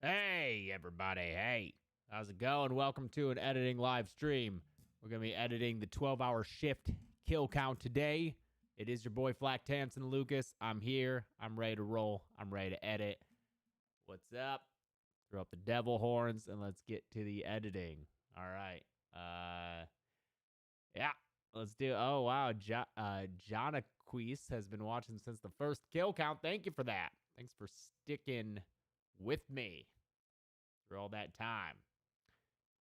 Hey, everybody. Hey, how's it going? Welcome to an editing live stream. We're going to be editing the 12-hour shift kill count today. It is your boy Flack Tanson Lucas. I'm here. I'm ready to roll. I'm ready to edit. What's up? Throw up the devil horns and let's get to the editing. All right. Yeah, let's do. Oh, wow. Jonaquise has been watching since the first kill count. Thank you for that. Thanks for sticking with me for all that time.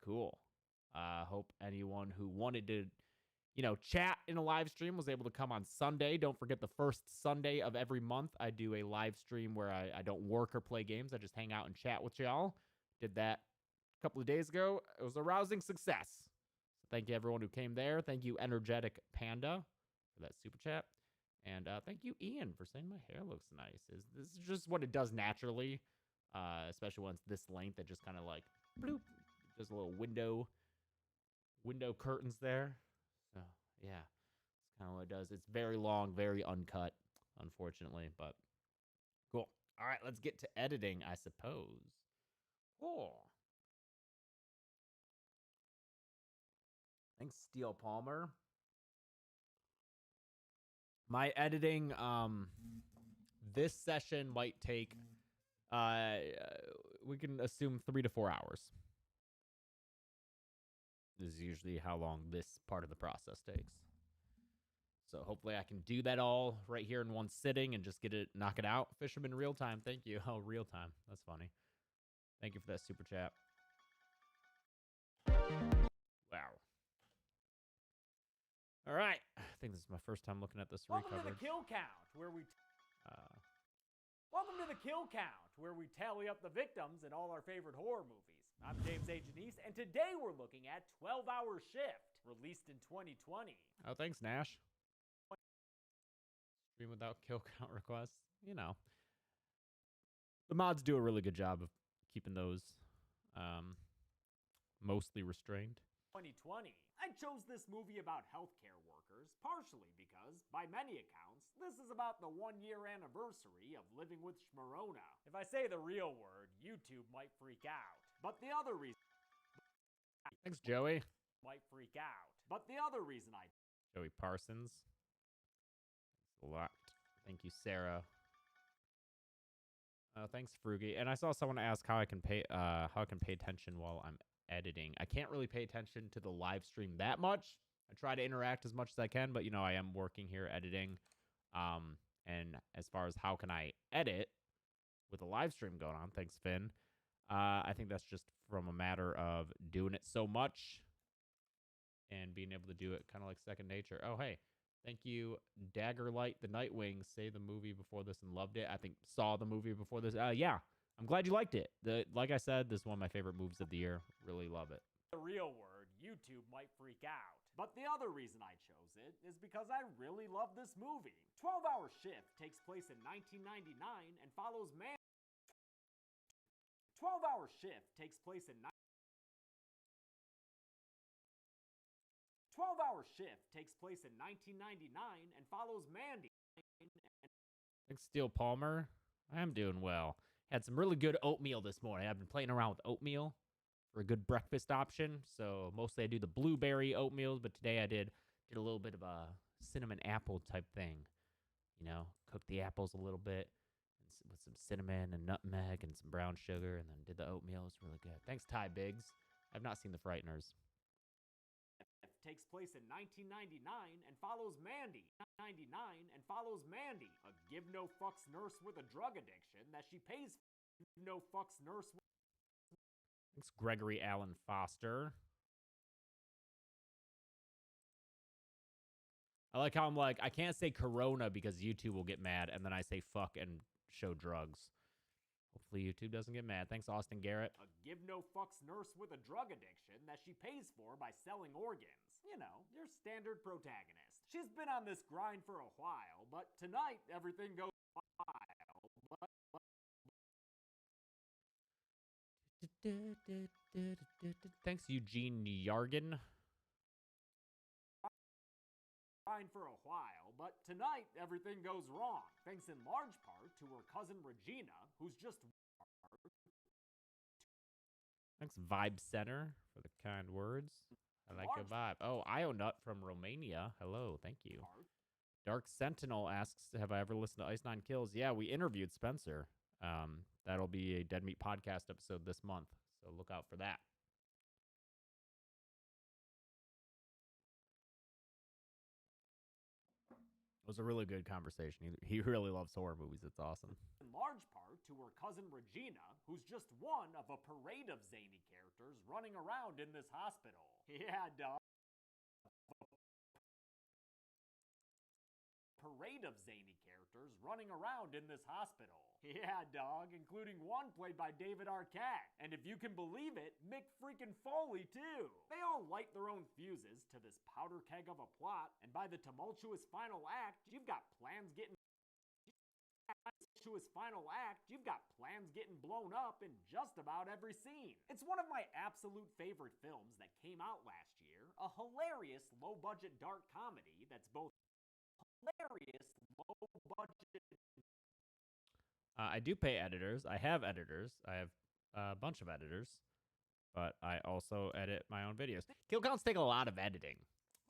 Cool. Hope anyone who wanted to, chat in a live stream was able to come on Sunday. Don't forget the first Sunday of every month, I do a live stream where I don't work or play games. I just hang out and chat with y'all. Did that a couple of days ago. It was a rousing success. So thank you everyone who came there. Thank you Energetic Panda for that super chat. And thank you Ian for saying my hair looks nice. This is just what it does naturally, especially when it's this length. It just kind of like bloop, just a little window curtains there. So yeah, it's kind of what it does. It's very long, very uncut, unfortunately, but cool. All right, let's get to editing, I suppose. Cool. Thanks, Steel Palmer. My editing, this session might take, we can assume 3 to 4 hours. This is usually how long this part of the process takes. So hopefully I can do that all right here in one sitting and just knock it out. Fisherman real time. Thank you. Oh, real time. That's funny. Thank you for that super chat. Wow. All right. I think this is my first time looking at this recovered. Welcome to the kill count, where we tally up the victims in all our favorite horror movies. I'm James A. Janice, and today we're looking at 12-Hour Shift, released in 2020. Oh, thanks, Nash. Stream without kill count requests. You know, the mods do a really good job of keeping those mostly restrained. 2020. I chose this movie about healthcare workers, partially because, by many accounts, this is about the 1-year anniversary of living with Schmarona. If I say the real word, YouTube might freak out. But the other reason... Thanks, Joey. Might freak out. But the other reason I... Joey Parsons. Thanks a lot. Thank you, Sarah. Thanks, Frugy. And I saw someone ask how I can pay attention while I'm editing. I can't really pay attention to the live stream that much. I try to interact as much as I can, but I am working here editing. And as far as how can I edit with a live stream going on, thanks, Finn. I think that's just from a matter of doing it so much and being able to do it kind of like second nature. Oh, hey. Thank you, Daggerlight the Nightwing. Say the movie before this and loved it. I think saw the movie before this. Yeah, I'm glad you liked it. Like I said, this is one of my favorite movies of the year. Really love it. The real word, YouTube might freak out. But the other reason I chose it is because I really love this movie. 12-Hour Shift takes place in 1999 and follows 12-Hour Shift takes place in 12-Hour Shift takes place in 1999 and follows Mandy. Thanks, Steel Palmer. I am doing well. Had some really good oatmeal this morning. I've been playing around with oatmeal for a good breakfast option. So mostly I do the blueberry oatmeals, but today I did a little bit of a cinnamon apple type thing. Cook the apples a little bit with some cinnamon and nutmeg and some brown sugar, and then did the oatmeal. It's really good. Thanks, Ty Biggs. I've not seen The Frighteners. Takes place in 1999 and follows Mandy. A give no fucks nurse with a drug addiction that she pays no fucks nurse with. Thanks, Gregory Allen Foster. I like how I'm like, I can't say Corona because YouTube will get mad, and then I say fuck and show drugs. Hopefully YouTube doesn't get mad. Thanks, Austin Garrett. A give no fucks nurse with a drug addiction that she pays for by selling organs. Your standard protagonist. She's been on this grind for a while, but tonight everything goes wild. Thanks, Eugene Yargan. For a while, but tonight everything goes wrong, thanks in large part to her cousin Regina, who's just Thanks, Vibe Center, for the kind words. I like your vibe. Oh, Ionut from Romania. Hello, thank you. Dark Sentinel asks, have I ever listened to Ice Nine Kills? Yeah, we interviewed Spencer. That'll be a Dead Meat podcast episode this month, so look out for that. It was a really good conversation. He really loves horror movies. It's awesome. In large part to her cousin Regina, who's just one of a parade of zany characters running around in this hospital. Yeah, dog. Parade of zany characters running around in this hospital. Yeah, dog, including one played by David Arquette. And if you can believe it, Mick freaking Foley, too. They all light their own fuses to this powder keg of a plot, and by the tumultuous final act, you've got plans getting blown up in just about every scene. It's one of my absolute favorite films that came out last year, a hilarious low-budget dark comedy that's both hilarious, low-budget. I do pay editors. I have editors. I have a bunch of editors, but I also edit my own videos. Kill counts take a lot of editing,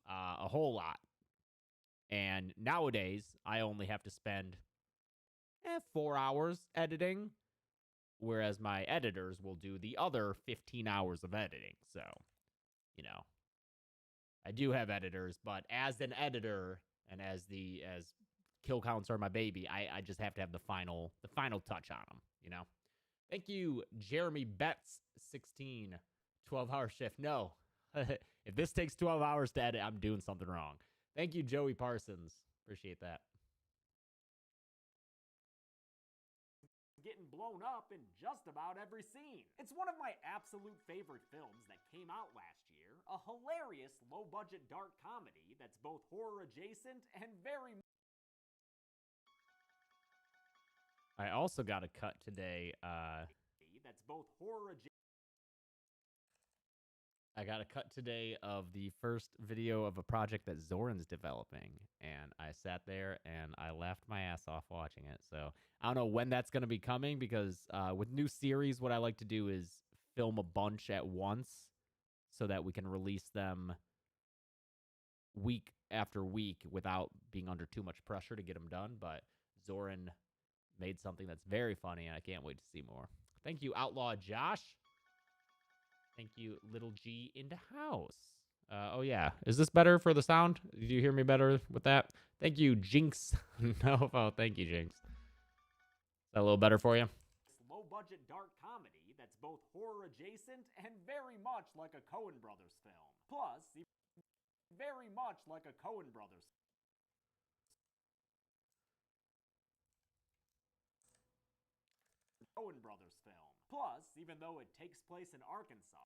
a whole lot. And nowadays, I only have to spend 4 hours editing, whereas my editors will do the other 15 hours of editing. So, you know, I do have editors, but as an editor and as kill counts are my baby, I just have to have the final touch on them, you know? Thank you, Jeremy Betts, 16, 12-hour shift. No, if this takes 12 hours to edit, I'm doing something wrong. Thank you, Joey Parsons. Appreciate that. Getting blown up in just about every scene. It's one of my absolute favorite films that came out last year, a hilarious low-budget dark comedy that's both horror adjacent and very. I also got a cut today. That's both horror adjacent. I got a cut today of the first video of a project that Zoran's developing, and I sat there and I laughed my ass off watching it. So I don't know when that's going to be coming, because with new series, what I like to do is film a bunch at once so that we can release them week after week without being under too much pressure to get them done. But Zoran made something that's very funny, and I can't wait to see more. Thank you, Outlaw Josh. Thank you, Little G in the house. Oh, yeah. Is this better for the sound? Did you hear me better with that? Thank you, Jinx. No, oh, thank you, Jinx. Is that a little better for you? Low-budget dark comedy that's both horror adjacent and very much like a Coen Brothers film. Plus, very much like a Coen Brothers film. Plus, even though it takes place in Arkansas.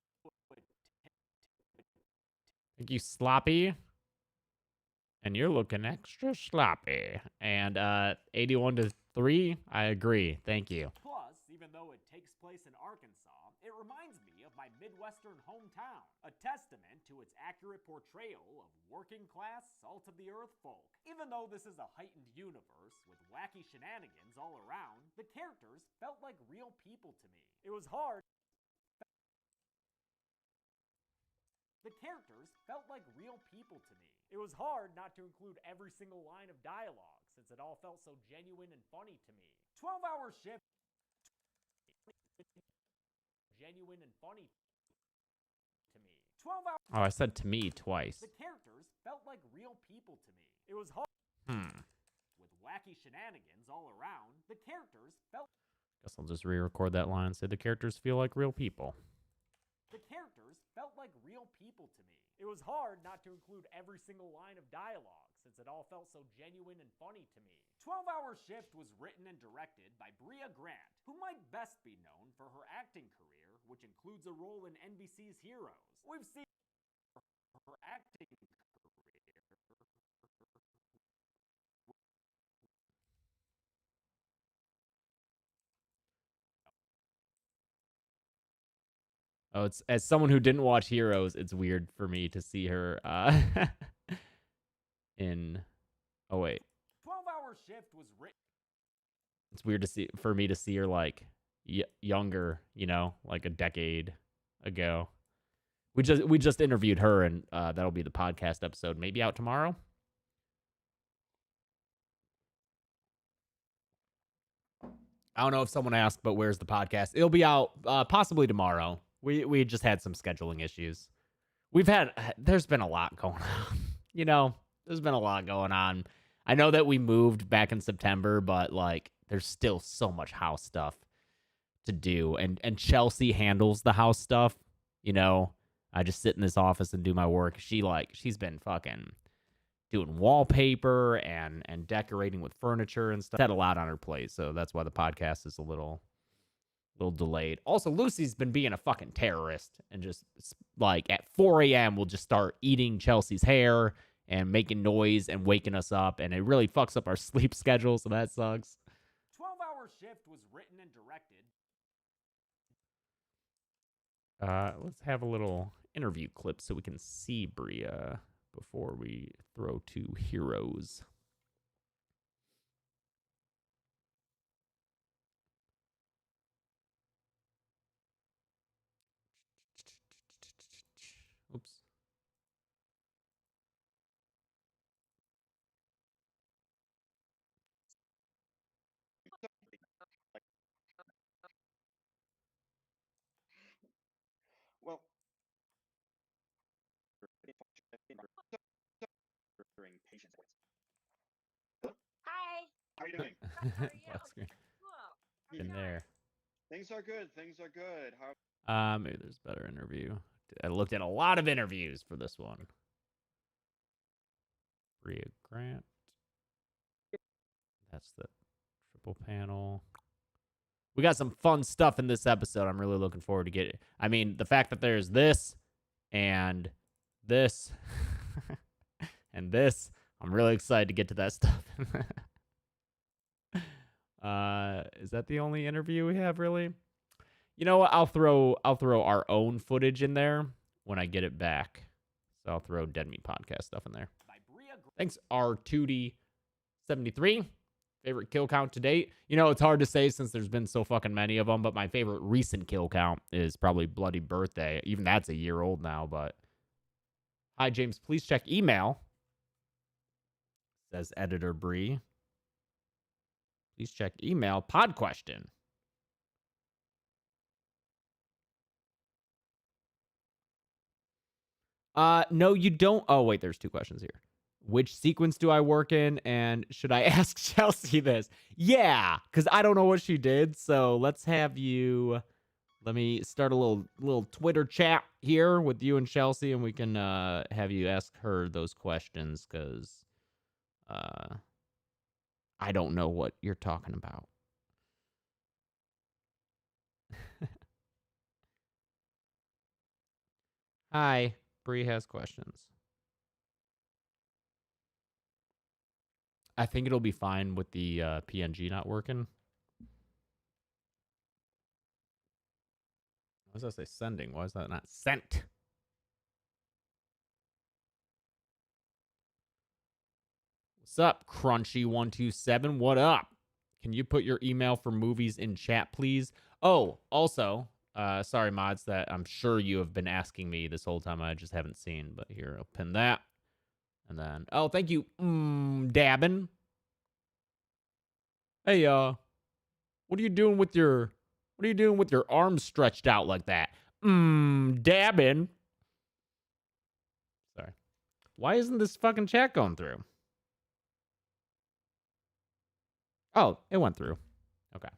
Thank you, Sloppy. And you're looking extra sloppy. And 81 to 3, I agree. Thank you. Plus, even though it takes place in Arkansas, it reminds me of my Midwestern hometown, a testament to its accurate portrayal of working-class, salt-of-the-earth folk. Even though this is a heightened universe with wacky shenanigans all around, the characters felt like real people to me. It was hard. The characters felt like real people to me. It was hard not to include every single line of dialogue, since it all felt so genuine and funny to me. 12-hour shift. Genuine and funny to me. 12 hours. Oh, I said to me twice. The characters felt like real people to me. It was hard. With wacky shenanigans all around, the characters felt. Guess I'll just re-record that line and say the characters feel like real people. The characters felt like real people to me. It was hard not to include every single line of dialogue, since it all felt so genuine and funny to me. 12-hour Shift was written and directed by Bria Grant, who might best be known for her acting career, which includes a role in NBC's Heroes. We've seen her acting career. Oh, it's as someone who didn't watch Heroes, it's weird for me to see her in. Oh wait. 12-hour Shift was written. It's weird for me to see her like younger, you know, like a decade ago. We just interviewed her, and that'll be the podcast episode, maybe out tomorrow. I don't know if someone asked, but where's the podcast? It'll be out possibly tomorrow. We just had some scheduling issues. There's been a lot going on. There's been a lot going on. I know that we moved back in September, but like there's still so much house stuff to do. And Chelsea handles the house stuff. I just sit in this office and do my work. She's been fucking doing wallpaper and decorating with furniture and stuff. Had a lot on her plate, so that's why the podcast is a little delayed. Also, Lucy's been being a fucking terrorist and just like at 4 a.m. will just start eating Chelsea's hair and making noise and waking us up, and it really fucks up our sleep schedule, so that sucks. 12-hour shift was written and directed. Let's have a little interview clip so we can see Bria before we throw to heroes. Oops. Well, patience. Hi. How are you doing? How are you? Black screen. Cool. In there. Things are good. Things are good. How? Maybe there's a better interview. I looked at a lot of interviews for this one. Bria Grant. That's the triple panel. We got some fun stuff in this episode. I'm really looking forward to get it. I mean, the fact that there's this and this and this, I'm really excited to get to that stuff. Is that the only interview we have, really? You know what? I'll throw our own footage in there when I get it back. So I'll throw Dead Meat Podcast stuff in there. Thanks, R2D73. Favorite kill count to date? It's hard to say since there's been so fucking many of them, but my favorite recent kill count is probably Bloody Birthday. Even that's a year old now, but... Hi, James. Please check email. Says Editor Bree. Please check email. Pod question. No, you don't. Oh, wait, there's two questions here. Which sequence do I work in? And should I ask Chelsea this? Yeah, because I don't know what she did. So let's have you. Let me start a little Twitter chat here with you and Chelsea, and we can have you ask her those questions because I don't know what you're talking about. Hi, Bree has questions. I think it'll be fine with the PNG not working. Why does that say sending? Why is that not sent? What's up, Crunchy127? What up? Can you put your email for movies in chat, please? Oh, also, sorry, mods, that I'm sure you have been asking me this whole time. I just haven't seen, but here, I'll pin that. And then, oh, thank you, Dabbin. Hey, what are you doing with your arms stretched out like that? Dabbin. Sorry. Why isn't this fucking chat going through? Oh, it went through. Okay.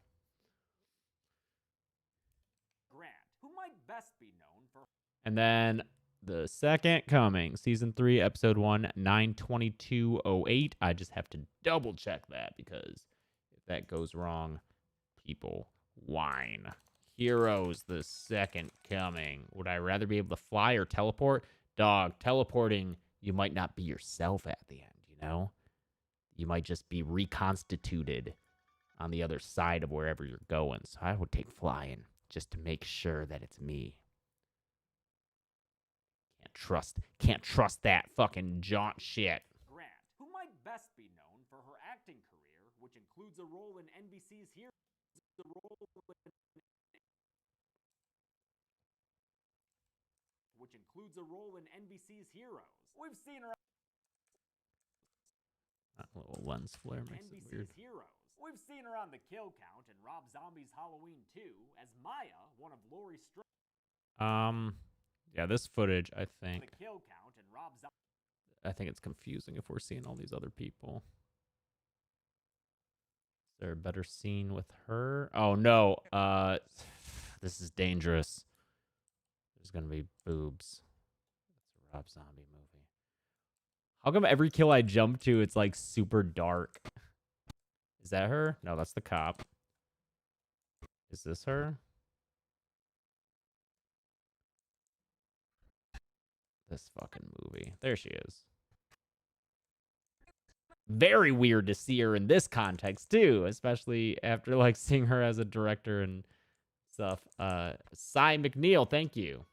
Grant, who might best be known for... And then the Second Coming, Season 3, Episode 1, 9/22/08. I just have to double check that because if that goes wrong, people whine. Heroes, The Second Coming. Would I rather be able to fly or teleport? Dog, teleporting, you might not be yourself at the end, you know? You might just be reconstituted on the other side of wherever you're going. So I would take flying just to make sure that it's me. Can't trust that fucking jaunt shit. Grant, who might best be known for her acting career, which includes a role in NBC's Heroes, which includes a role in NBC's Heroes. We've seen her That little lens flare makes it weird. NBC's Heroes. We've seen her on the kill count in Rob Zombie's Halloween 2 as Maya, one of Laurie Strode's. Yeah, this footage, I think. The kill count in Rob I think it's confusing if we're seeing all these other people. Is there a better scene with her? Oh no. This is dangerous. There's gonna be boobs. It's a Rob Zombie movie. How come every kill I jump to, it's like super dark? Is that her? No, that's the cop. Is this her? This fucking movie. There she is. Very weird to see her in this context too, especially after like seeing her as a director and stuff. Cy McNeil, thank you.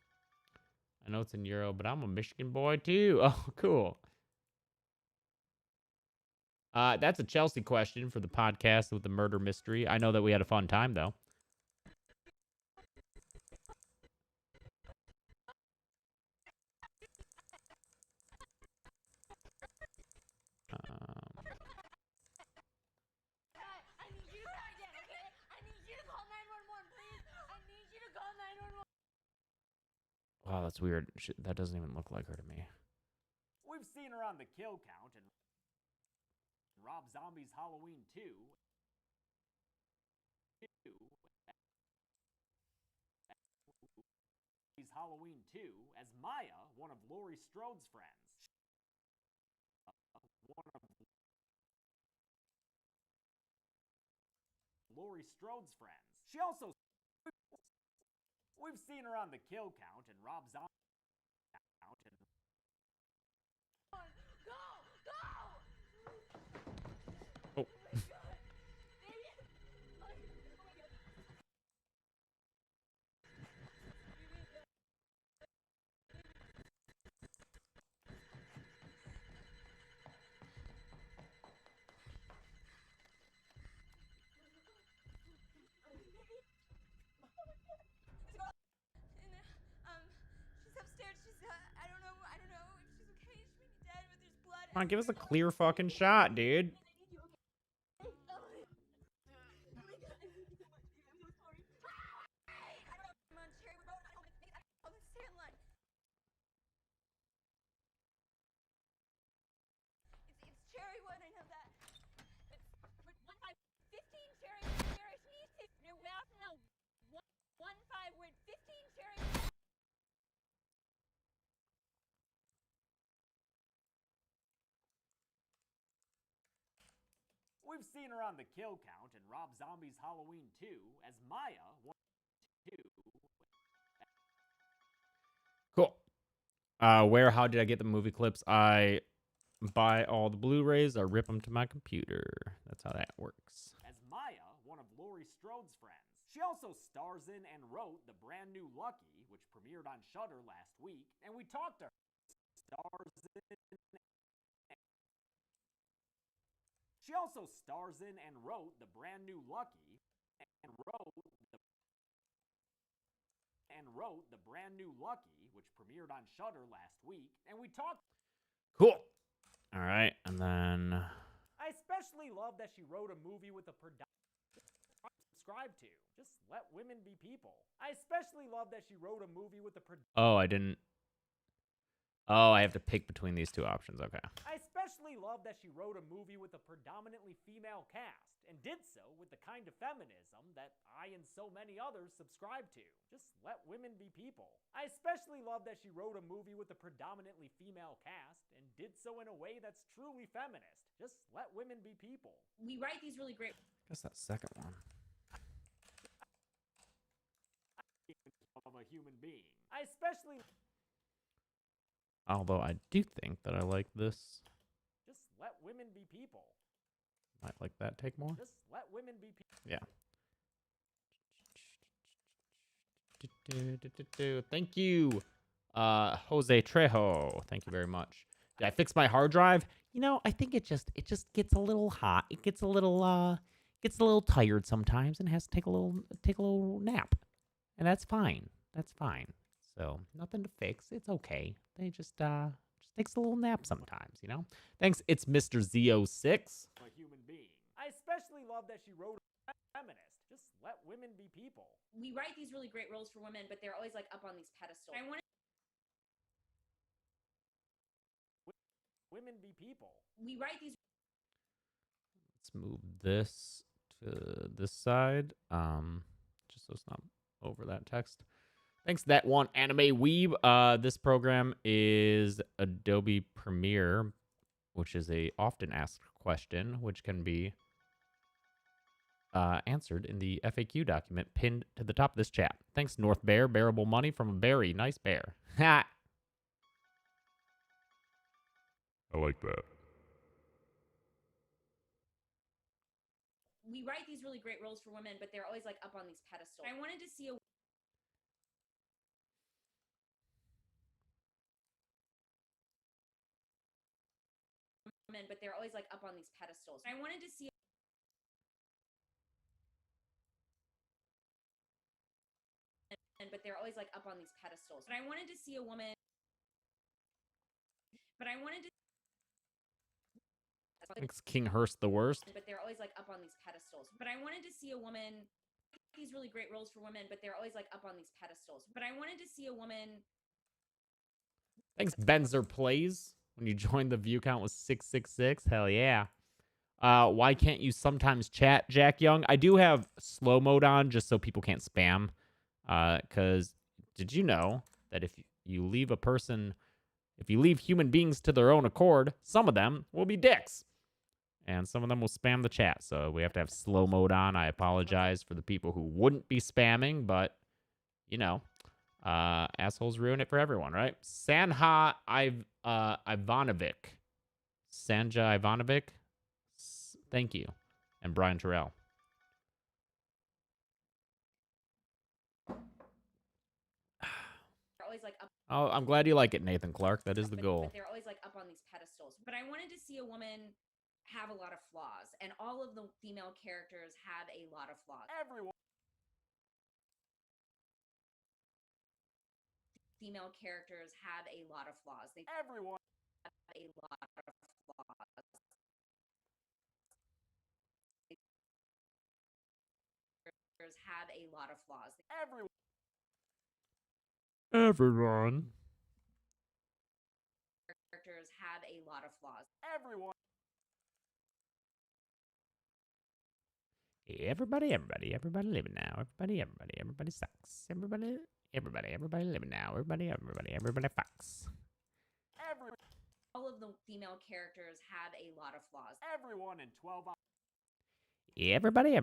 I know it's in Euro, but I'm a Michigan boy too. Oh, cool. That's a Chelsea question for the podcast with the murder mystery. I know that we had a fun time though. Wow, that's weird. That doesn't even look like her to me. We've seen her on the kill count in Rob Zombie's Halloween 2. Halloween 2 as Maya, one of Laurie Strode's friends. Laurie Strode's friends. She also... We've seen her on the kill count in Rob Zombie. Oh. Come on, give us a clear fucking shot, dude. We've seen her on the kill count in Rob Zombie's Halloween 2 as Maya, 1, 2. Cool. How did I get the movie clips? I buy all the Blu-rays, I rip them to my computer. That's how that works. As Maya, one of Laurie Strode's friends. She also stars in and wrote the brand new Lucky, which premiered on Shudder last week, and we talked to her. She also stars in and wrote the brand new Lucky and wrote the brand new Lucky, which premiered on Shudder last week, and we talked. Cool. All right, and then I especially love that she wrote a movie with a subscribe to. Just let women be people. I especially love that she wrote a movie with a Oh, I didn't. Oh, I have to pick between these two options. Okay. I especially love that she wrote a movie with a predominantly female cast, and did so with the kind of feminism that I and so many others subscribe to. Just let women be people. I especially love that she wrote a movie with a predominantly female cast, and did so in a way that's truly feminist. Just let women be people. We write these really great... I guess that second one. Of a human being. I especially... Although I do think that I like this. Just let women be people. Might like that take more. Just let women be people. Yeah. Thank you, Jose Trejo. Thank you very much. Did I fix my hard drive? You know, I think it just gets a little hot. It gets a little tired sometimes and has to take a little nap. And that's fine. That's fine. So nothing to fix. It's okay. They just takes a little nap sometimes, you know? Thanks, it's Mr. Z06. A human being. I especially love that she wrote a feminist. Just let women be people. We write these really great roles for women, but they're always like up on these pedestals. I want Women be people. we write these. Let's move this to this side, just so it's not over that text. Thanks, that one anime weeb. This program is Adobe Premiere, which is a often asked question, which can be answered in the FAQ document pinned to the top of this chat. Thanks, North Bear. Bearable money from a berry. Nice bear. Ha! I like that. We write these really great roles for women, but they're always like up on these pedestals. I wanted to see a women, but they're always like up on these pedestals. I wanted to see but they're always like up on these pedestals. But I wanted to see a woman. But I wanted to. Thanks, King Hurst the worst. But they're always like up on these pedestals. But I wanted to see a woman. These really great roles for women, but they're always like up on these pedestals. But I wanted to see a woman. Thanks, Benzer Plays. When you joined, the view count was 666. Hell yeah. Why can't you sometimes chat, Jack Young? I do have slow mode on just so people can't spam. Because did you know that if you leave a person, if you leave human beings to their own accord, some of them will be dicks. And some of them will spam the chat. So we have to have slow mode on. I apologize for the people who wouldn't be spamming, but, you know, assholes ruin it for everyone, right? Sanja Ivanovic. Sanja Ivanovic. Thank you. And Brian Terrell. Always like up. Oh, I'm glad you like it, Nathan Clark. That is the goal. But they're always like up on these pedestals. But I wanted to see a woman have a lot of flaws, and all of the female characters have a lot of flaws. Everyone. Female characters have a lot of flaws. They Everyone. have a lot of flaws. Have a lot of flaws. Everyone. Everyone. Characters have a lot of flaws. Everyone. Everybody living now. Everybody sucks. Everybody living now. Everybody fucks. All of the female characters have a lot of flaws. Everyone in 12 hours. Everybody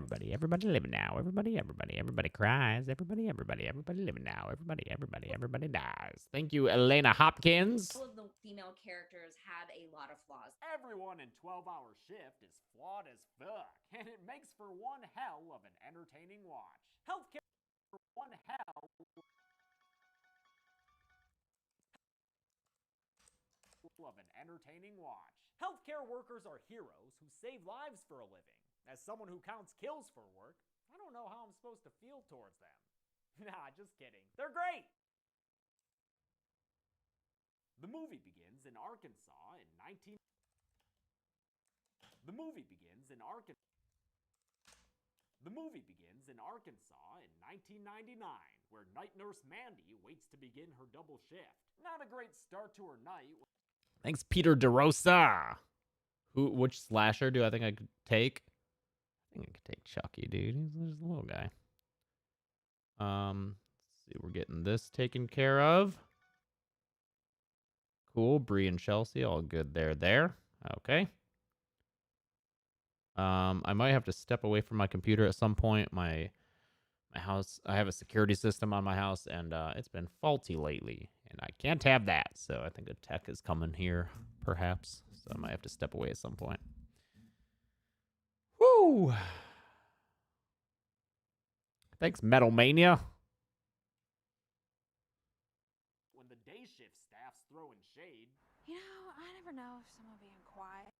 living now. Everybody cries. Everybody living now. Everybody dies. Thank you, Elena Hopkins. All of the female characters have a lot of flaws. Everyone in 12-hour shift is flawed as fuck, and it makes for one hell of an entertaining watch. Healthcare for one hell of an entertaining watch. Healthcare workers are heroes who save lives for a living. As someone who counts kills for work, I don't know how I'm supposed to feel towards them. Nah, just kidding. They're great! The movie begins in Arkansas in 19... The movie begins in Arkansas in 1999, where night nurse Mandy waits to begin her double shift. Not a great start to her night. Thanks, Peter DeRosa. Which slasher do I think I could take? I think I could take Chucky, dude. He's just a little guy. Let's see, we're getting this taken care of. Cool, Bree and Chelsea, all good there. Okay. I might have to step away from my computer at some point. My house, I have a security system on my house, and it's been faulty lately, and I can't have that. So I think a tech is coming here, perhaps. So I might have to step away at some point. Woo! Thanks, Metal Mania. When the day shift staff's throwing shade. You know, I never know if someone being quiet.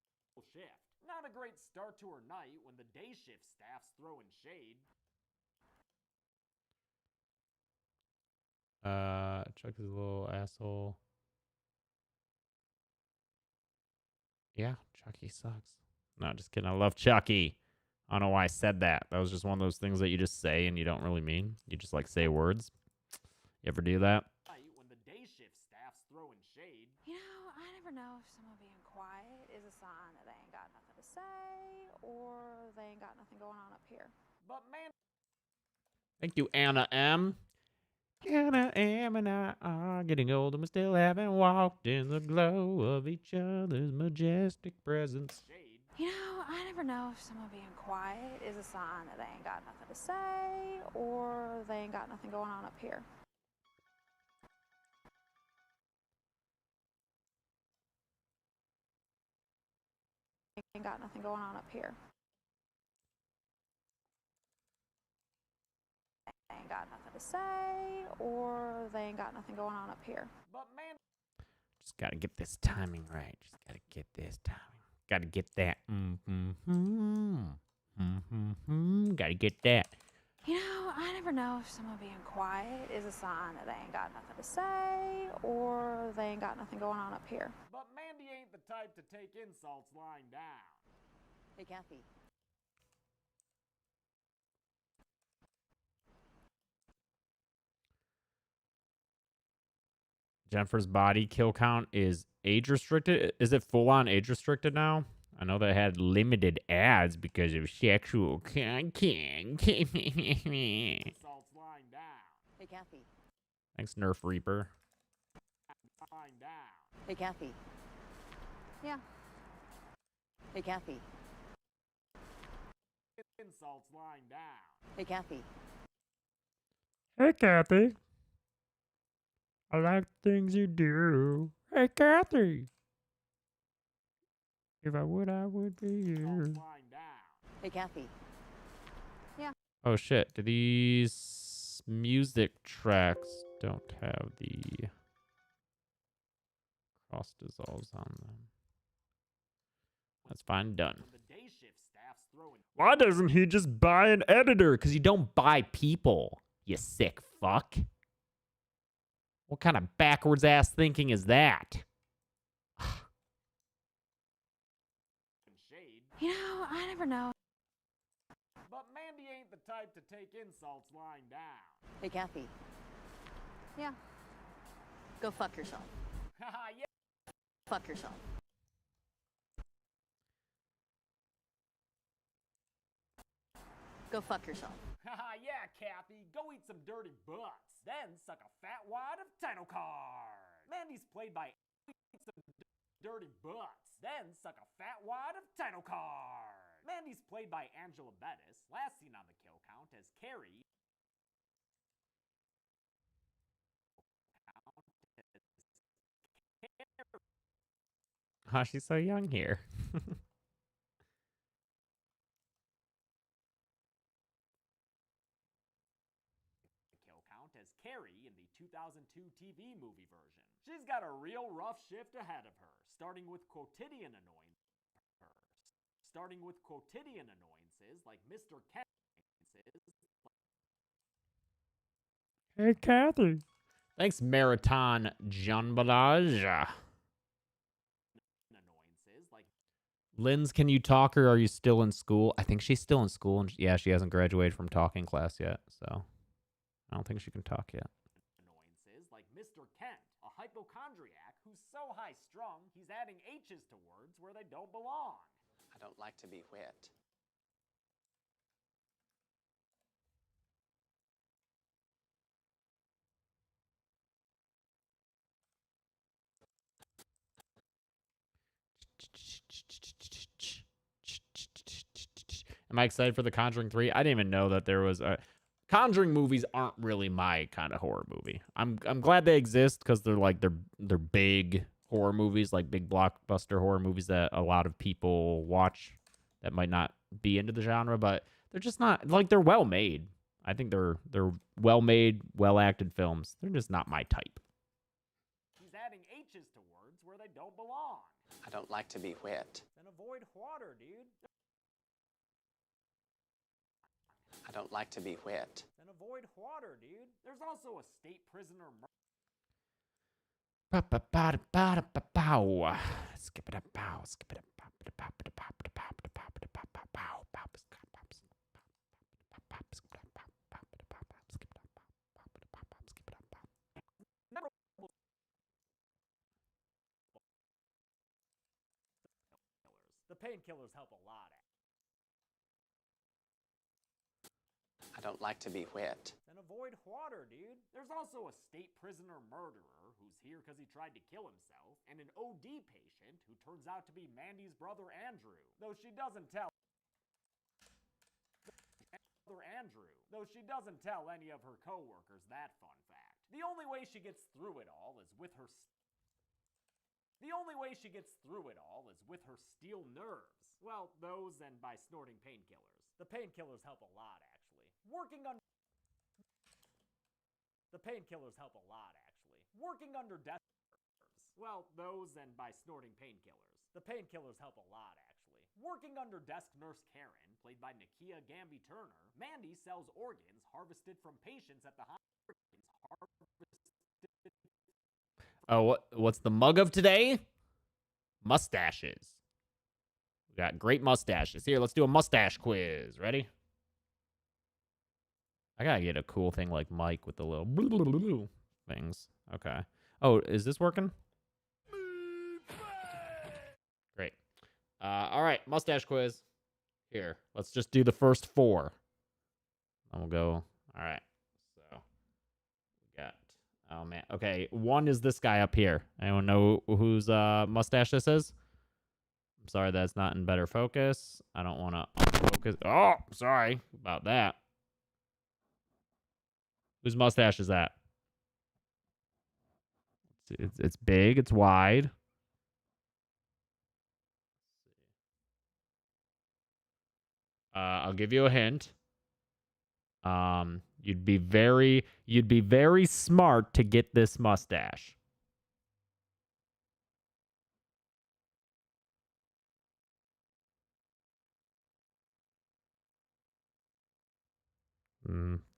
Shift. Not a great start to her night when the day shift staff's throwing shade. Chuck is a little asshole. Yeah, Chucky sucks. No, just kidding. I love Chucky. I don't know why I said that. That was just one of those things that you just say and you don't really mean. You just like say words. You ever do that? When the day shift staff's throwing shade. You know, I never know if someone being quiet is a sign that they ain't got nothing to say or they ain't got nothing going on up here. But man, Thank you, Anna M. Anna M and I are getting old and we still haven't walked in the glow of each other's majestic presence. shade. You know, I never know if someone being quiet is a sign that they ain't got nothing to say or they ain't got nothing going on up here. Ain't got nothing going on up here. They ain't got nothing to say or they ain't got nothing going on up here. But man, Just gotta get this timing right. Just gotta get this timing. Gotta get that. Gotta get that. You know, I never know if someone being quiet is a sign that they ain't got nothing to say or they ain't got nothing going on up here. but Mandy ain't the type to take insults lying down. Hey, Kathy. Jennifer's body kill count is age restricted. Is it full on age restricted now? I know they had limited ads because of sexual content. Insults lying down. Hey, Kathy. Thanks, Nerf Reaper. Lying down. Hey, Kathy. Yeah. Hey, Kathy. Insults lying down. Hey, Kathy. Hey, Kathy. I like things you do. Hey, Kathy. If I would be you. Insults lying down. Hey, Kathy. Oh, shit. Do these music tracks don't have the cross dissolves on them? That's fine. Done. When the day shift staff's throwing. Why doesn't he just buy an editor? Because you don't buy people, you sick fuck. What kind of backwards ass thinking is that? Shade. You know, I never know. But Mandy ain't the type to take insults lying down. Hey, Kathy. Yeah. Go fuck yourself. Haha, yeah. Fuck yourself. Go fuck yourself. Haha, yeah, Kathy. Go eat some dirty butts. Then suck a fat wad of title card. Mandy's played by eat some dirty butts. Then suck a fat wad of title card. Mandy's played by Angela Bettis, last seen on the kill count as Carrie. Oh, she's so young here. Kill count as Carrie in the 2002 TV movie version. She's got a real rough shift ahead of her, starting with quotidian annoyances like Mr. Kent. Hey, Kathy. Thanks, Marathon Jambalage. Annoyances like Linz, can you talk or are you still in school? I think she's still in school, and yeah, she hasn't graduated from talking class yet, so I don't think she can talk yet. annoyances like Mr. Kent, a hypochondriac who's so high-strung he's adding H's to words where they don't belong. I don't like to be wet. Am I excited for The Conjuring 3? I didn't even know that there was a... Conjuring movies aren't really my kind of horror movie. I'm glad they exist because they're big horror movies, like big blockbuster horror movies that a lot of people watch that might not be into the genre, but they're just not like they're well made. I think they're well made, well acted films. They're just not my type. He's adding H's to words where they don't belong. I don't like to be wet. Then avoid water, dude. I don't like to be wet. Then avoid water, dude. There's also a state prisoner Skip it up, bow. Skip it up, bow. The painkillers help a lot. I don't like to be wet. And avoid water, dude. There's also a state prisoner murderer who's here because he tried to kill himself, and an OD patient who turns out to be Mandy's brother Andrew, though she doesn't tell any of her coworkers that fun fact. The only way she gets through it all is with her steel nerves. Well, those and by snorting painkillers. The painkillers help a lot, actually. Working under desk nerves. Well, those and by snorting painkillers. The painkillers help a lot, actually. Working under desk nurse Karen, played by Nakia Gamby Turner, Mandy sells organs harvested from patients at the hospital. Oh, what's the mug of today? Mustaches. We got great mustaches. Here, let's do a mustache quiz. Ready? I gotta get a cool thing like Mike with the little things. Okay. Oh, is this working? Great. All right, mustache quiz. Here, let's just do the first 4. And we'll go. All right. So we got. Oh man. Okay, 1 is this guy up here. Anyone know whose mustache this is? I'm sorry that's not in better focus. I don't want to focus. Oh, sorry about that. Whose mustache is that? It's big. It's wide. I'll give you a hint. You'd be very smart to get this mustache.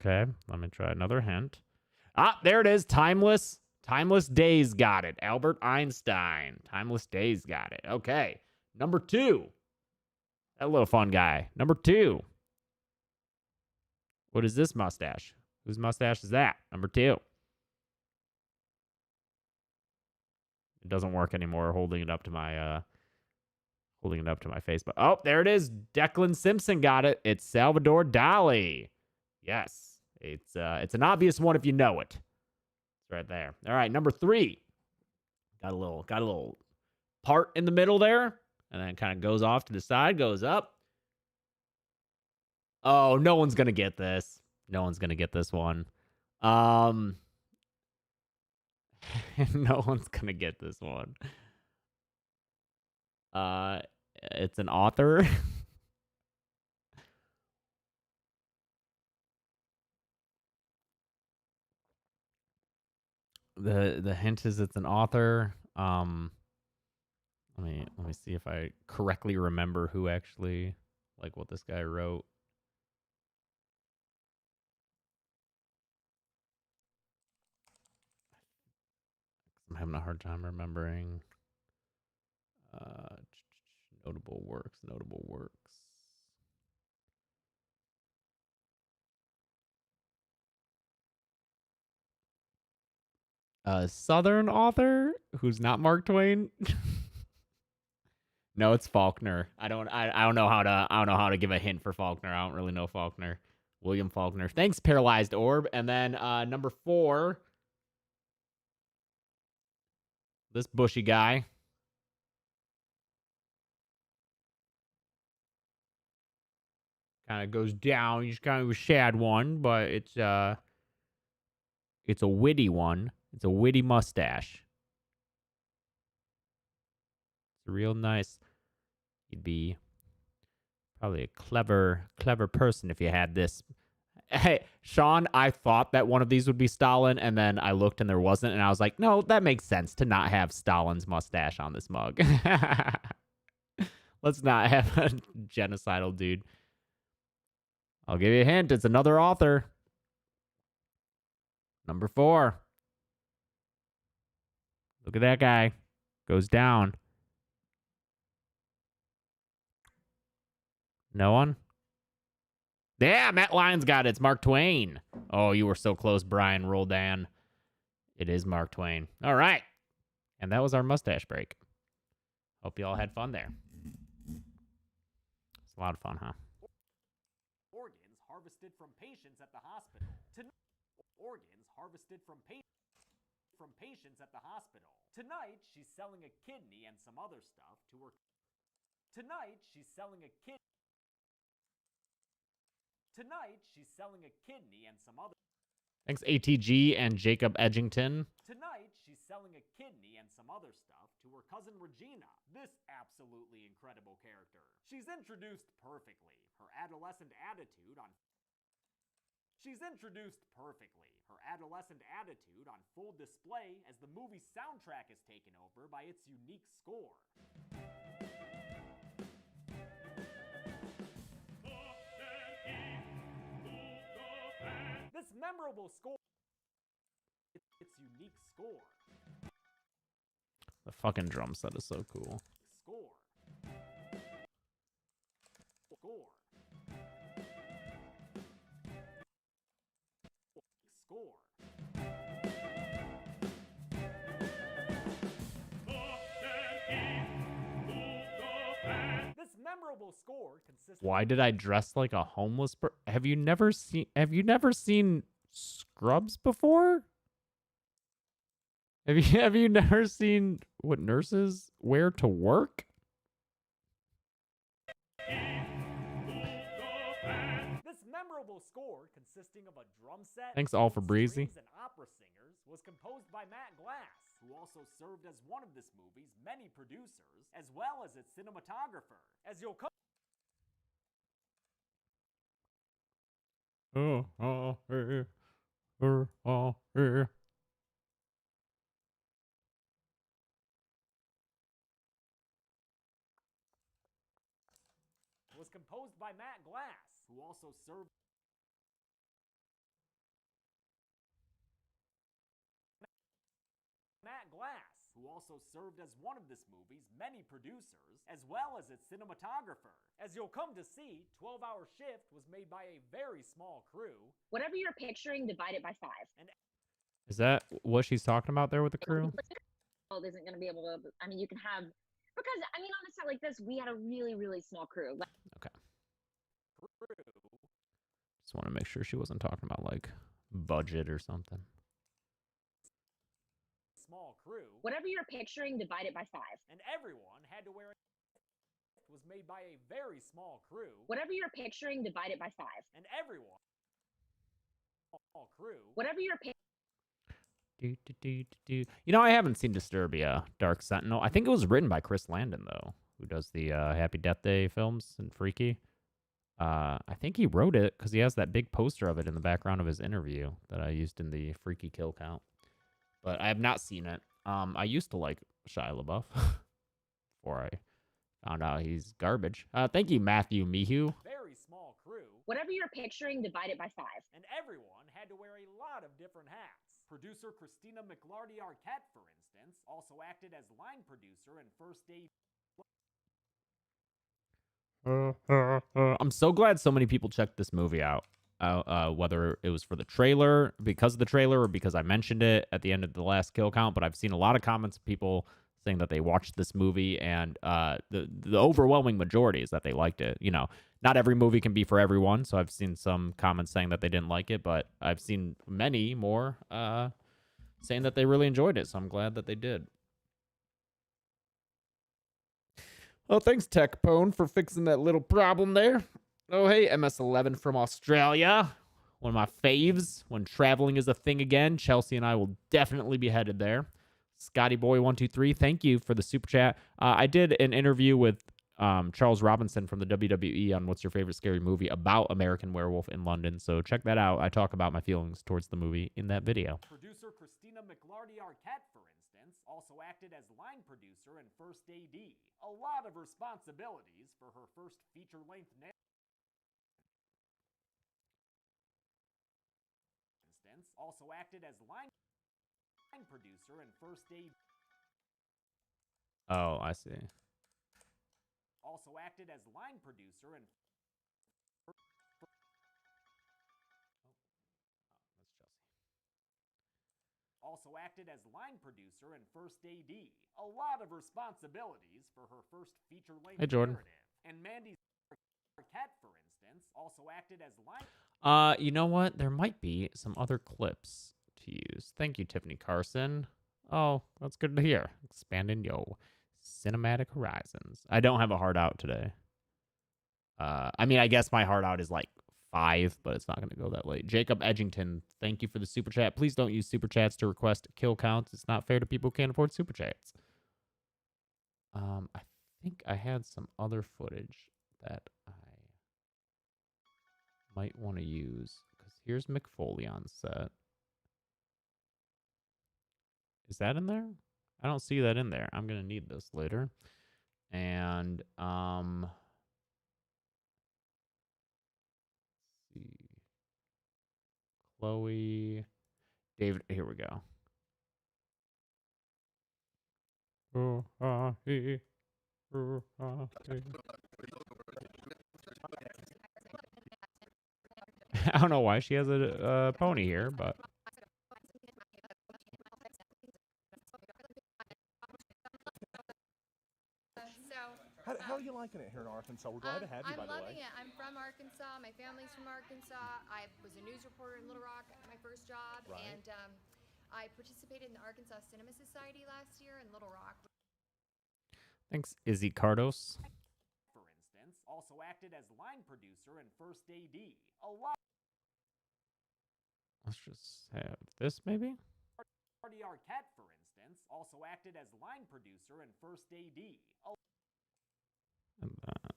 Okay, let me try another hint. Ah, there it is. Timeless. Timeless Days got it. Albert Einstein. Timeless Days got it. Okay. Number 2. That little fun guy. Number 2. What is this mustache? Whose mustache is that? Number 2. It doesn't work anymore holding it up to my face. But oh, there it is. Declan Simpson got it. It's Salvador Dali. Yes. It's an obvious one if you know it. It's right there. All right, number 3. Got a little part in the middle there, and then it kind of goes off to the side, goes up. Oh, no one's gonna get this. No one's gonna get this one. No one's gonna get this one. It's an author. The hint is it's an author. Let me see if I correctly remember who actually, like, what this guy wrote. I'm having a hard time remembering. Notable works. Southern author who's not Mark Twain. No, it's Faulkner. I don't know how to give a hint for Faulkner. I don't really know Faulkner. William Faulkner. Thanks, Paralyzed Orb. And then number 4. This bushy guy. Kind of goes down. He's kind of a sad one, but it's a witty one. It's a witty mustache. It's real nice. You'd be probably a clever person if you had this. Hey, Sean, I thought that one of these would be Stalin, and then I looked and there wasn't, and I was like, no, that makes sense to not have Stalin's mustache on this mug. Let's not have a genocidal dude. I'll give you a hint. It's another author. Number 4. Look at that guy. Goes down. No one? Yeah, Matt Lyons got it. It's Mark Twain. Oh, you were so close, Brian Roldan. It is Mark Twain. All right. And that was our mustache break. Hope you all had fun there. It's a lot of fun, huh? Organs harvested from patients at the hospital. Organs harvested from patients at the hospital. Tonight, she's selling a kidney and some other stuff to her. Tonight, she's selling a kidney and some other. Thanks, ATG and Jacob Edgington. Tonight, she's selling a kidney and some other stuff to her cousin Regina, this absolutely incredible character. She's introduced perfectly. Her adolescent attitude on full display as the movie's soundtrack is taken over by its unique score. This memorable score. Its unique score. The fucking drum set is so cool. Score. This memorable score consists. Why did I dress like a homeless person? Have you never seen Scrubs before? Have you never seen what nurses wear to work? This memorable score, consisting of a drum set, Thanks all for Breezy. strings, and opera singers, was composed by Matt Glass, who also served as one of this movie's many producers, as well as its cinematographer. As you'll come. Was composed by Matt Glass, who also served. Matt Glass, who also served as one of this movie's many producers, as well as its cinematographer. As you'll come to see, 12-Hour Shift was made by a very small crew. Whatever you're picturing, divide it by 5. And Is that what she's talking about there with the crew? isn't going to be able to. I mean, you can have because I mean, on a set like this, we had a really, really small crew. Okay. Just want to make sure she wasn't talking about like budget or something. Small crew. Whatever you're picturing, divide it by 5. And everyone had to wear it. Was made by a very small crew. Whatever you're picturing, divide it by 5. And everyone. Small crew. Whatever you're picturing. You know, I haven't seen Disturbia, Dark Sentinel. I think it was written by Chris Landon, though, who does the Happy Death Day films and Freaky. I think he wrote it because he has that big poster of it in the background of his interview that I used in the Freaky Kill Count. But I have not seen it. I used to like Shia LaBeouf before I found out he's garbage. Thank you, Matthew Mihu. Very small crew. Whatever you're picturing, divide it by 5. And everyone had to wear a lot of different hats. Producer Christina McLarty Arquette, for instance, also acted as line producer and first AD. I'm so glad so many people checked this movie out. Whether it was for the trailer, because of the trailer, or because I mentioned it at the end of the last kill count. But I've seen a lot of comments of people saying that they watched this movie, and the overwhelming majority is that they liked it. You know, not every movie can be for everyone, so I've seen some comments saying that they didn't like it, but I've seen many more saying that they really enjoyed it, so I'm glad that they did. Well, thanks, TechPone, for fixing that little problem there. Oh, hey, MS11 from Australia. One of my faves. When traveling is a thing again, Chelsea and I will definitely be headed there. Scotty Boy 123, thank you for the super chat. I did an interview with Charles Robinson from the WWE on What's Your Favorite Scary Movie about American Werewolf in London, so check that out. I talk about my feelings towards the movie in that video. Producer Christina McLarty Arquette, for instance, also acted as line producer and first AD. A lot of responsibilities for her first feature-length Also acted as line producer and first AD. Oh, I see. Also acted as line producer and That's Chelsea. also acted as line producer and first AD. A lot of responsibilities for her first feature-length Hey, Jordan. narrative. And Mandy Arquette, for instance, also acted as line. You know what? There might be some other clips to use. Thank you, Tiffany Carson. Oh, that's good to hear. Expanding yo cinematic horizons. I don't have a heart out today. I mean, I guess my heart out is like 5, but it's not going to go that late. Jacob Edgington, thank you for the super chat. Please don't use super chats to request kill counts. It's not fair to people who can't afford super chats. I think I had some other footage that I might want to use, because here's McFoley on set. Is that in there? I don't see that in there. I'm going to need this later. And let's see. Chloe, David, here we go. I don't know why she has a pony here, but How are you liking it here in Arkansas? We're glad to have you, by the way. I'm loving it. I'm from Arkansas. My family's from Arkansas. I was a news reporter in Little Rock, my first job, Right. and I participated in the Arkansas Cinema Society last year in Little Rock. thanks, Izzy Cardos. For instance, also acted as line producer and first AD. A lot. Let's just have this, maybe? Marty Arquette, for instance, also acted as line producer and first AD. And then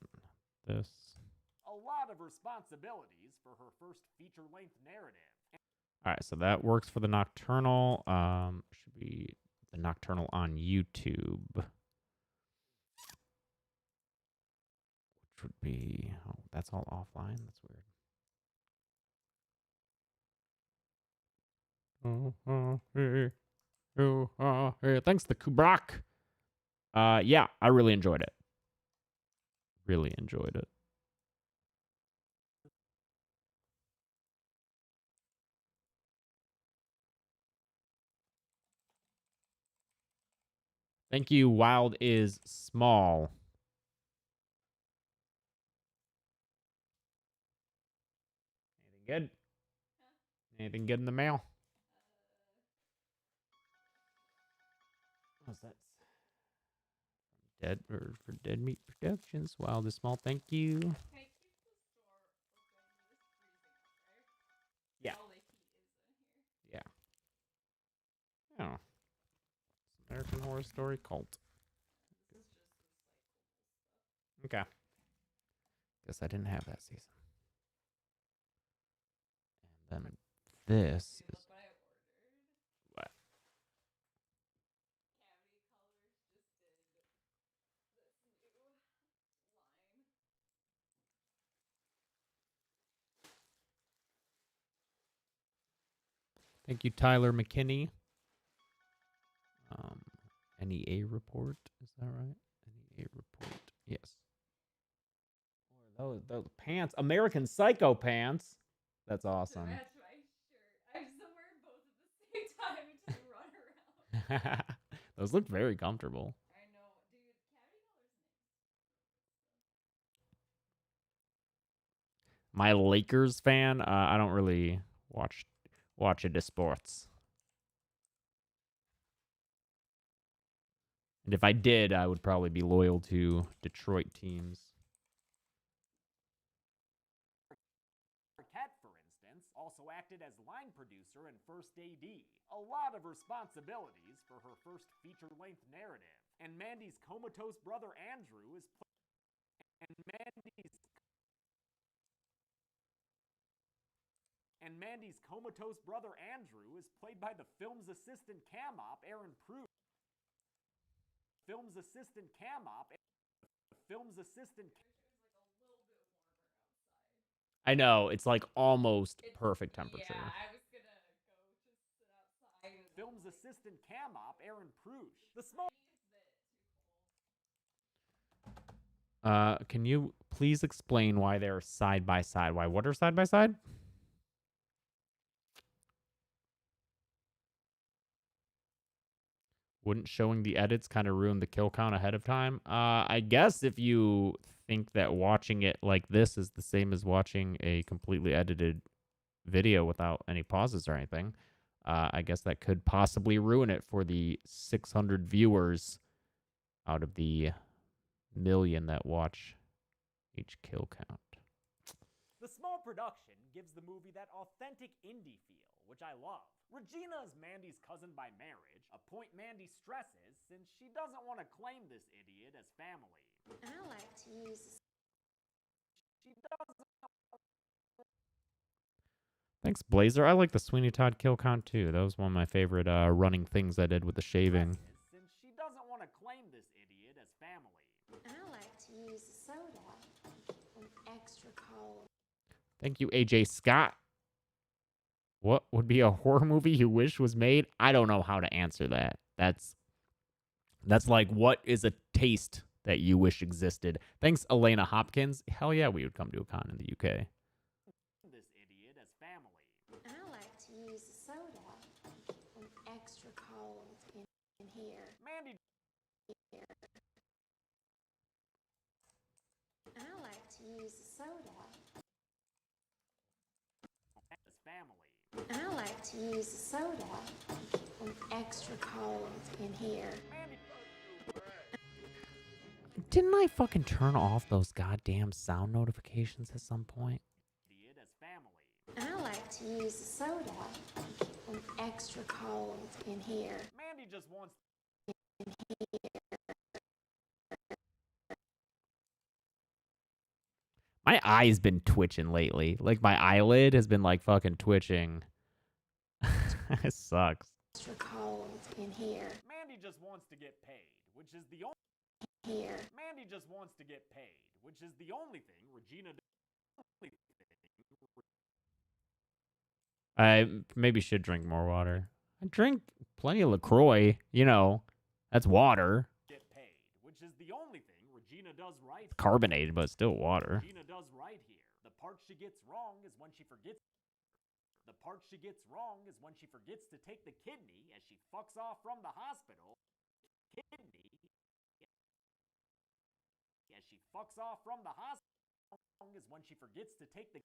this. A lot of responsibilities for her first feature-length narrative. All right, so that works for the Nocturnal. Should be the Nocturnal on YouTube. Which would be, oh, that's all offline. That's weird. Thanks to Kubrak. Yeah, I really enjoyed it. Really enjoyed it. Thank you, Wild is Small. Anything good? Anything good in the mail? What's that? Dead or for Dead Meat Productions. Wild is Small. Thank you. Yeah. Yeah. Oh. American Horror Story Cult. Okay. Guess I didn't have that season. And then this is what? Thank you, Tyler McKinney. NEA report, is that right? NEA report, yes. Those pants, American Psycho pants. That's awesome. Match my shirt. I just wear both at the same time and just run around. Those look very comfortable. I know, dude. Cavity colors. My Lakers fan. I don't really watch it as sports. And if I did, I would probably be loyal to Detroit teams. Arquette, for instance, also acted as line producer and first AD. A lot of responsibilities for her first feature-length narrative. And Mandy's comatose brother Andrew is Mandy's comatose brother Andrew is played by the film's assistant cam op, Aaron Prude. Film's assistant cam op. Film's assistant. I know, it's like almost perfect temperature. Yeah, I was gonna go film's assistant cam op, Aaron Prush. The small Can you please explain why they're side by side? Why what are side by side? Wouldn't showing the edits kind of ruin the kill count ahead of time? I guess if you think that watching it like this is the same as watching a completely edited video without any pauses or anything, I guess that could possibly ruin it for the 600 viewers out of the million that watch each kill count. The small production gives the movie that authentic indie feel, which I love. Regina is Mandy's cousin by marriage, a point Mandy stresses since she doesn't want to claim this idiot as family. I like to use. She doesn't. Thanks, Blazer. I like the Sweeney Todd kill count too. That was one of my favorite running things I did with the shaving. Since she doesn't want to claim this idiot as family. I like to use soda and extra cold. Thank you, AJ Scott. What would be a horror movie you wish was made? I don't know how to answer that. That's like, what is a taste that you wish existed? Thanks, Elena Hopkins. Hell yeah, we would come to a con in the UK. This idiot as family. I like to use soda and extra cold in here. Mandy. I like to use soda. As family. I like to use soda and extra cold in here. Didn't I fucking turn off those goddamn sound notifications at some point? Idiot as family. I like to use soda and extra cold in here. Mandy just wants. In here. My eye's been twitching lately. Like, my eyelid has been, like, fucking twitching. It sucks. Extra cold in here. Mandy just wants to get paid, which is the only. Here. Mandy just wants to get paid, which is the only thing Regina does. I maybe should drink more water. I drink plenty of LaCroix. You know, that's water. Get paid, which is the only thing Regina does right. It's carbonated, but it's still water. Regina does right here. The part she gets wrong is when she forgets. The part she gets wrong is when she forgets to take the kidney as she fucks off from the hospital. Kidney. As she fucks off from the hospital is when she forgets to take the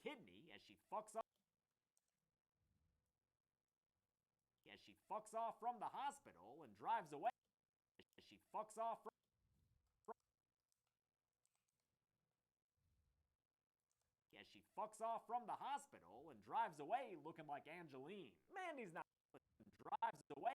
kidney as she fucks off. As she fucks off from the hospital and drives away. As she fucks off from. As she fucks off from the hospital and drives away looking like Angeline. Mandy's not drives away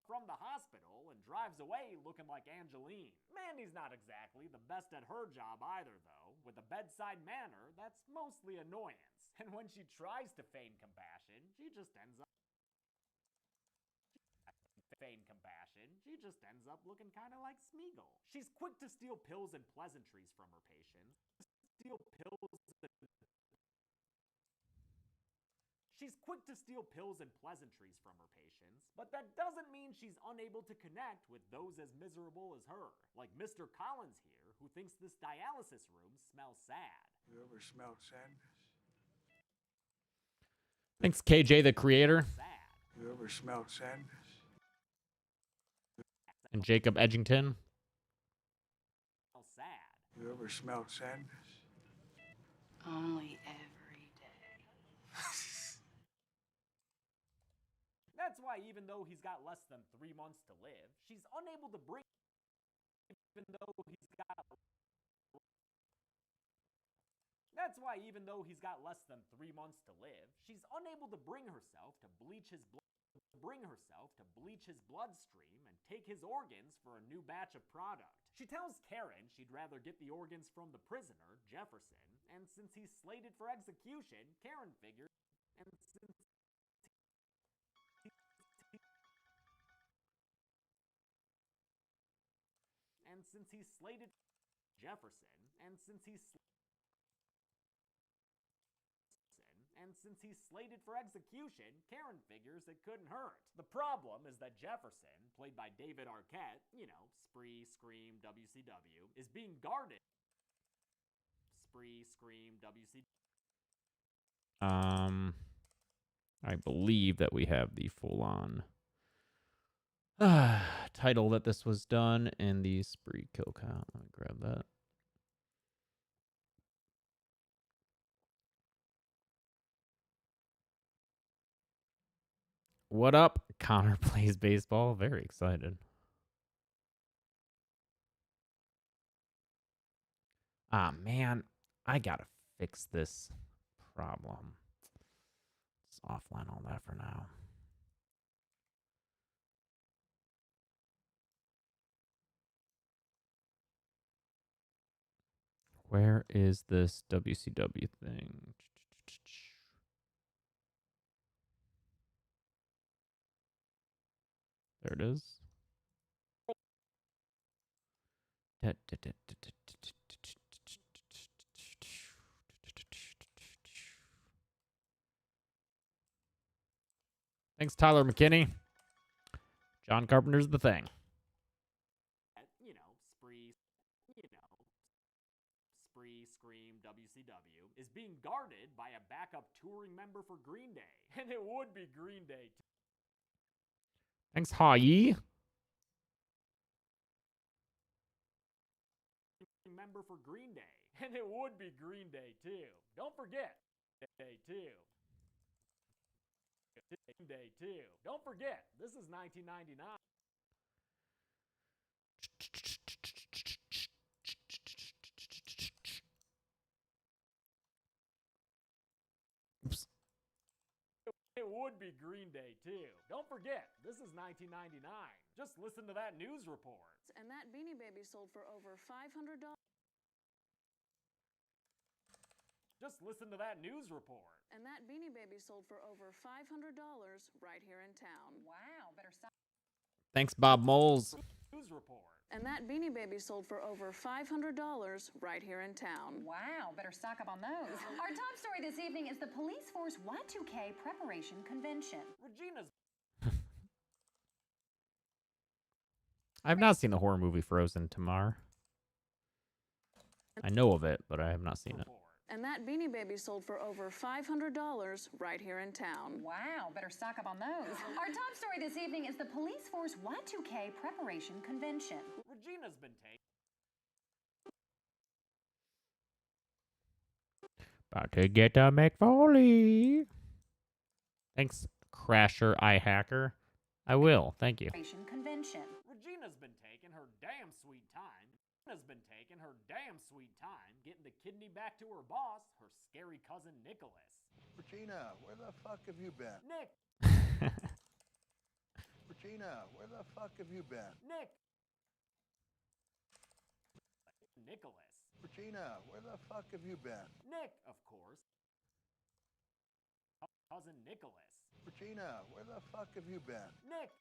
from the hospital and drives away looking like Angeline. Mandy's not exactly the best at her job either, though. With a bedside manner, that's mostly annoyance. And when she tries to feign compassion, she just ends up looking kind of like Smeagol. She's quick to steal pills and pleasantries from her patients. She's quick to steal pills and pleasantries from her patients, but that doesn't mean she's unable to connect with those as miserable as her, like Mr. Collins here, who thinks this dialysis room smells sad. You ever smelled sadness? Thanks, KJ, the creator. You ever smelled sadness? And Jacob Edgington. Sad. You ever smelled sadness? Only every day. That's why even though he's got less than 3 months to live, she's unable to bring. That's why even though he's got less than 3 months to live, she's unable to bring herself to bleach his bloodstream and take his organs for a new batch of product. She tells Karen she'd rather get the organs from the prisoner, Jefferson, and since he's slated for execution, Karen figures, since he's slated Jefferson, and since he's slated for execution, Karen figures it couldn't hurt. The problem is that Jefferson, played by David Arquette, you know, Spree, Scream, WCW, is being guarded. Spree, Scream, WCW. I believe that we have the full-on title that this was done in the Spree kill count. Let me grab that. What up? Connor plays baseball. Very excited. Ah, man. I gotta fix this problem. Let's offline all that for now. Where is this WCW thing? There it is. Thanks, Tyler McKinney. John Carpenter's the thing. You know, Spree, Scream, WCW, is being guarded by a backup touring member for Green Day. And it would be Green Day. Thanks, Hayi. Member for Green Day. And it would be Green Day, too. Don't forget. Day, too. Day, too. Don't forget, this is 1999. Oops. It would be Green Day, too. Don't forget, this is 1999. Just listen to that news report. And that Beanie Baby sold for over $500. Just listen to that news report. And that Beanie Baby sold for over $500 right here in town. Wow, better stop. Thanks, Bob Moles. News report. And that Beanie Baby sold for over $500 right here in town. Wow, better stock up on those. Our top story this evening is the Police Force Y2K Preparation Convention. Regina's. I've not seen the horror movie Frozen, Tamar. I know of it, but I have not seen it. And that Beanie Baby sold for over $500 right here in town. Wow, better stock up on those. Our top story this evening is the Police Force Y2K Preparation Convention. Regina's been taken. About to get a McFoley. Thanks, Crasher iHacker. I will. Thank you. Convention. Regina's been taking her damn sweet time. Has been taking her damn sweet time getting the kidney back to her boss, her scary cousin Nicholas. Regina, where the fuck have you been? Nick. Regina, where the fuck have you been? Nick. Nicholas. Regina, where the fuck have you been? Nick, of course. Cousin Nicholas. Regina, where the fuck have you been? Nick.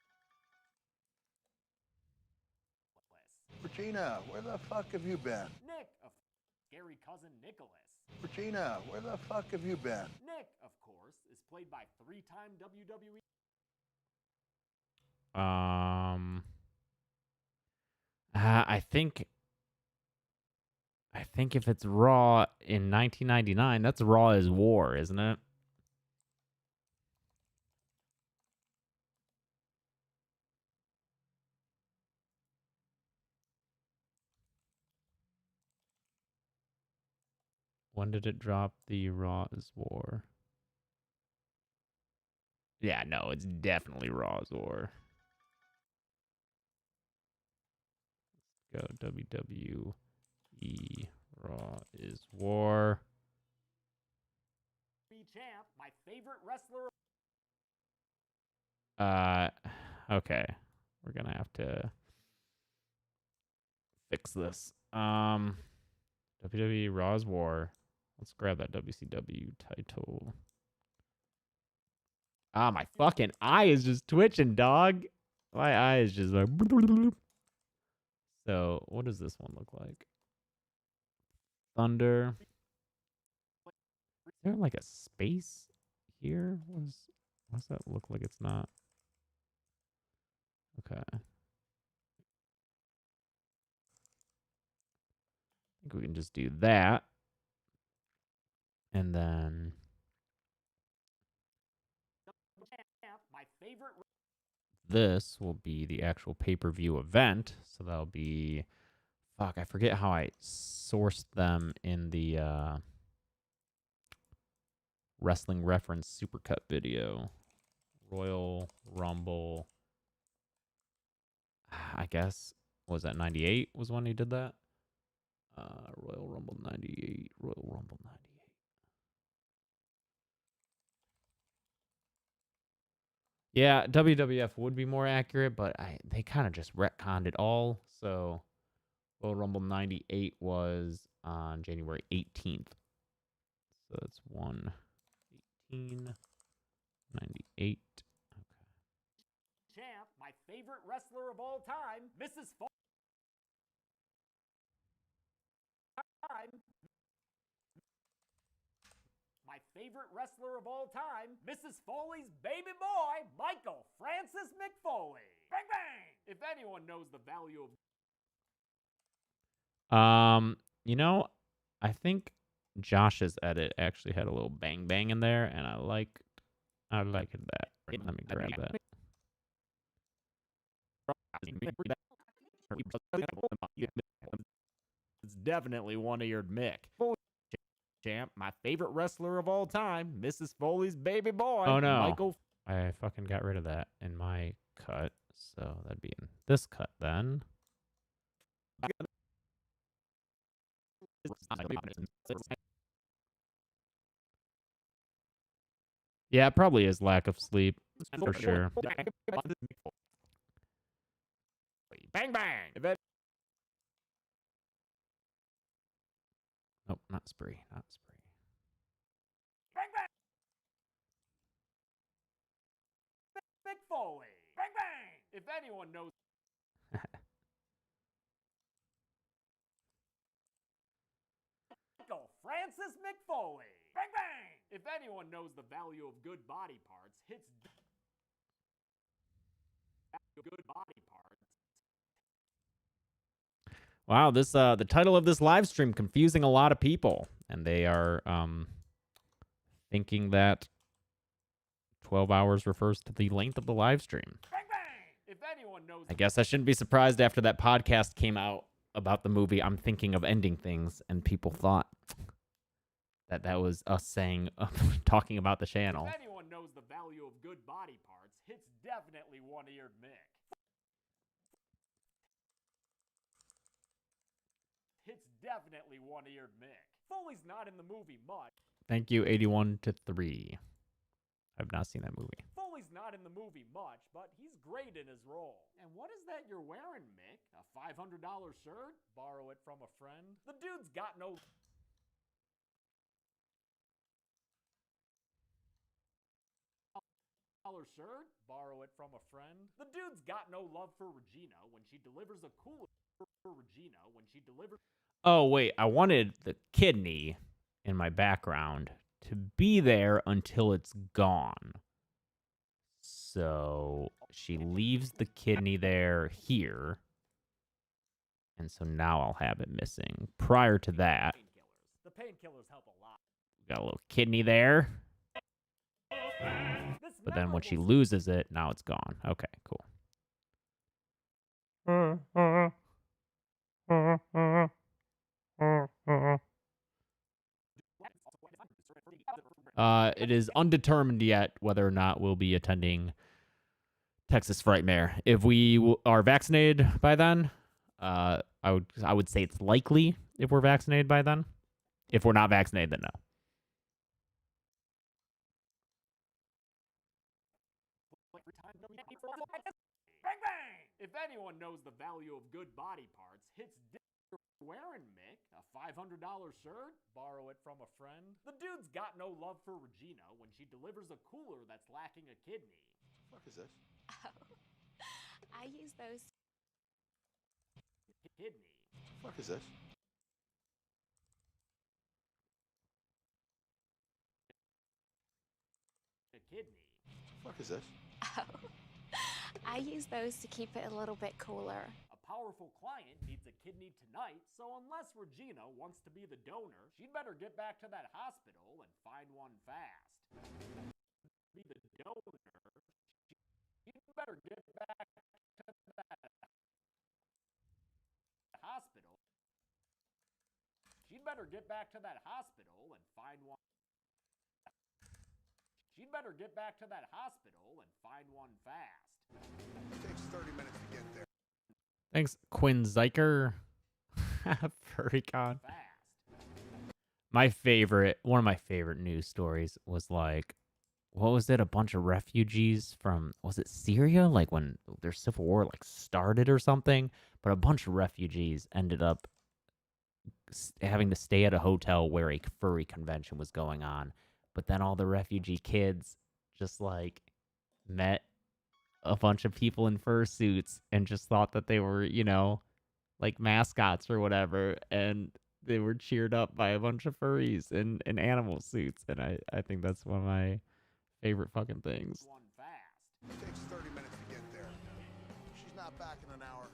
Regina, where the fuck have you been? Nick, of scary cousin Nicholas. Regina, where the fuck have you been? Nick, of course, is played by three-time WWE. I think if it's Raw in 1999, that's Raw is War, isn't it? When did it drop the Raw is War? Yeah, no, it's definitely Raw is War. Let's go WWE Raw is War. Champ, my favorite wrestler. Okay. We're gonna have to fix this. WWE Raw is War. Let's grab that WCW title. Ah, my fucking eye is just twitching, dog. My eye is just like... So, what does this one look like? Thunder. Is there like a space here? What's that look like? It's not. Okay. I think we can just do that. And then My favorite. this will be the actual pay-per-view event. So that'll be, fuck, I forget how I sourced them in the Wrestling Reference Supercut video. Royal Rumble, I guess, was that 98 was when he did that? Royal Rumble 98, Royal Rumble 98. Yeah, WWF would be more accurate, but they kind of just retconned it all. So Royal Rumble 98 was on January 18th. So that's 1/18/98. Champ, my favorite wrestler of all time, Mrs. Foley. My favorite wrestler of all time, Mrs. Foley's baby boy, Michael Francis McFoley. Bang bang! If anyone knows the value of You know, I think Josh's edit actually had a little bang bang in there, and I liked that. Let me grab that. It's definitely one-eared Mick. Champ, my favorite wrestler of all time, Mrs. Foley's baby boy, Oh no, Michael. I fucking got rid of that in my cut, so that'd be in this cut then. Yeah, it probably is lack of sleep for sure. Bang bang! Nope, not spree, not spree. Bang bang! Mick Foley. Bang bang! If anyone knows Michael Francis McFoley. Bang bang! If anyone knows the value of good body parts, hits good body parts. Wow, this the title of this live stream confusing a lot of people, and they are thinking that 12 hours refers to the length of the live stream. Bang bang! If anyone knows I guess I shouldn't be surprised after that podcast came out about the movie I'm Thinking of Ending Things, and people thought that was us saying talking about the channel. If anyone knows the value of good body parts, it's definitely one-eared Mick. It's definitely one-eared Mick. Foley's not in the movie much. Thank you, 81-3. I've not seen that movie. Foley's not in the movie much, but he's great in his role. And what is that you're wearing, Mick? A $500 shirt? Borrow it from a friend? The dude's got no... shirt? Borrow it from a friend? The dude's got no love for Regina when she delivers a cooler for Regina when she delivers... Oh, wait. I wanted the kidney in my background to be there until it's gone. So she leaves the kidney there here. And so now I'll have it missing. Prior to that, the painkillers help a lot. Got a little kidney there. But then when she loses it, now it's gone. Okay, cool. It is undetermined yet whether or not we'll be attending Texas Frightmare. If we are vaccinated by then, I would say it's likely if we're vaccinated by then. If we're not vaccinated, then no. Bang bang! If anyone knows the value of good body parts, it's wearing, Mick. A $500 shirt? Borrow it from a friend? The dude's got no love for Regina when she delivers a cooler that's lacking a kidney. What the fuck is this? Oh, I use those. Kidney. What the fuck is this? kidney. What the fuck is this? Oh, I use those to keep it a little bit cooler. A powerful client needs a kidney tonight, so unless Regina wants to be the donor, she'd better get back to that hospital and find one fast. Be the donor, she'd better get back to that hospital. She'd better get back to that hospital and find one. She'd better get back to that hospital and find one fast. It takes 30 minutes to get there. Thanks, Quinn Zeiker. Furrycon. My favorite, one of my favorite news stories was like, what was it? A bunch of refugees from, was it Syria? Like when their civil war like started or something. But a bunch of refugees ended up having to stay at a hotel where a furry convention was going on. But then all the refugee kids just like met a bunch of people in fursuits and just thought that they were, you know, like mascots or whatever. And they were cheered up by a bunch of furries in animal suits. And I think that's one of my favorite fucking things. It takes 30 minutes to get there. She's not back in an hour.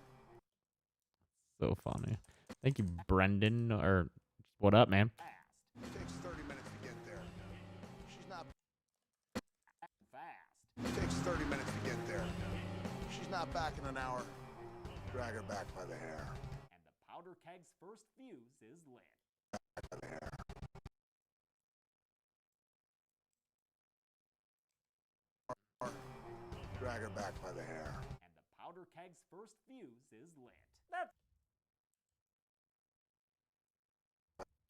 So funny. Thank you, Brendan. Or what up, man? It takes 30 minutes to get there. She's not fast. It takes 30 minutes to get there. She's not back in an hour. Drag her back by the hair. And the powder keg's first fuse is lit. Back by the hair. Drag her back by the hair. And the powder keg's first fuse is lit. That's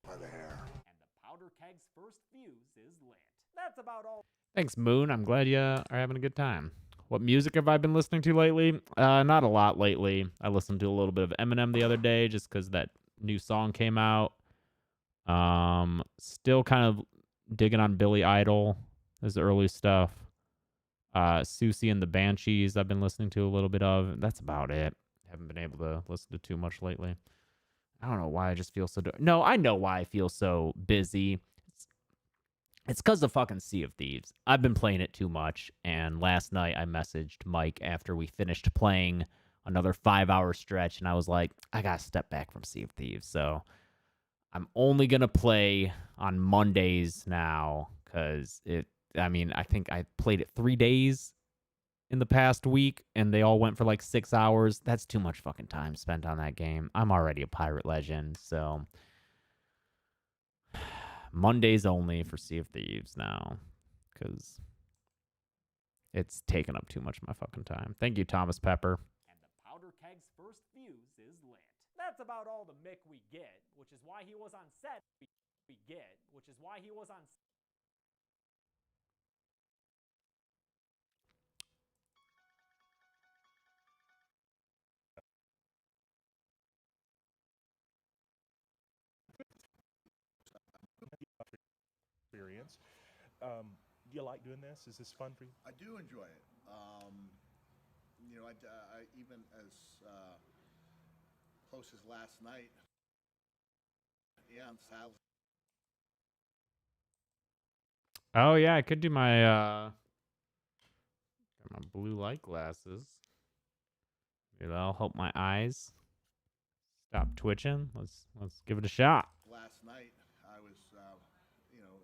by the hair. And the powder keg's first fuse is lit. That's about all. Thanks, Moon. I'm glad you are having a good time. What music have I been listening to lately? Not a lot lately. I listened to a little bit of Eminem the other day just because that new song came out. Still kind of digging on Billy Idol, his early stuff. Susie and the Banshees I've been listening to a little bit of. That's about it. Haven't been able to listen to too much lately. I don't know why I just feel so... No, I know why I feel so busy. It's because of fucking Sea of Thieves. I've been playing it too much, and last night I messaged Mike after we finished playing another 5-hour stretch, and I was like, I gotta step back from Sea of Thieves, so I'm only gonna play on Mondays now, because I think I played it 3 days in the past week, and they all went for like 6 hours. That's too much fucking time spent on that game. I'm already a pirate legend, so Mondays only for Sea of Thieves now, because it's taken up too much of my fucking time. Thank you, Thomas Pepper. And the powder keg's first fuse is lit. That's about all the Mick we get, which is why he was on set. Which is why he was on set. Experience. Do you like doing this? Is this fun for you? I do enjoy it. You know, I even as close as last night. Yeah, I'm sad. Oh yeah, I could do my got my blue light glasses. Maybe that'll help my eyes stop twitching. Let's give it a shot. Last night, I was, you know.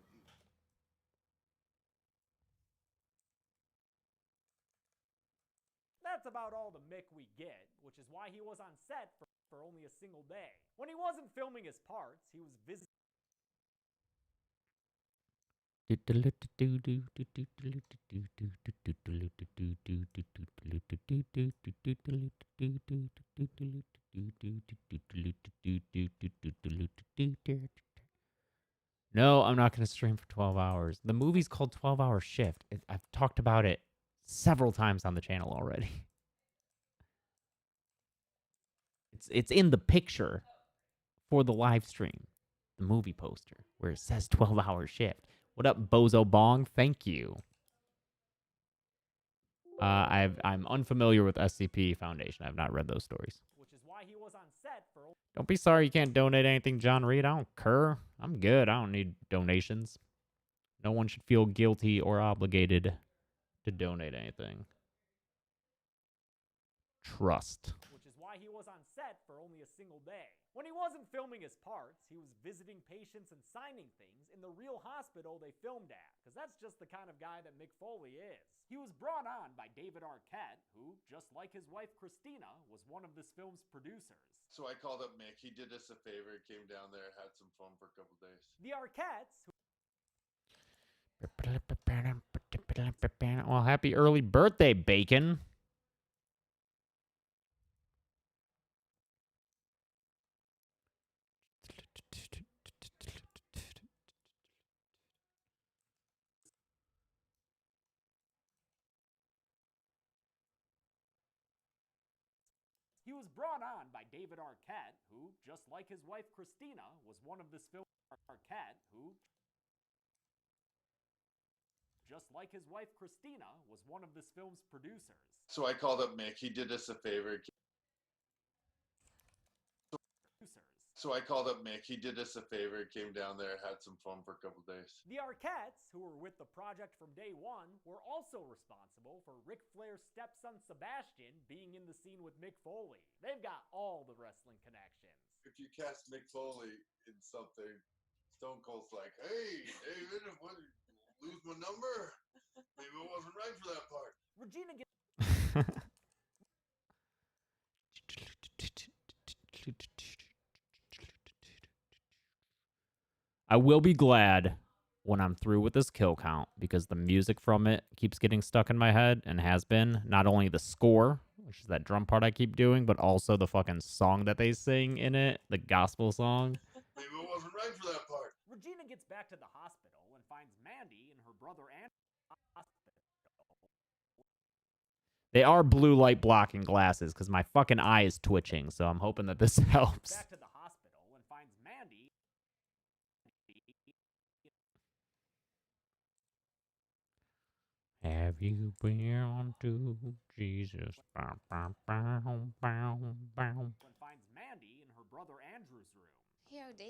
That's about all the Mick we get, which is why he was on set for only a single day. When he wasn't filming his parts, he was visiting. No, I'm not going to stream for 12 hours. The movie's called 12-Hour Shift. I've talked about it several times on the channel already. It's in the picture for the live stream, the movie poster, where it says 12-Hour Shift. What up, Bozo Bong? Thank you. I'm unfamiliar with SCP Foundation. I've not read those stories. Which is why he was on set for. Don't be sorry you can't donate anything, John Reed. I don't care. I'm good. I don't need donations. No one should feel guilty or obligated to donate anything. Trust. Which is why he was on set for only a single day. When he wasn't filming his parts, he was visiting patients and signing things in the real hospital they filmed at, because that's just the kind of guy that Mick Foley is. He was brought on by David Arquette, who, just like his wife Christina, was one of this film's producers. So I called up Mick. He did us a favor, came down there, had some fun for a couple days. The Arquettes, Well, happy early birthday, Bacon. he was brought on by David Arquette, who, just like his wife Christina, was one of this film's Arquette, who, just like his wife Christina, was one of this film's producers. So I called up Mick. He did us a favor. So I called up Mick. He did us a favor, came down there, had some fun for a couple days. The Arquettes, who were with the project from day one, were also responsible for Ric Flair's stepson Sebastian being in the scene with Mick Foley. They've got all the wrestling connections. If you cast Mick Foley in something, Stone Cold's like, hey, David, what, lose my number? Maybe I wasn't right for that part. Regina gets... I will be glad when I'm through with this kill count because the music from it keeps getting stuck in my head and has been. Not only the score, which is that drum part I keep doing, but also the fucking song that they sing in it, the gospel song. Maybe I wasn't right for that part. Regina gets back to the hospital and finds Mandy and her brother Andrew. They are blue light blocking glasses because my fucking eye is twitching, so I'm hoping that this helps. Back to the hospital and finds Mandy. Have you been to Jesus? Bow, bow, bow, bow, bow. And finds Mandy in her brother Andrew's room. POD?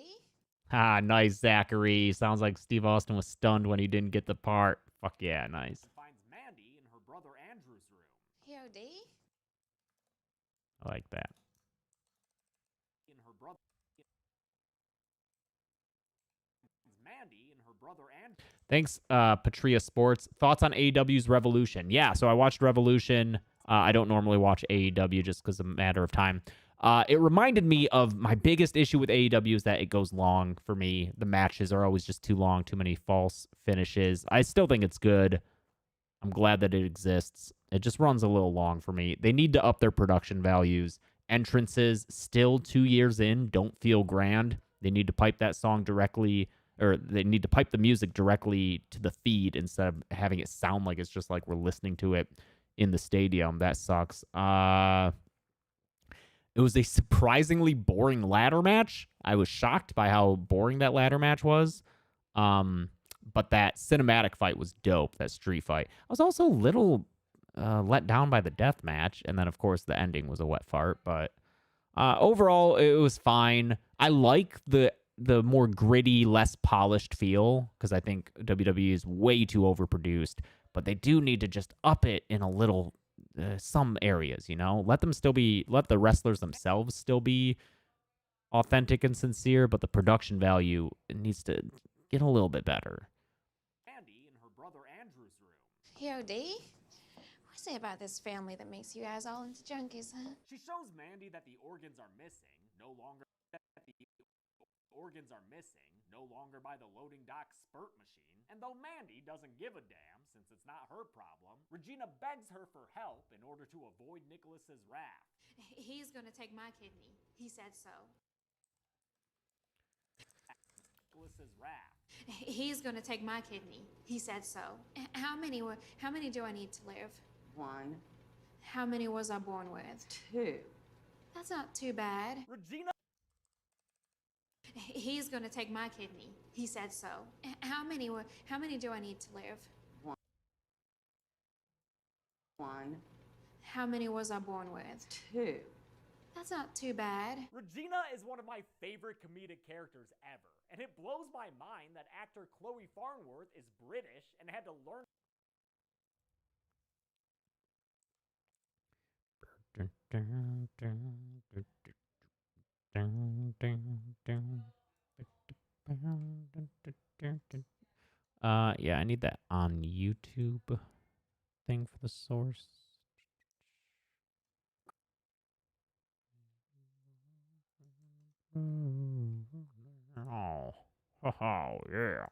Ah, nice, Zachary. Sounds like Steve Austin was stunned when he didn't get the part. Fuck yeah, nice. And finds Mandy in her brother Andrew's room. POD? I like that. In her brother. Mandy and her brother Andrew. Thanks, Patria Sports. Thoughts on AEW's Revolution? Yeah, so I watched Revolution. I don't normally watch AEW just because of a matter of time. It reminded me of my biggest issue with AEW is that it goes long for me. The matches are always just too long, too many false finishes. I still think it's good. I'm glad that it exists. It just runs a little long for me. They need to up their production values. Entrances, still 2 years in, don't feel grand. They need to pipe that song directly, or they need to pipe the music directly to the feed instead of having it sound like it's just like we're listening to it in the stadium. That sucks. It was a surprisingly boring ladder match. I was shocked by how boring that ladder match was. But that cinematic fight was dope, that street fight. I was also a little let down by the death match. And then, of course, the ending was a wet fart. But overall, it was fine. I like the more gritty, less polished feel because I think WWE is way too overproduced. But they do need to just up it in a little, some areas, you know? Let the wrestlers themselves still be authentic and sincere, but the production value needs to get a little bit better. Mandy in her brother Andrew's room. POD? What's it about this family that makes you guys all into junkies, huh? She shows Mandy that the organs are missing, no longer by the loading dock spurt machine. And though Mandy doesn't give a damn since it's not her problem, Regina begs her for help in order to avoid Nicholas's wrath. He's gonna take my kidney. He said so. Nicholas's wrath. He's gonna take my kidney. He said so. How many do I need to live? 1, How many was I born with? 2. That's not too bad. Regina. He's gonna take my kidney. He said so. How many do I need to live? 1, How many was I born with? 2. That's not too bad. Regina is one of my favorite comedic characters ever, and it blows my mind that actor Chloe Farnworth is British and had to learn. Yeah, I need that on YouTube thing for the source. Oh, oh yeah.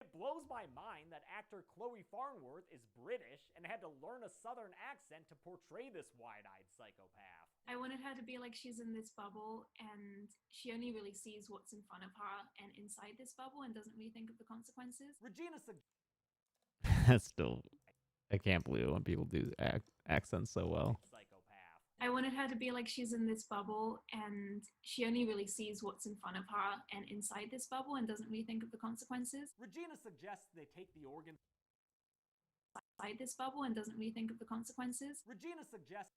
It blows my mind that actor Chloe Farnworth is British and had to learn a southern accent to portray this wide-eyed psychopath. I wanted her to be like she's in this bubble and she only really sees what's in front of her and inside this bubble and doesn't really think of the consequences. Regina That's still, I can't believe it when people do accents so well. I wanted her to be like she's in this bubble and she only really sees what's in front of her and inside this bubble and doesn't really think of the consequences. Regina suggests they take the organs Inside this bubble and doesn't really think of the consequences. Regina suggests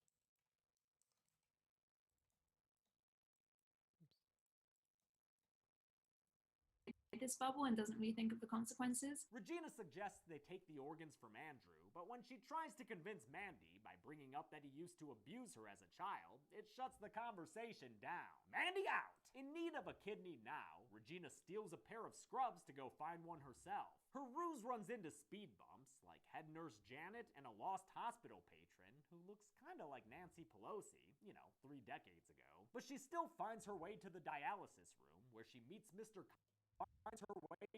this bubble and doesn't really think of the consequences. Regina suggests they take the organs from Andrew, but when she tries to convince Mandy by bringing up that he used to abuse her as a child, it shuts the conversation down. Mandy out! In need of a kidney now, Regina steals a pair of scrubs to go find one herself. Her ruse runs into speed bumps, like head nurse Janet and a lost hospital patron who looks kinda like Nancy Pelosi, 3 decades ago. But she still finds her way to the dialysis room, where she meets Mr. Finds her way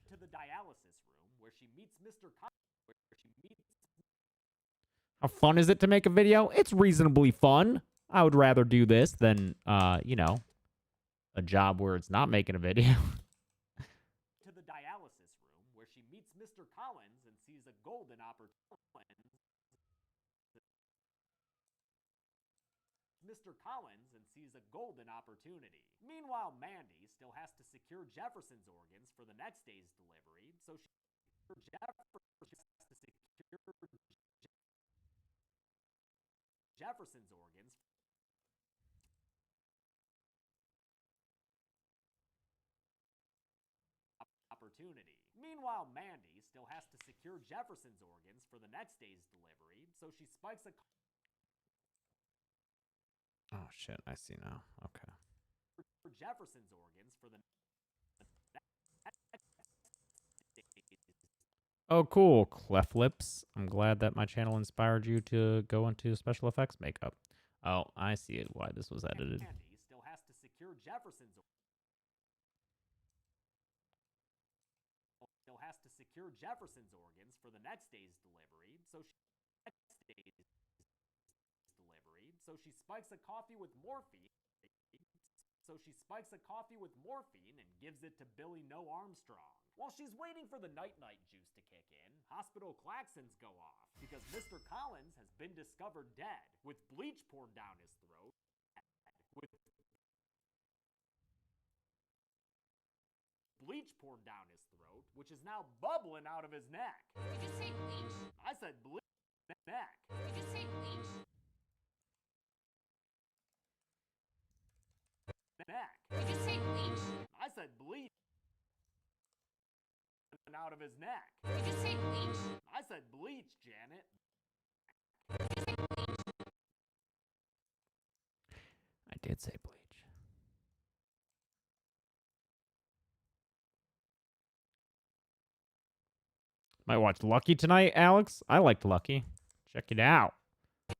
to the dialysis room, where she meets Mr. How fun is it to make a video? It's reasonably fun. I would rather do this than, a job where it's not making a video. To the dialysis room, where she meets Mr. Collins and sees a golden opportunity. Meanwhile, Mandy still has to secure Jefferson's organs for the next day's delivery, so she Jefferson's organs opportunity. Meanwhile, Mandy still has to secure Jefferson's organs for the next day's delivery, so she spikes a Oh, shit. I see now. Okay. Jefferson's organs for the Oh, cool. Clef Lips. I'm glad that my channel inspired you to go into special effects makeup. Oh, I see it. Why this was edited. Mandy still has to secure Jefferson's organs for the next day's delivery, so she spikes a coffee with morphine. And gives it to Billy No Armstrong. While she's waiting for the night-night juice to kick in, hospital klaxons go off because Mr. Collins has been discovered dead with bleach poured down his throat. Which is now bubbling out of his neck. Did you say bleach? I said bleach neck. Did you say bleach? Neck. Did you say bleach? I said bleach out of his neck. Did you say bleach? I said bleach, Janet. I did say bleach. Might watch Lucky tonight, Alex. I liked Lucky. Check it out.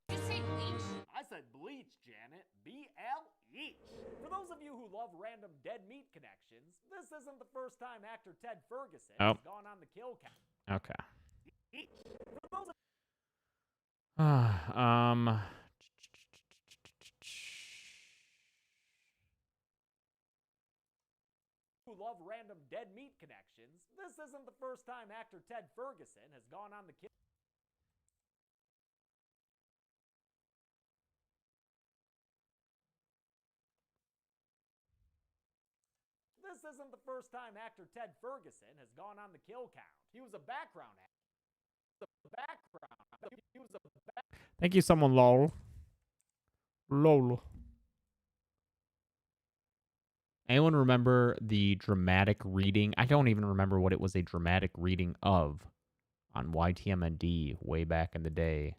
Did you say bleach? I said bleach, Janet. B-L-E. For those of you who love random dead meat connections, this isn't the first time actor Ted Ferguson has gone on the kill count. Okay. For those who love random dead meat connections, this isn't the first time actor Ted Ferguson has gone on the kill. This isn't the first time actor Ted Ferguson has gone on the kill count. He was a background actor. Thank you, someone, lol. Lol. Anyone remember the dramatic reading? I don't even remember what it was a dramatic reading of on YTMND way back in the day.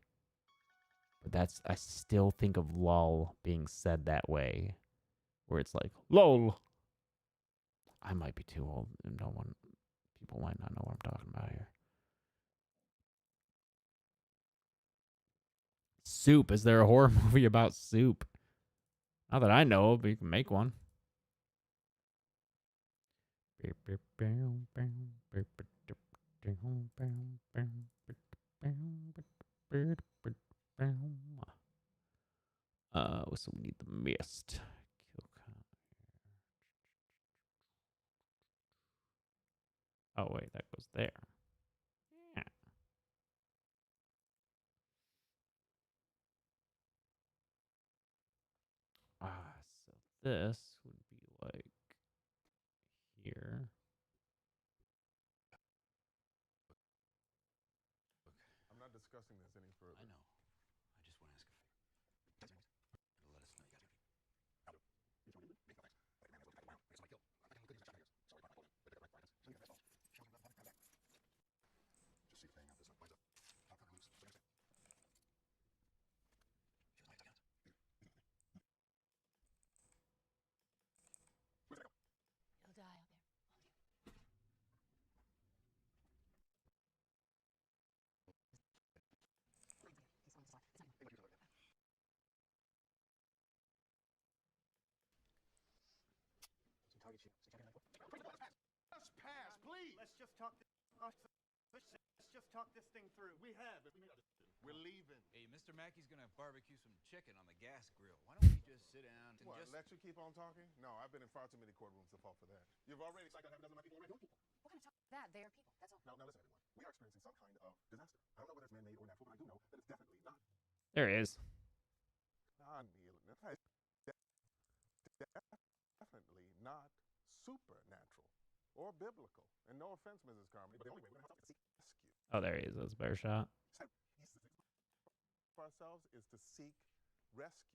But I still think of lol being said that way. Where it's like, lol. I might be too old. And people might not know what I'm talking about here. Soup. Is there a horror movie about soup? Not that I know of, but you can make one. So we need the mist. Oh wait, that goes there. Yeah. So this would be like here. I'm not discussing this any further. I know. I just want to ask a favor. It'll let us know you got your just see playing out this way. He'll die out there. Let's pass, please. Let's just talk. Let's just talk this thing through. We have it. We're leaving. Hey, Mr. Mackey's gonna barbecue some chicken on the gas grill. Why don't we just sit down and What, just let you keep on talking? No, I've been in far too many courtrooms to fall for that. You've already psyched out half a dozen of my people already. What kind of talk is that? They are people. That's all. Now listen, everyone. We are experiencing some kind of disaster. I don't know whether it's man-made or natural, but I do know that it's definitely not. There it is. Definitely not supernatural or biblical. And no offense, Mrs. Carmody, but the only way we're going to have to seek rescue. Oh, there he is. That's a better shot. For ourselves is to seek rescue.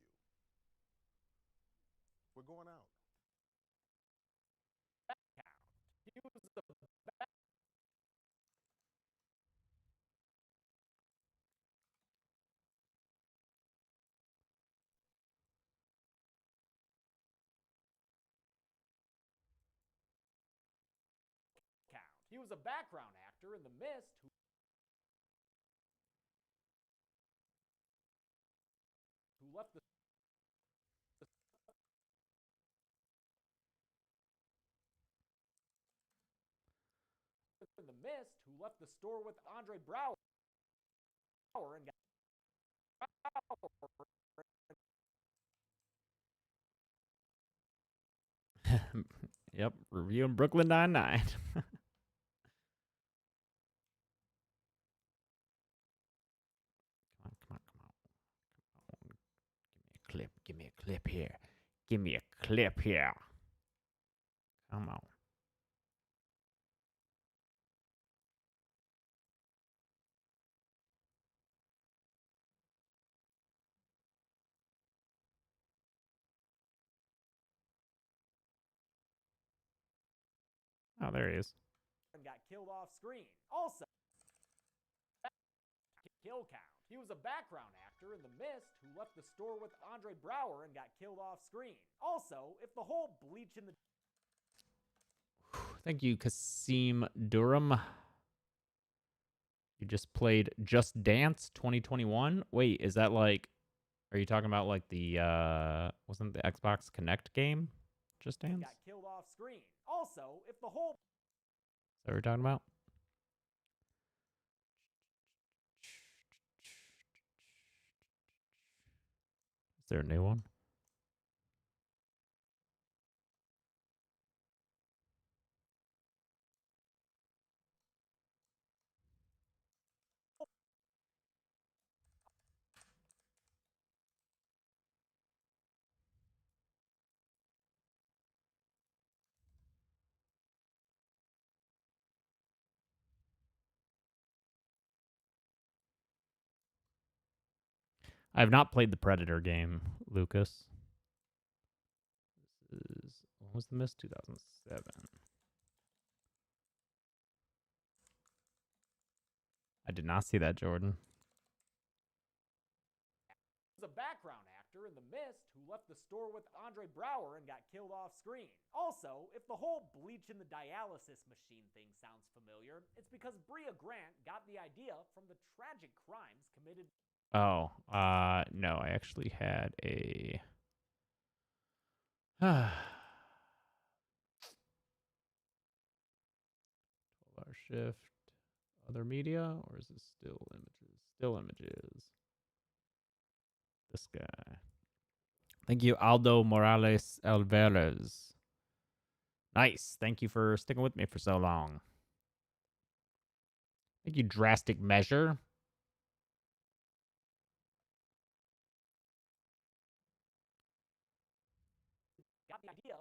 We're going out. He was a background actor in The Mist who left the store with Andre Brower and got Yep, reviewing Brooklyn Nine-Nine. Come on. Give me a clip here. Give me a clip here. Come on. Oh, there he is. and got killed off screen. Also, kill count. He was a background actor in The Mist who left the store with Andre Brower and got killed off screen. Also, if the whole Bleach in the Thank you, Kasim Durham. You just played Just Dance 2021. Wait, is that like... Are you talking about like the... wasn't the Xbox Connect game? Just Dance? got killed off screen. Also, if the whole... Is that what we're talking about? Is there a new one? I have not played the Predator game, Lucas. This is, when was the miss? 2007. I did not see that, Jordan. Was a background actor in The Mist who left the store with Andre Brower and got killed off screen. Also, if the whole bleach in the dialysis machine thing sounds familiar, it's because Bria Grant got the idea from the tragic crimes committed. Oh, no, I actually had a... 12-hour shift. Other media, or is this still images? Still images. This guy. Thank you, Aldo Morales Alvarez. Nice. Thank you for sticking with me for so long. Thank you, Drastic Measure. Got the idea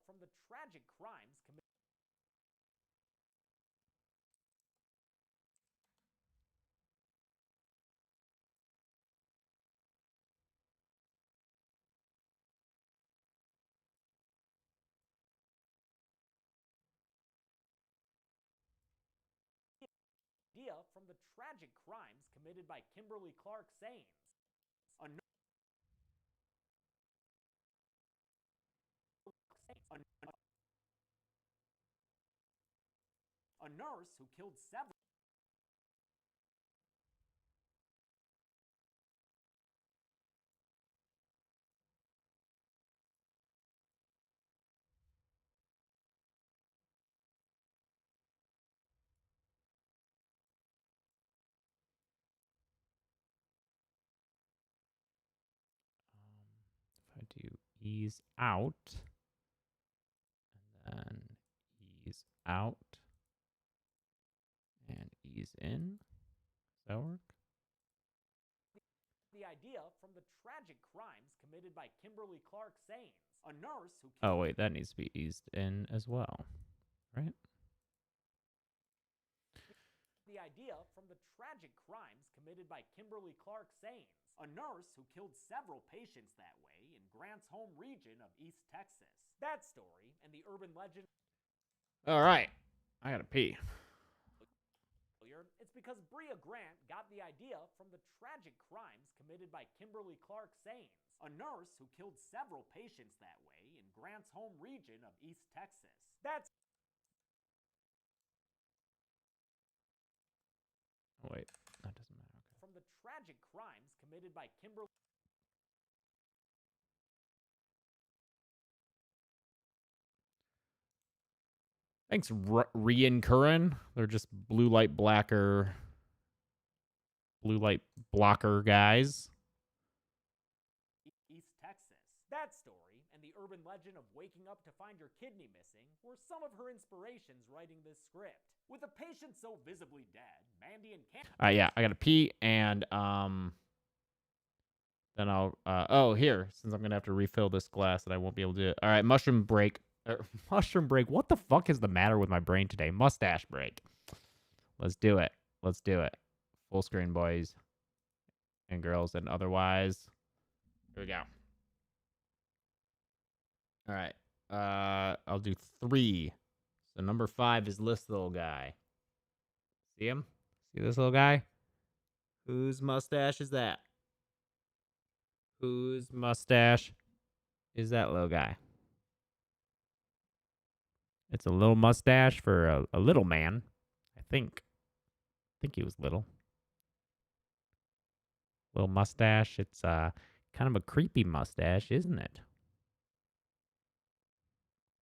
from the tragic crimes committed. From the tragic crimes committed by Kimberly Clark Sains, a nurse who killed several. If I do ease out, and then ease out, and ease in. Does that work? The idea from the tragic crimes committed by Kimberly Clark Sains, a nurse who killed. Oh, wait, that needs to be eased in as well, right? The idea from the tragic crimes committed by Kimberly Clark Sains, a nurse who killed several patients that way in Grant's home region of East Texas. That story and the urban legend. All right. I gotta pee. It's because Bria Grant got the idea from the tragic crimes committed by Kimberly Clark Sains, a nurse who killed several patients that way in Grant's home region of East Texas. That's... Oh, wait. That doesn't matter. Okay. From the tragic crimes committed by Kimberly... Thanks, Rian Curran. They're just blue light blocker guys. East Texas. That story and the urban legend of waking up to find your kidney missing were some of her inspirations writing this script. With a patient so visibly dead, Mandy and Cam... Yeah, I gotta pee, and then I'll oh, here, since I'm gonna have to refill this glass and I won't be able to do it. All right, mushroom break. Mushroom break. What the fuck is the matter with my brain today? Mustache break. Let's do it. Let's do it. Full screen, boys and girls, and otherwise. Here we go. All right. I'll do 3. So number 5 is this little guy. See him? See this little guy? Whose mustache is that? Whose mustache is that little guy? It's a little mustache for a little man, I think. I think he was little. Little mustache. It's kind of a creepy mustache, isn't it?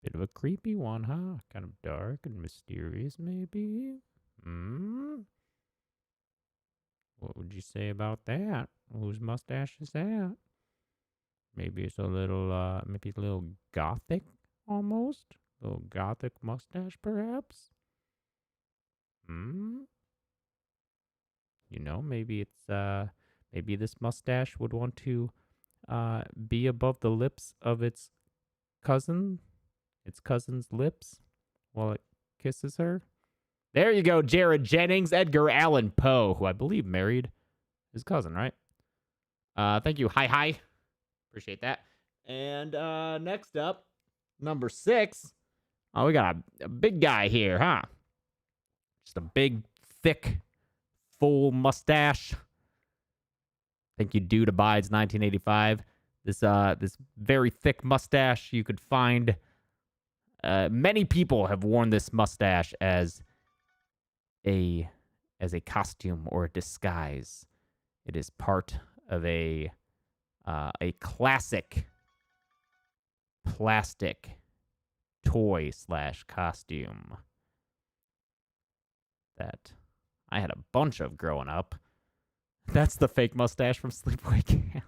Bit of a creepy one, huh? Kind of dark and mysterious, maybe? What would you say about that? Whose mustache is that? Maybe it's a little, maybe a little gothic, almost? Little gothic mustache, perhaps? Hmm? You know, maybe maybe this mustache would want to be above the lips of its cousin's lips while it kisses her. There you go, Jared Jennings, Edgar Allan Poe, who I believe married his cousin, right? Thank you. Hi. Appreciate that. And next up, number 6. Oh, we got a big guy here, huh? Just a big, thick, full mustache. Thank you, Dude Abides 1985. This very thick mustache you could find. Many people have worn this mustache as a costume or a disguise. It is part of a classic plastic toy / costume that I had a bunch of growing up. That's the fake mustache from Sleepaway Camp.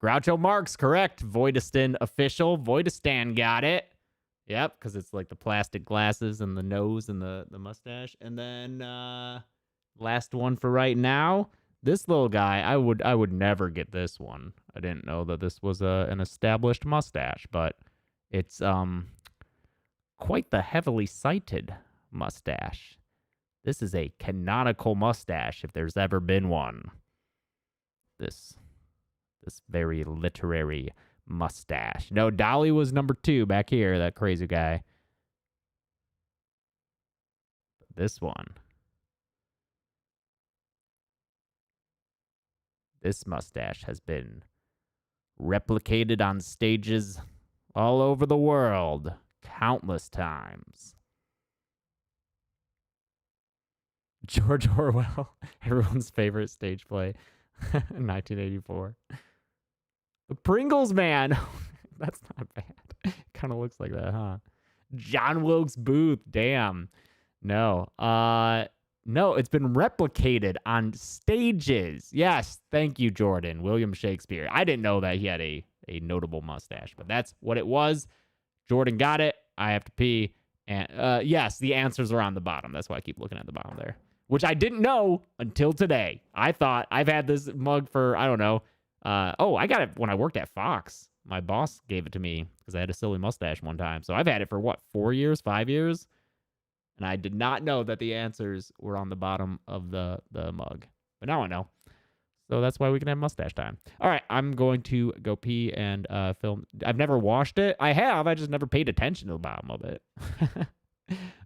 Groucho Marx, correct. Voidistan official. Voidistan got it. Yep, because it's like the plastic glasses and the nose and the mustache. And then last one for right now. This little guy, I would never get this one. I didn't know that this was an established mustache, but it's quite the heavily cited mustache. This is a canonical mustache if there's ever been one. This very literary mustache. No, Dolly was number 2 back here, that crazy guy. This one. This mustache has been replicated on stages all over the world countless times. George Orwell, everyone's favorite stage play, 1984. The Pringles Man. That's not bad. Kind of looks like that, huh? John Wilkes Booth. Damn. No. No, it's been replicated on stages. Yes. Thank you, Jordan. William Shakespeare. I didn't know that he had a notable mustache, but that's what it was. Jordan got it. I have to pee. And yes, the answers are on the bottom. That's why I keep looking at the bottom there, which I didn't know until today. I thought I've had this mug for, I don't know. I got it when I worked at Fox. My boss gave it to me because I had a silly mustache one time. So I've had it for 4 years, 5 years? And I did not know that the answers were on the bottom of the mug. But now I know. So that's why we can have mustache time. All right, I'm going to go pee and film. I've never washed it. I have. I just never paid attention to the bottom of it.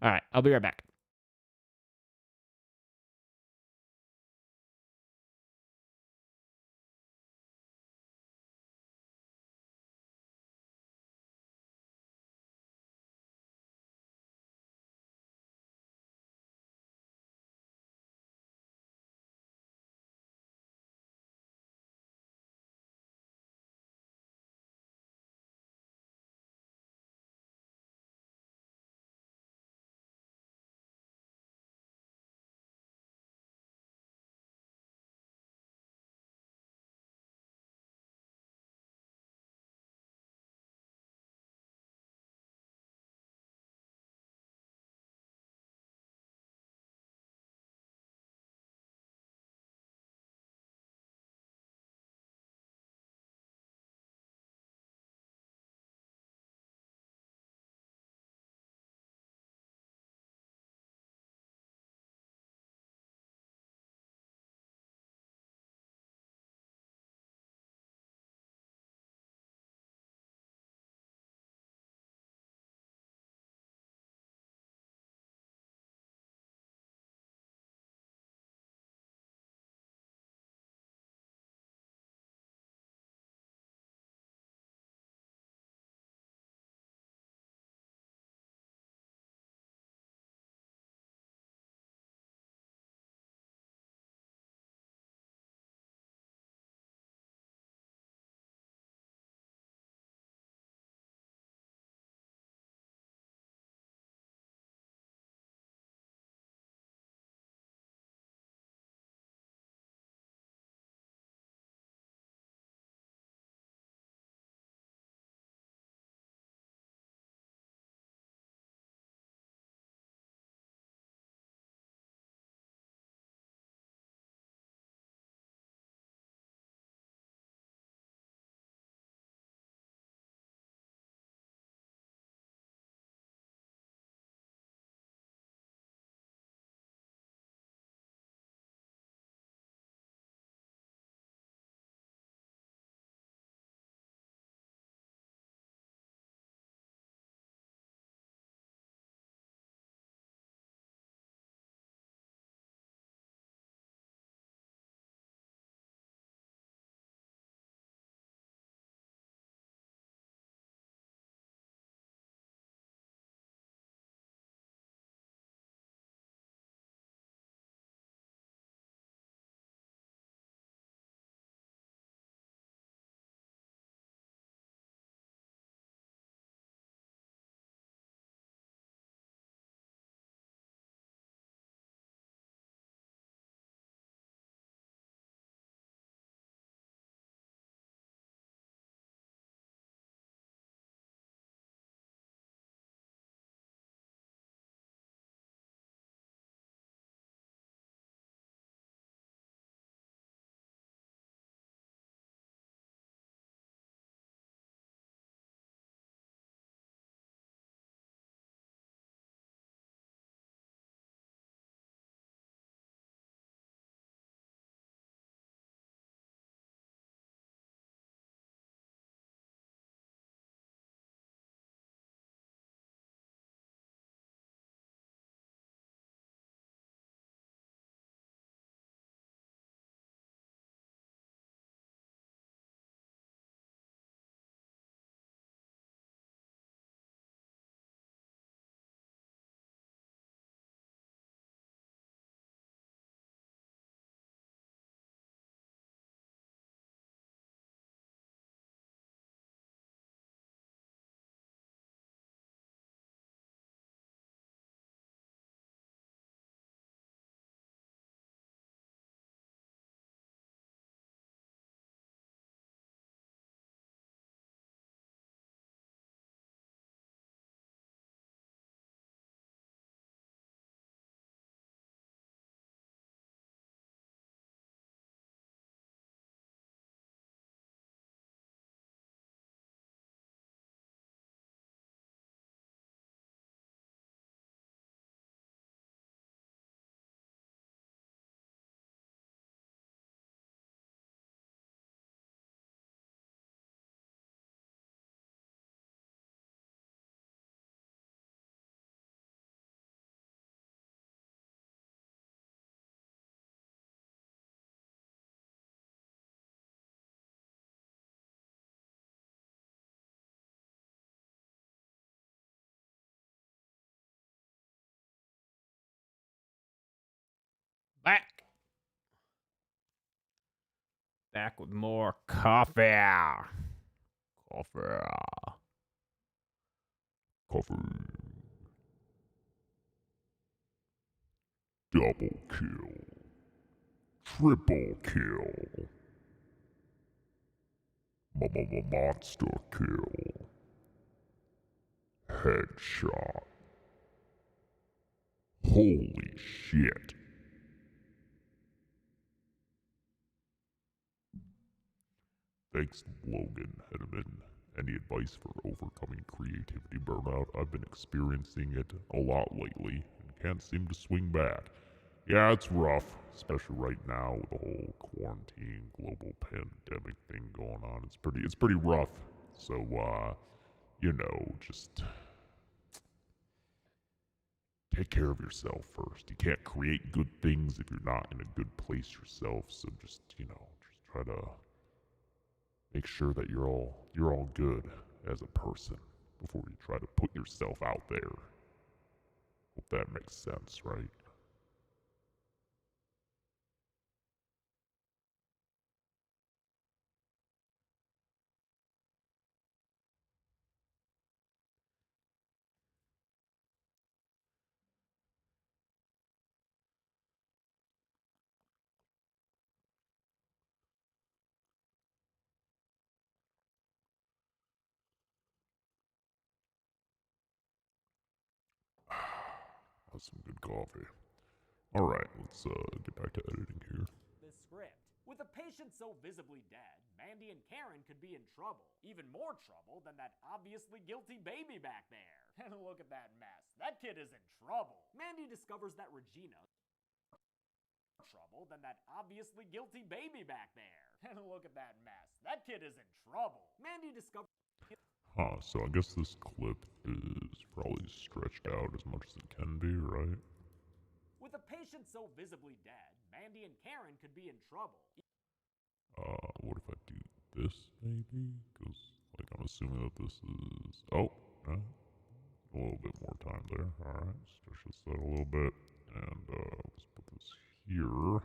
All right, I'll be right back. Back. Back with more coffee. Coffee. Coffee. Double kill. Triple kill. Monster kill. Headshot. Holy shit. Thanks, Logan Hedman. Any advice for overcoming creativity burnout? I've been experiencing it a lot lately and can't seem to swing back. Yeah, it's rough, especially right now with the whole quarantine, global pandemic thing going on. It's pretty rough. So, just take care of yourself first. You can't create good things if you're not in a good place yourself. So just try to make sure that you're all good as a person before you try to put yourself out there. Hope that makes sense, right? That's some good coffee. All right, let's get back to editing here. This script. With a patient so visibly dead, Mandy and Karen could be in trouble. Even more trouble than that obviously guilty baby back there. And look at that mess. That kid is in trouble. Mandy discovers that Regina trouble than that obviously guilty baby back there. And look at that mess. That kid is in trouble. Mandy discovers So I guess this clip is probably stretched out as much as it can be, right? with a patient so visibly dead, Mandy and Karen could be in trouble. What if I do this, maybe? Because, I'm assuming that this is... Oh, no. A little bit more time there. Alright, stretch this out a little bit. And, let's put this here.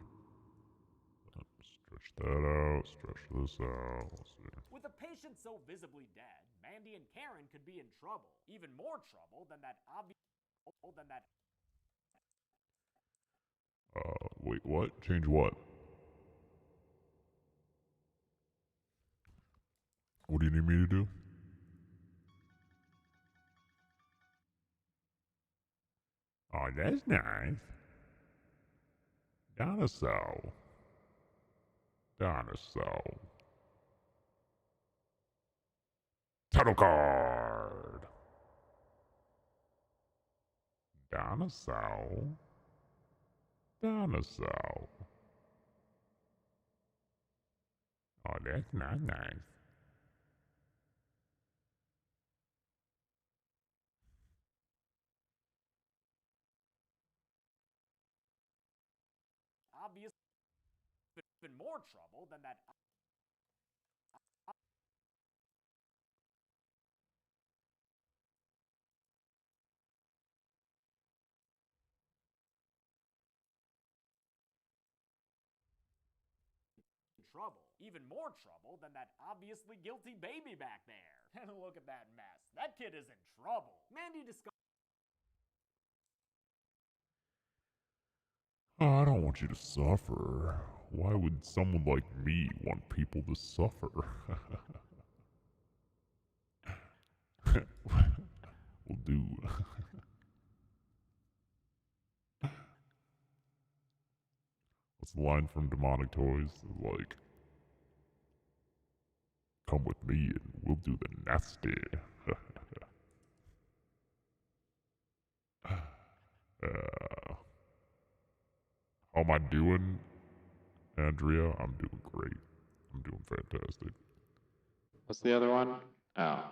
Stretch that out, stretch this out. Let's see. With a patient so visibly dead, Mandy and Karen could be in trouble. Even more trouble than that Wait, what? Change what? What do you need me to do? Oh, that's nice. Dinosaur. Title card. Dinosaur. Oh, that's not nice. obvious even more trouble than that trouble. Even more trouble than that obviously guilty baby back there. And look at that mess. That kid is in trouble. Mandy discovers Oh, I don't want you to suffer. Why would someone like me want people to suffer? Will do. What's the line from Demonic Toys? Like, come with me and we'll do the nasty. How am I doing, Andrea? I'm doing great. I'm doing fantastic. What's the other one? Oh,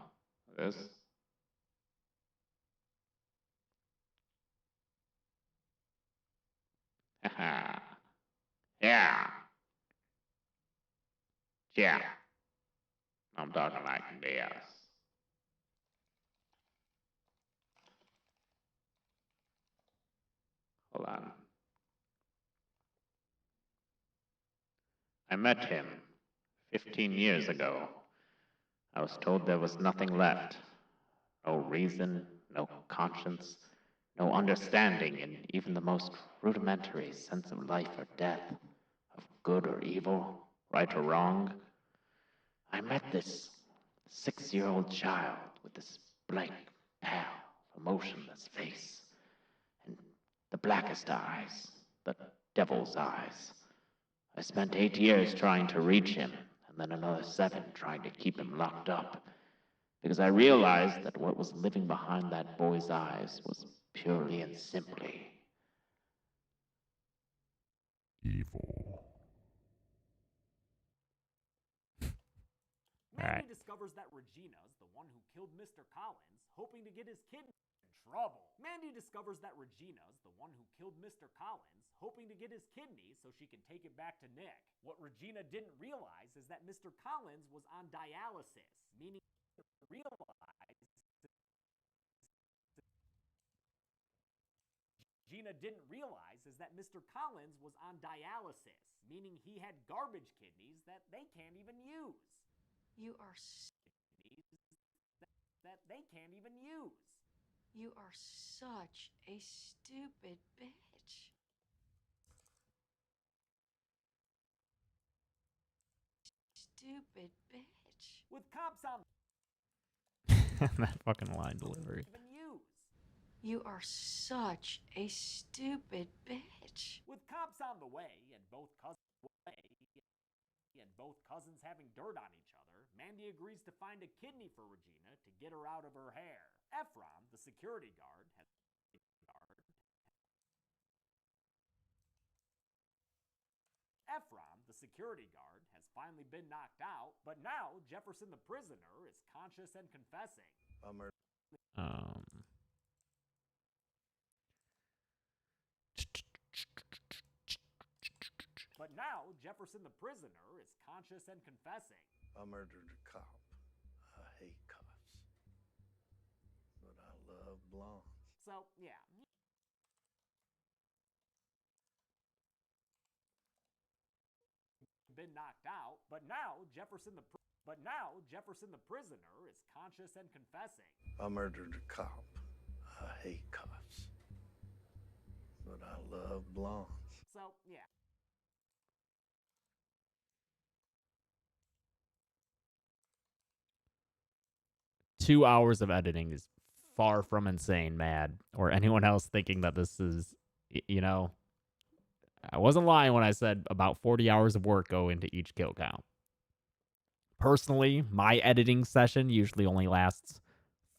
this. Haha. Yeah. Yeah. I'm talking like this. Hold on. I met him 15 years ago. I was told there was nothing left. No reason, no conscience, no understanding in even the most rudimentary sense of life or death, of good or evil, right or wrong. I met this 6-year-old child with this blank, pale, emotionless face, and the blackest eyes, the devil's eyes. I spent 8 years trying to reach him, and then another 7 trying to keep him locked up, because I realized that what was living behind that boy's eyes was purely and simply evil. Mandy discovers that Regina's the one who killed Mr. Collins, hoping to get his kid in trouble. Mandy discovers that Regina's the one who killed Mr. Collins, hoping to get his kidney so she can take it back to Nick. What Regina didn't realize is that Mr. Collins was on dialysis, meaning Gina didn't realize is that Mr. Collins was on dialysis, meaning he had garbage kidneys that they can't even use. You are That they can't even use. you are such a stupid bitch. Stupid bitch. With cops on That fucking line delivery. even use. You are such a stupid bitch. With cops on the way and both cousins having dirt on each other, Mandy agrees to find a kidney for Regina to get her out of her hair. Ephraim, the security guard, has finally been knocked out, but now Jefferson the prisoner is conscious and confessing. But now Jefferson the prisoner is conscious and confessing. I murdered a cop. I hate cops. But I love blondes. So, yeah. Been knocked out, but now Jefferson the prisoner is conscious and confessing. I murdered a cop. I hate cops. But I love blondes. So, yeah. Two hours of editing is far from insane, Mad, or anyone else thinking that this is, you know, I wasn't lying when I said about 40 hours of work go into each kill count. Personally, my editing session usually only lasts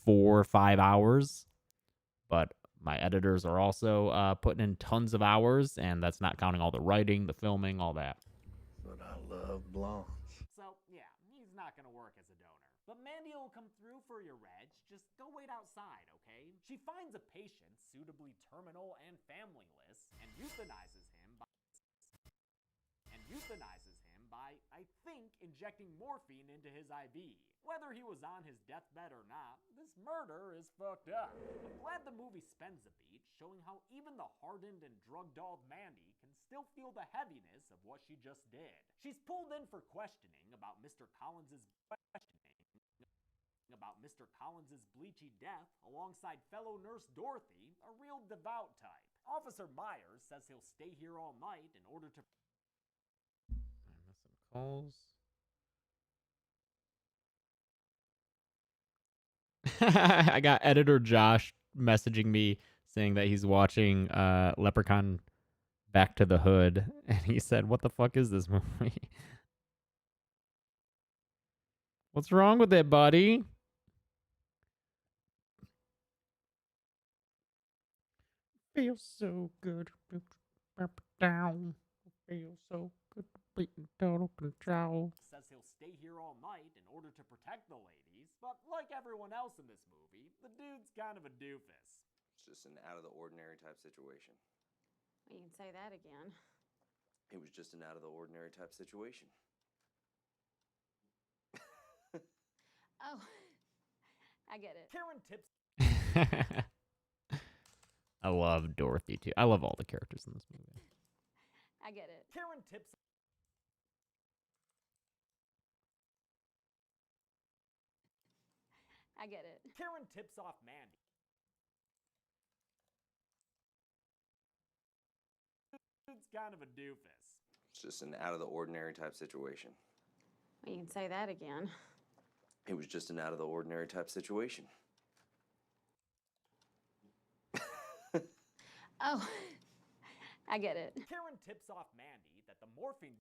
4 or 5 hours, but my editors are also putting in tons of hours, and that's not counting all the writing, the filming, all that. But I love blondes. So, yeah, he's not going to work as a donor. But Mandy will come through for your reg. Just go wait outside, okay? She finds a patient suitably terminal and familyless and euthanizes him by, I think, injecting morphine into his IV. Whether he was on his deathbed or not, this murder is fucked up. I'm glad the movie spends a beat, showing how even the hardened and drug-dolled Mandy can still feel the heaviness of what she just did. She's pulled in for questioning about Mr. Collins's bleachy death alongside fellow nurse Dorothy, a real devout type. Officer Myers says he'll stay here all night in order to Calls. I got editor Josh messaging me saying that he's watching Leprechaun Back to the Hood, and he said, "What the fuck is this movie? What's wrong with it, buddy?" Feels so good. Down. Feels so good. Beating total control. Says he'll stay here all night in order to protect the ladies, but like everyone else in this movie, the dude's kind of a doofus. It's just an out-of-the-ordinary type situation. You can say that again. It was just an out-of-the-ordinary type situation. Oh, I get it. Karen tips. I love Dorothy too. I love all the characters in this movie. I get it. Karen tips I get it. Karen tips off Mandy. It's kind of a doofus. It's just an out of the ordinary type situation. You can say that again. It was just an out of the ordinary type situation. Oh, I get it. Karen tips off Mandy that the morphine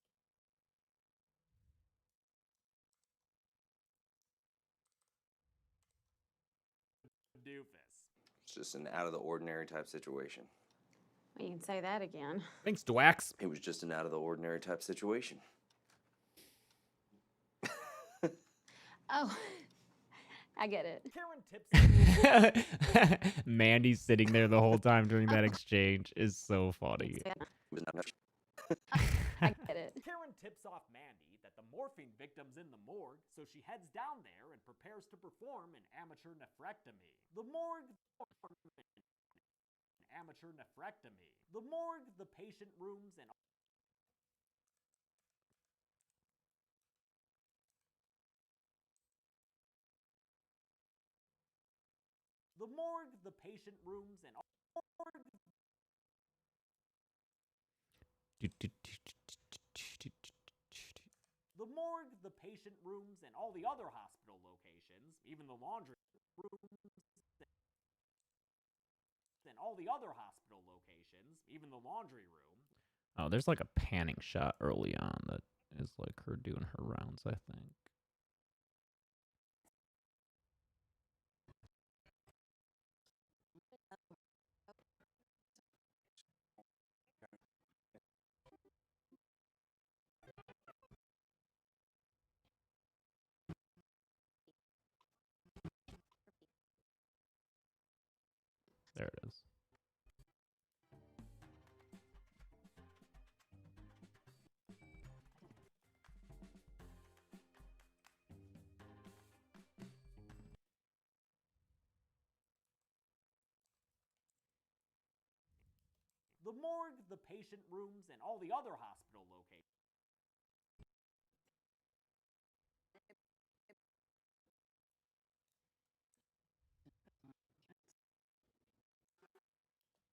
doofus. It's just an out of the ordinary type situation. You can say that again. Thanks, Dwax. It was just an out of the ordinary type situation. Oh, I get it. Karen tips. Mandy's sitting there the whole time during that exchange is so funny. I get it. Karen tips off Mandy that the morphine victim's in the morgue, so she heads down there and prepares to perform an amateur nephrectomy. The morgue, amateur nephrectomy. The morgue, the patient rooms, and the morgue, the patient rooms, and all. The morgue, the patient rooms, and all the other hospital locations, even the laundry rooms, and all the other hospital locations, even the laundry room. Oh, there's like a panning shot early on that is like her doing her rounds, I think. There it is. The morgue, the patient rooms, and all the other hospital locations.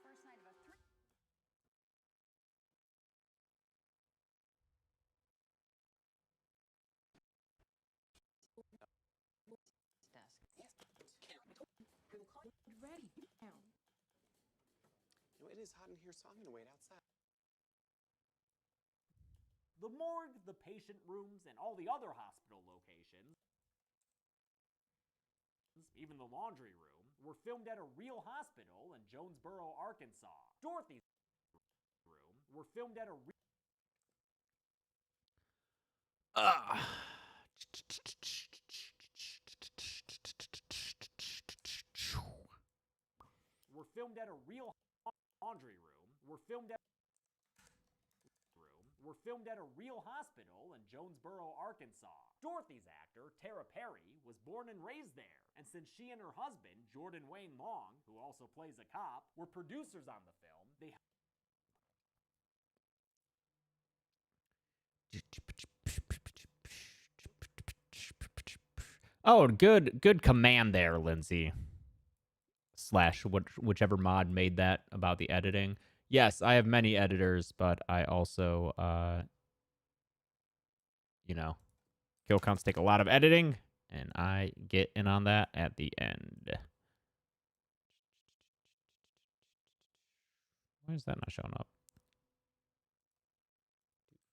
First night of a three. Ready now. You know, it is hot in here, so I'm gonna wait outside. The morgue, the patient rooms, and all the other hospital locations, even the laundry room, were filmed at a real hospital in Jonesboro, Arkansas. Dorothy's room were filmed at a were filmed at a real laundry room, were filmed at a real hospital in Jonesboro, Arkansas. Dorothy's actor, Tara Perry, was born and raised there, and since she and her husband, Jordan Wayne Long, who also plays a cop, were producers on the film, they Oh, good command there, Lindsay. Slash whichever mod made that about the editing. Yes, I have many editors, but I also, kill counts take a lot of editing, and I get in on that at the end. Why is that not showing up?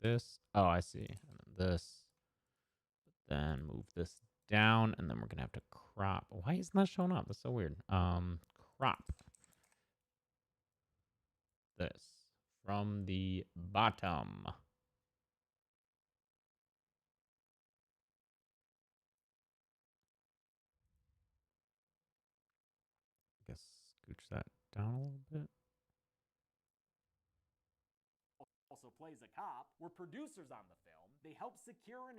This. Oh, I see. And then this. Then move this down, and then we're gonna have to crop. Why isn't that showing up? That's so weird. Crop this from the bottom. I guess scooch that down a little bit. also plays a cop, were producers on the film. They helped secure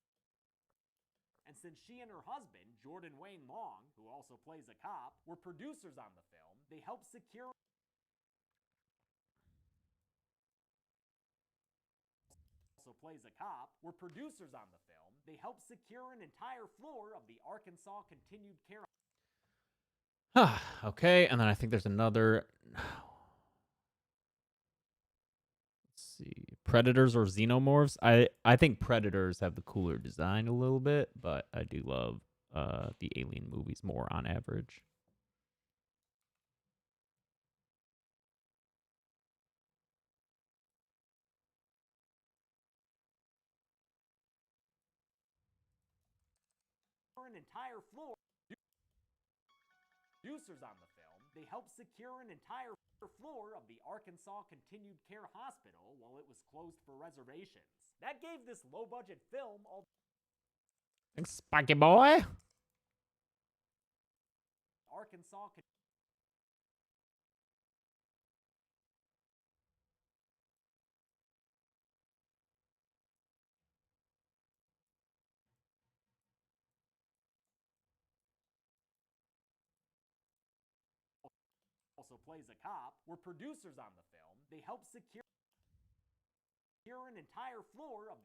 and since she and her husband, Jordan Wayne Long, who also plays a cop, were producers on the film, they helped secure plays a cop, were producers on the film. They helped secure an entire floor of the Arkansas Continued Care. Okay, and then I think there's another. Let's see, predators or xenomorphs. I think predators have the cooler design a little bit, but I do love the alien movies more on average. An entire floor. Producers on the film, they helped secure an entire floor of the Arkansas Continued Care Hospital while it was closed for reservations. That gave this low-budget film all. Thanks, Spiky Boy. Arkansas. Also plays a cop, were producers on the film. They helped secure an entire floor of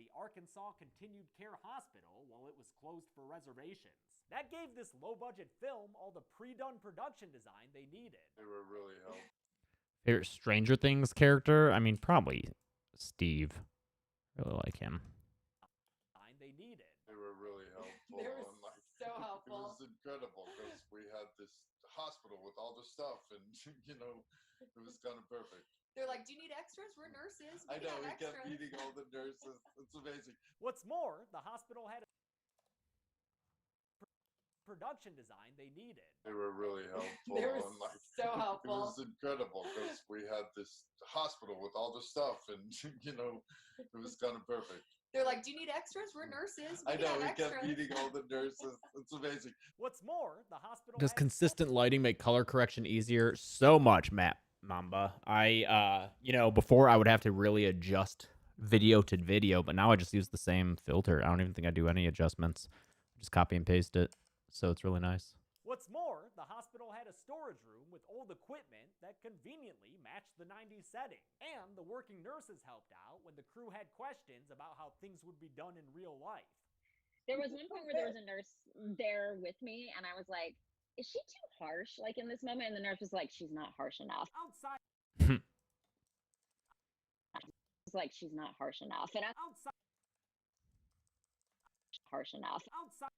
the Arkansas Continued Care Hospital while it was closed for reservations. That gave this low-budget film all the pre-done production design they needed. They were really helpful. Favorite Stranger Things character? I mean, probably Steve. Really like him. They needed. They were really helpful. They were so helpful. It was incredible because we had this hospital with all the stuff, and you know, it was kind of perfect. They're like, "Do you need extras? We're nurses. I know, we kept meeting all the nurses. It's amazing. What's more, the hospital had a production design they needed. They were really helpful. They were so helpful. It was incredible because we had this hospital with all the stuff, and you know, it was kind of perfect. They're like, "Do you need extras? We're nurses. I know, we kept meeting all the nurses. It's amazing. What's more, the hospital Does consistent lighting make color correction easier? So much, Matt Mamba. Before I would have to really adjust video to video, but now I just use the same filter. I don't even think I do any adjustments. Just copy and paste it. So it's really nice. What's more, the hospital had a storage room with old equipment that conveniently matched the 90s setting. And the working nurses helped out when the crew had questions about how things would be done in real life. There was one point where there was a nurse there with me, and I was like, is she too harsh, like, in this moment? And the nurse was like, she's not harsh enough. Outside. It's like, she's not harsh enough. And I outside. Harsh enough. Outside.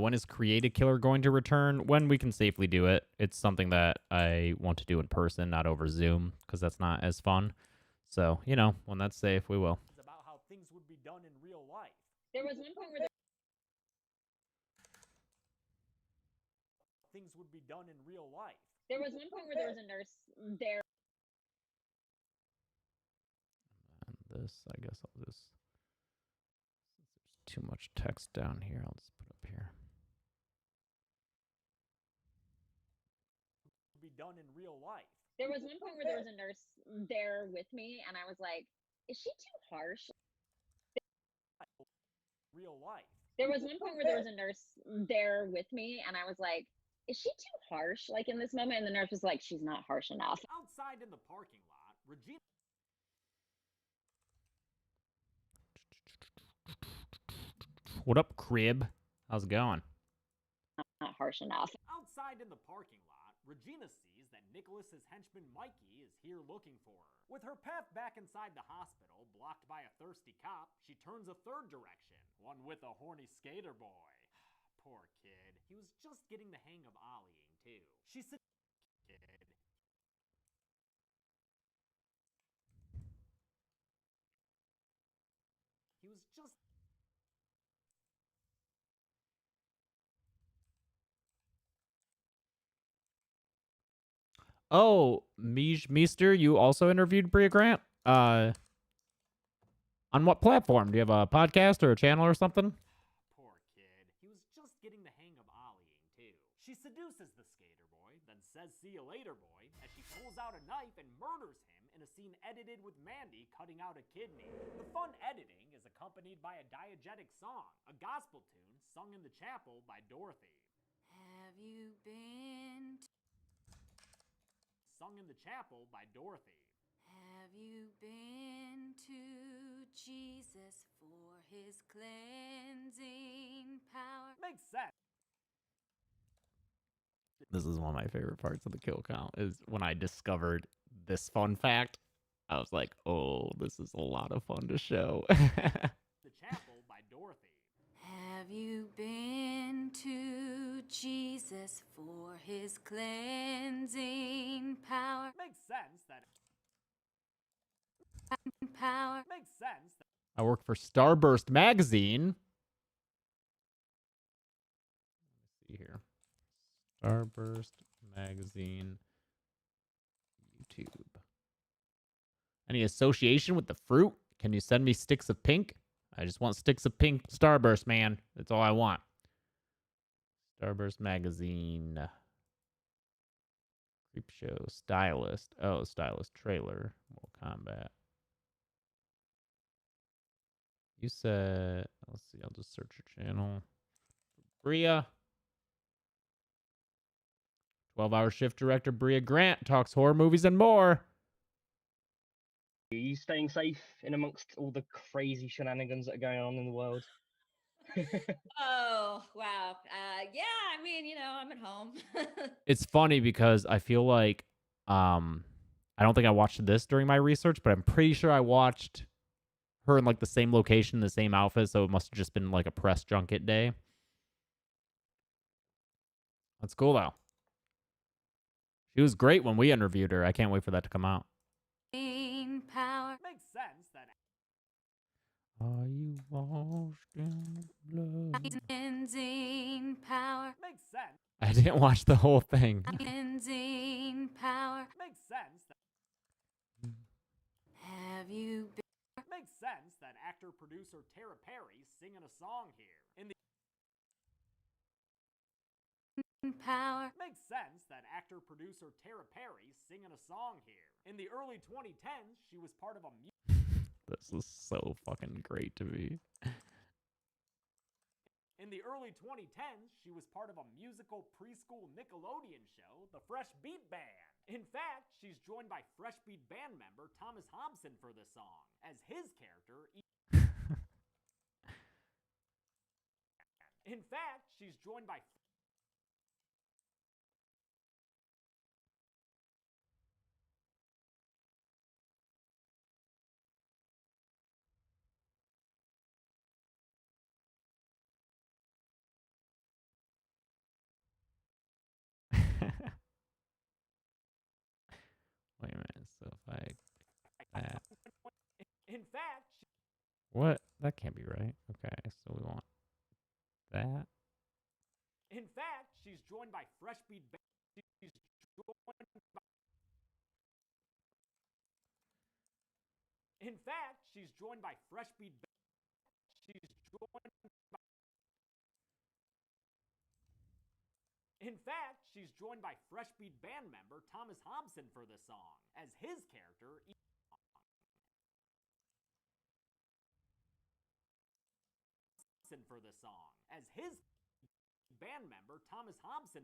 When is Created Killer going to return? When we can safely do it. It's something that I want to do in person, not over Zoom, because that's not as fun. So, when that's safe, we will. About how things would be done in real life. There was one point where things would be done in real life. There was one point where there was a nurse there. And this, I guess I'll just... There's too much text down here. I'll just put up here. Be done in real life. There was one point where there was a nurse there with me, and I was like, is she too harsh? Real life. There was one point where there was a nurse there with me, and I was like, is she too harsh, like, in this moment? And the nurse was like, she's not harsh enough. Outside in the parking lot, Regina. What up, Crib? How's it going? Not harsh enough. Outside in the parking lot, Regina sees that Nicholas's henchman Mikey is here looking for her. With her path back inside the hospital blocked by a thirsty cop, she turns a third direction, one with a horny skater boy. Poor kid. He was just getting the hang of ollieing, too. She said, kid. He was just... Oh, Meester, you also interviewed Bria Grant? On what platform? Do you have a podcast or a channel or something? Poor kid. He was just getting the hang of ollieing, too. She seduces the skater boy, then says, "See you later, boy," as she pulls out a knife and murders him in a scene edited with Mandy cutting out a kidney. The fun editing is accompanied by a diegetic song, a gospel tune sung in the chapel by Dorothy. Have you been Sung in the chapel by Dorothy. Have you been to Jesus for his cleansing power? Makes sense. This is one of my favorite parts of the kill count, is when I discovered this fun fact. I was like, oh, this is a lot of fun to show. The Chapel by Dorothy. Have you been to Jesus for his cleansing power? Makes sense that Power. makes sense that I work for Starburst Magazine. Let's see here. Starburst Magazine YouTube. Any association with the fruit? Can you send me sticks of pink? I just want sticks of pink Starburst, man. That's all I want. Starburst Magazine. Creep Show. Stylist. Oh, Stylist trailer. Mortal Kombat. You said, let's see, I'll just search your channel. Bria. 12-hour shift director Bria Grant talks horror movies and more. Are you staying safe in amongst all the crazy shenanigans that are going on in the world? Oh, wow. Yeah, I mean, I'm at home. It's funny because I feel like I don't think I watched this during my research, but I'm pretty sure I watched her in like the same location, the same outfit, so it must have just been like a press junket day. That's cool though. She was great when we interviewed her. I can't wait for that to come out. Power. makes sense that Are you washed in blood? Cleansing power. makes sense. I didn't watch the whole thing. Cleansing power. Makes sense that Have you been? makes sense that actor producer Tara Perry's singing a song here. In the Power. makes sense that actor producer Tara Perry's singing a song here. In the early 2010s, she was part of a This is so fucking great to me. In the early 2010s, she was part of a musical preschool Nickelodeon show, The Fresh Beat Band. In fact, she's joined by Fresh Beat Band member Thomas Hobson for this song, as his character. In fact, she's joined by Wait a minute. So if I that. In fact, What? That can't be right. Okay, so we want that. in fact, she's joined by Fresh Beat Band. She's joined by, in fact, she's joined by Fresh Beat Band. She's joined by, in fact, she's joined by Fresh Beat Band member Thomas Hobson for this song, as his character. For the song, as his band member Thomas Hobson.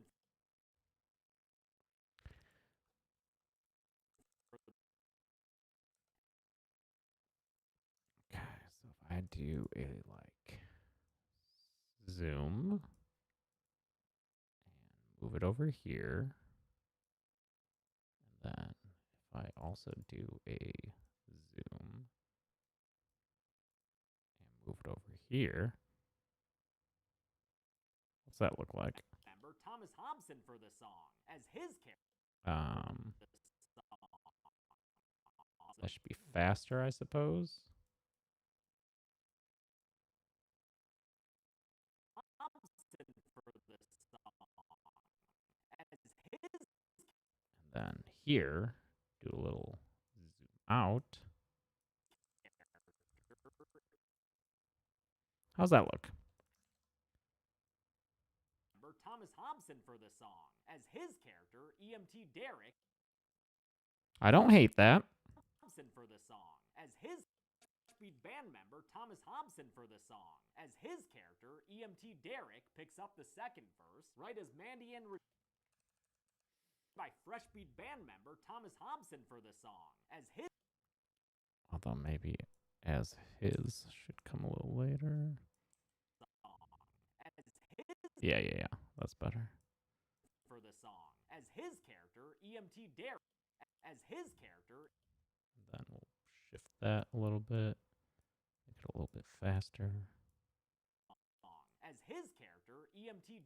Okay, so if I do a like zoom and move it over here, and then if I also do a zoom and move it over here, what's that look like? Member Thomas Hobson for the song, as his character. That should be faster, I suppose. Hobson for the song, as his. And then here, do a little zoom out. How's that look? Member Thomas Hobson for the song, as his character EMT Derek. I don't hate that. Hobson for the song, as his Beat Band member Thomas Hobson for the song, as his character EMT Derek picks up the second verse, right as Mandy and by Fresh Beat Band member Thomas Hobson for the song, as his Although maybe as his should come a little later. Yeah. That's better. For the song, as his character, EMT Derek. As his character. Then we'll shift that a little bit. Make it a little bit faster. As his character, EMT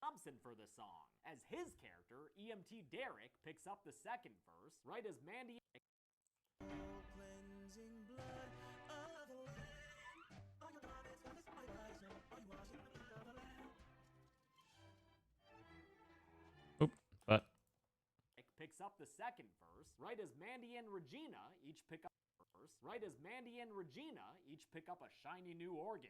Thompson for the song. As his character, EMT Derek picks up the second verse, right as Mandy. Oop, but Picks up the second verse, right as Mandy and Regina each pick up a shiny new organ.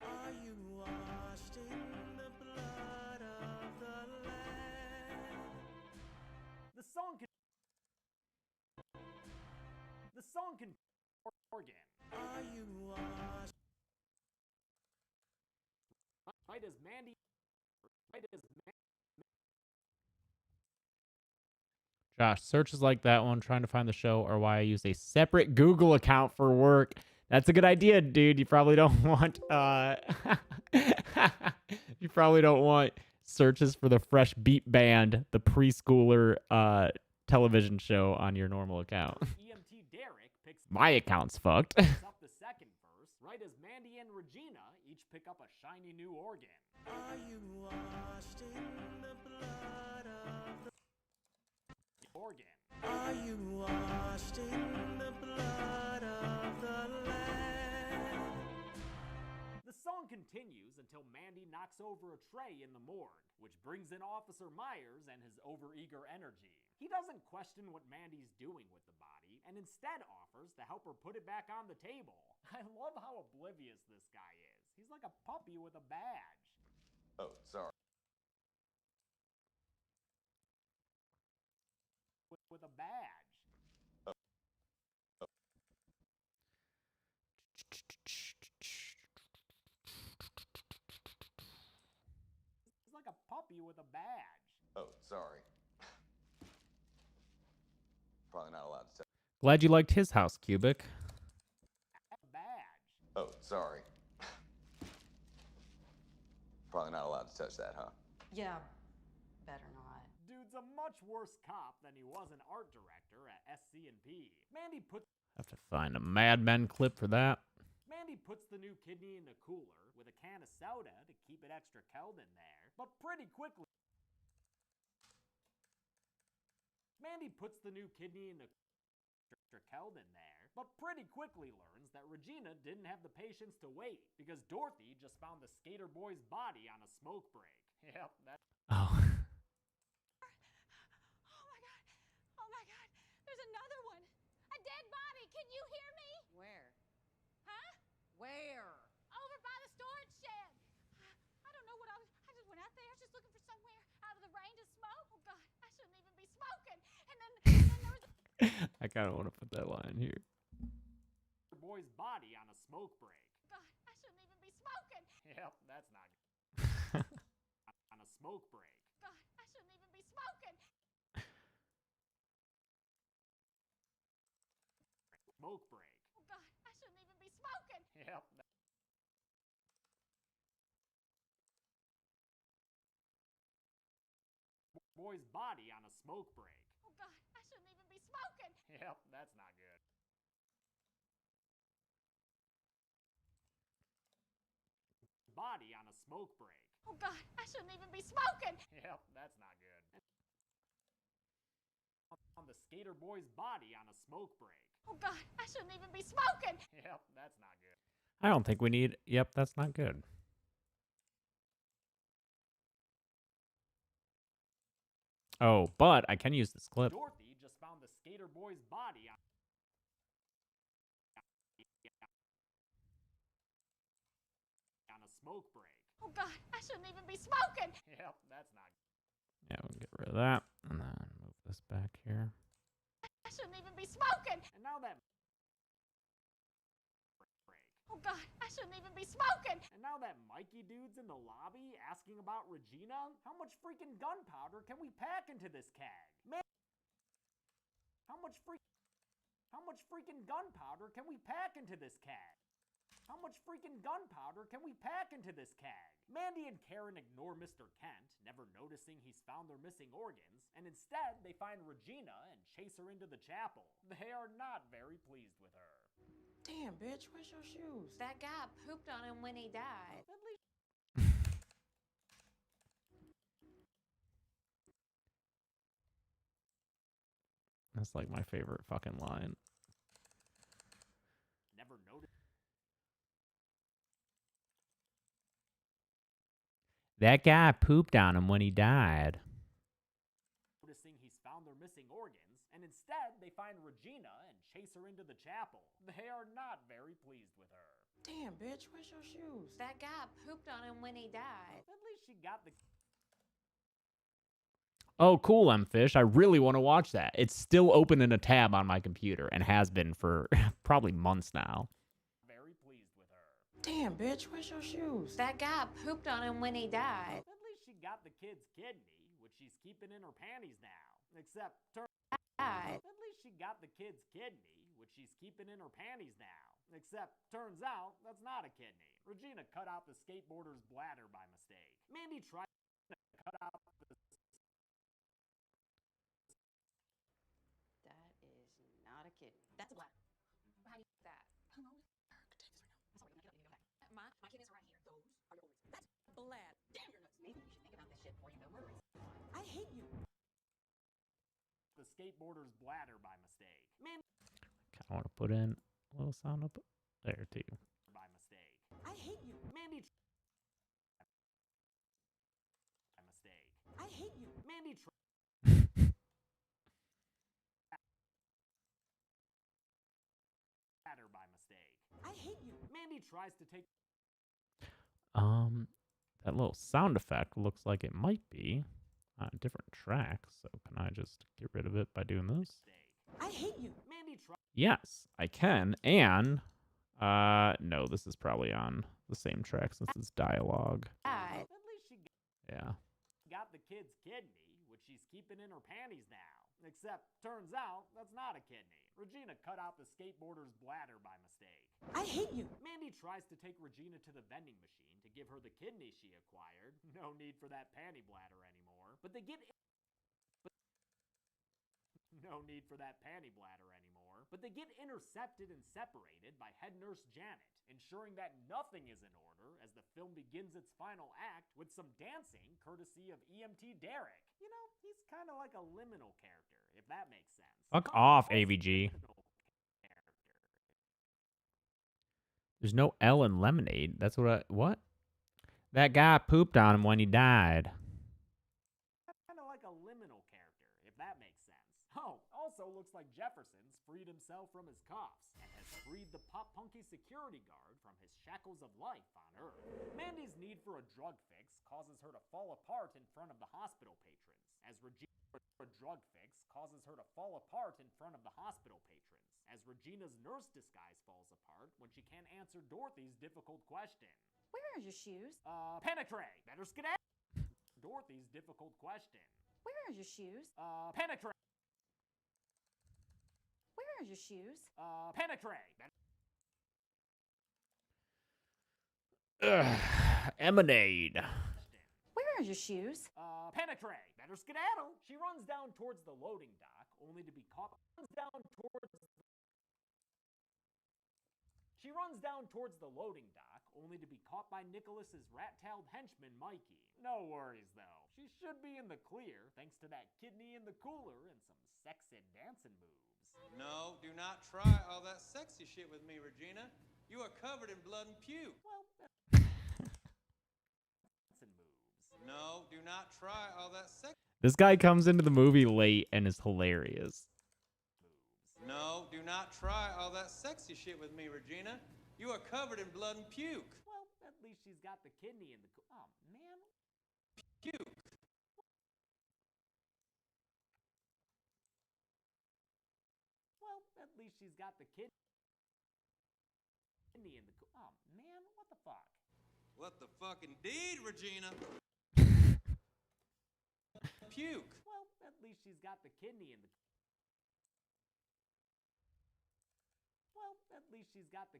Are you washed in the blood of the Lamb? The song can organ. Are you washed? Right as Mandy. Josh, searches like that one trying to find the show are why I use a separate Google account for work. That's a good idea, dude. You probably don't want searches for the Fresh Beat Band, the preschooler television show on your normal account. My account's fucked. Picks up the second verse, right as Mandy and Regina each pick up a shiny new organ. Are you washed in the blood of the organ? Are you washed in the blood of the Lamb? The song continues until Mandy knocks over a tray in the morgue, which brings in Officer Myers and his overeager energy. He doesn't question what Mandy's doing with the body, and instead offers to help her put it back on the table. I love how oblivious this guy is. He's like a puppy with a badge. Oh, sorry. With a badge. He's like a puppy with a badge. Oh, sorry. Probably not allowed to touch. Glad you liked his house, Cubic. Badge. Oh, sorry. Probably not allowed to touch that, huh? Yeah, better not. Dude's a much worse cop than he was an art director at SC&P. Have to find a Mad Men clip for that. Mandy puts the new kidney in the cooler with a can of soda to keep it extra cold in there, but pretty quickly. Mandy puts the new kidney in the extra cold in there, but pretty quickly learns that Regina didn't have the patience to wait because Dorothy just found the skater boy's body on a smoke break. Yep, that's. Oh. Oh my god, there's another one. A dead body. Can you hear me? Where? Huh? Where? Over by the storage shed. I don't know what I just went out there. I was just looking for somewhere out of the rain to smoke. Oh god, I shouldn't even be smoking. And then there was I kind of want to put that line here. Boy's body on a smoke break. God, I shouldn't even be smoking. Yep, that's not good. On a smoke break. God, I shouldn't even be smoking. Smoke break. Oh god, I shouldn't even be smoking. Yep. Boy's body on a smoke break. Oh god, I shouldn't even be smoking. Yep, that's not good. Body on a smoke break. Oh god, I shouldn't even be smoking. Yep, that's not good. On the skater boy's body on a smoke break. Oh god, I shouldn't even be smoking. Yep, that's not good. I don't think we need. Yep, that's not good. Oh, but I can use this clip. Dorothy just found the skater boy's body on a smoke break. Oh god, I shouldn't even be smoking. Yep, that's not good. Yeah, we'll get rid of that. And then move this back here. I shouldn't even be smoking. And now that Oh God, I shouldn't even be smoking. And now that Mikey dude's in the lobby asking about Regina, how much freaking gunpowder can we pack into this keg? Man, how much freaking gunpowder can we pack into this keg? How much freaking gunpowder can we pack into this keg? Mandy and Karen ignore Mr. Kent, never noticing he's found their missing organs, and instead they find Regina and chase her into the chapel. They are not very pleased with her. Damn, bitch, where's your shoes? That guy pooped on him when he died. At least That's like my favorite fucking line. never noticed. That guy pooped on him when he died. Noticing he's found their missing organs, and instead they find Regina and chase her into the chapel. They are not very pleased with her. Damn, bitch, where's your shoes? That guy pooped on him when he died. At least she got the Oh, cool, M-Fish. I really want to watch that. It's still open in a tab on my computer and has been for probably months now. very pleased with her. Damn, bitch, where's your shoes? That guy pooped on him when he died. At least she got the kid's kidney, which she's keeping in her panties now. Except Died. at least she got the kid's kidney, which she's keeping in her panties now. Except turns out that's not a kidney. Regina cut out the skateboarder's bladder by mistake. Mandy tried to cut out the That is not a kidney. That's a bladder. How do you do that? My kidneys are right here. Those are yours. That's bladder. Damn your nuts. Maybe you should think about this shit before you go murdering. I hate you. the skateboarder's bladder by mistake. Mandy Kind of want to put in a little sound up there too. by mistake. I hate you. Mandy by mistake. I hate you. Mandy bladder by mistake. I hate you. Mandy tries to take That little sound effect looks like it might be on a different track. So can I just get rid of it by doing this? I hate you. Mandy tries Yes, I can. And no, this is probably on the same track since it's dialogue. at least she Yeah. got the kid's kidney, which she's keeping in her panties now. Except turns out that's not a kidney. Regina cut out the skateboarder's bladder by mistake. I hate you. Mandy tries to take Regina to the vending machine to give her the kidney she acquired. No need for that panty bladder anymore. But they get no need for that panty bladder anymore. But they get intercepted and separated by head nurse Janet, ensuring that nothing is in order as the film begins its final act with some dancing courtesy of EMT Derek. You know, he's kind of like a liminal character, if that makes sense. Fuck off, AVG. There's no L in lemonade. That's what? That guy pooped on him when he died. Kind of like a liminal character, if that makes sense. Oh, also looks like Jefferson's freed himself from his cuffs and has freed the pop punky security guard from his shackles of life on Earth. Mandy's need for a drug fix causes her to fall apart in front of the hospital patrons, as Regina's nurse disguise falls apart when she can't answer Dorothy's difficult question. Where are your shoes? Penetray, better skedaddle. Dorothy's difficult question. Where are your shoes? Penetray. Where are your shoes? Penetray. Emanade. Where are your shoes? Penetray, better skedaddle. She runs down towards the loading dock, only to be caught. She runs down towards the loading dock, only to be caught by Nicholas's rat-tailed henchman, Mikey. No worries, though. She should be in the clear, thanks to that kidney in the cooler and some sexy dancing moves. No, do not try all that sexy shit with me, Regina. You are covered in blood and puke. Well, dancing moves. No, do not try all that sexy. This guy comes into the movie late and is hilarious. No, do not try all that sexy shit with me, Regina. You are covered in blood and puke. Well, at least she's got the kidney in the oh, man. Puke. Well, at least she's got the kidney in the Oh man, what the fuck? What the fuck indeed, Regina? Puke. Well, at least she's got the kidney in the. Well, at least she's got the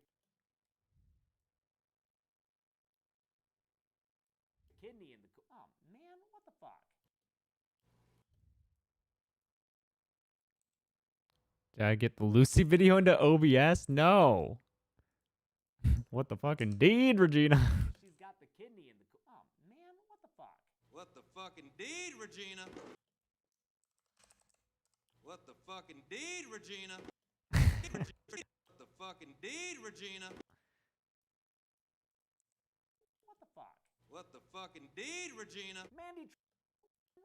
kidney in the. Oh man, what the fuck? Did I get the Lucy video into OBS? No. What the fuck indeed, Regina? She's got the kidney in the. Oh man, what the fuck? What the fuck indeed, Regina? What the fuck indeed, Regina? What the fuck indeed, Regina? What the fuck? What the fuck indeed, Regina? Mandy.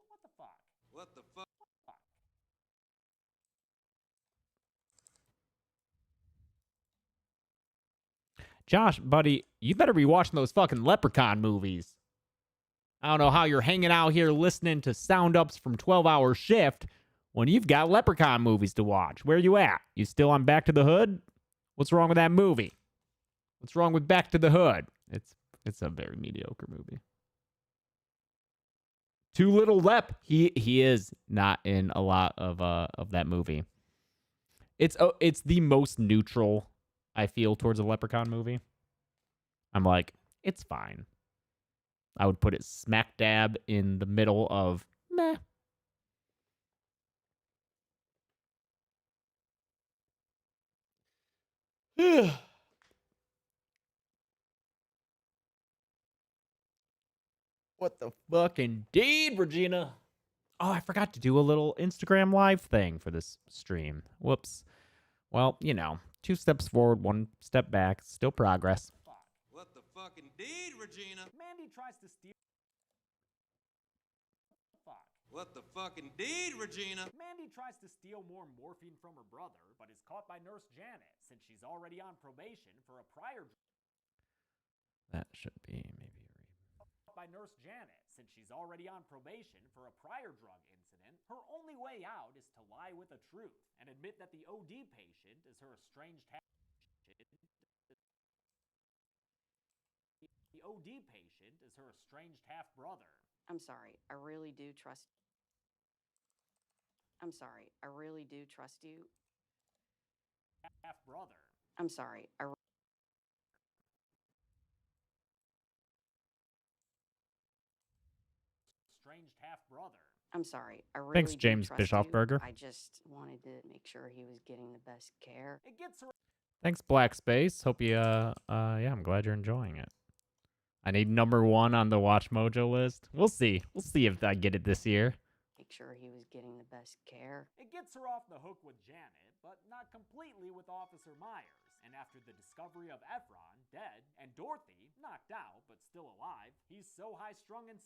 What the fuck? What the fuck? What the fuck? Josh, buddy, you better be watching those fucking Leprechaun movies. I don't know how you're hanging out here listening to sound ups from 12-hour shift when you've got Leprechaun movies to watch. Where you at? You still on Back to the Hood? What's wrong with that movie? What's wrong with Back to the Hood? It's a very mediocre movie. Too Little Lep. He is not in a lot of that movie. It's the most neutral I feel towards a Leprechaun movie. I'm like, it's fine. I would put it smack dab in the middle of meh. What the fuck indeed, Regina? Oh, I forgot to do a little Instagram live thing for this stream. Whoops. Well, you know, 2 steps forward, 1 step back. Still progress. What the fuck indeed, Regina? Mandy tries to steal. What the fuck indeed, Regina? Mandy tries to steal more morphine from her brother, but is caught by Nurse Janet since she's already on probation for a prior. That should be maybe By Nurse Janet since she's already on probation for a prior drug incident. Her only way out is to lie with the truth and admit that the OD patient is her estranged half. The OD patient is her estranged half brother. I'm sorry. I really do trust. I'm sorry. I really do trust you. Half brother. I'm sorry. Estranged half brother. I'm sorry. I really Thanks, do James trust Bischoff you. Burger. I just wanted to make sure he was getting the best care. It gets her. Thanks, Black Space. Hope you, yeah, I'm glad you're enjoying it. I need #1 on the Watch Mojo list. We'll see. We'll see if I get it this year. Make sure he was getting the best care. It gets her off the hook with Janet, but not completely with Officer Myers. And after the discovery of Efron, dead, and Dorothy, knocked out, but still alive, he's so high-strung and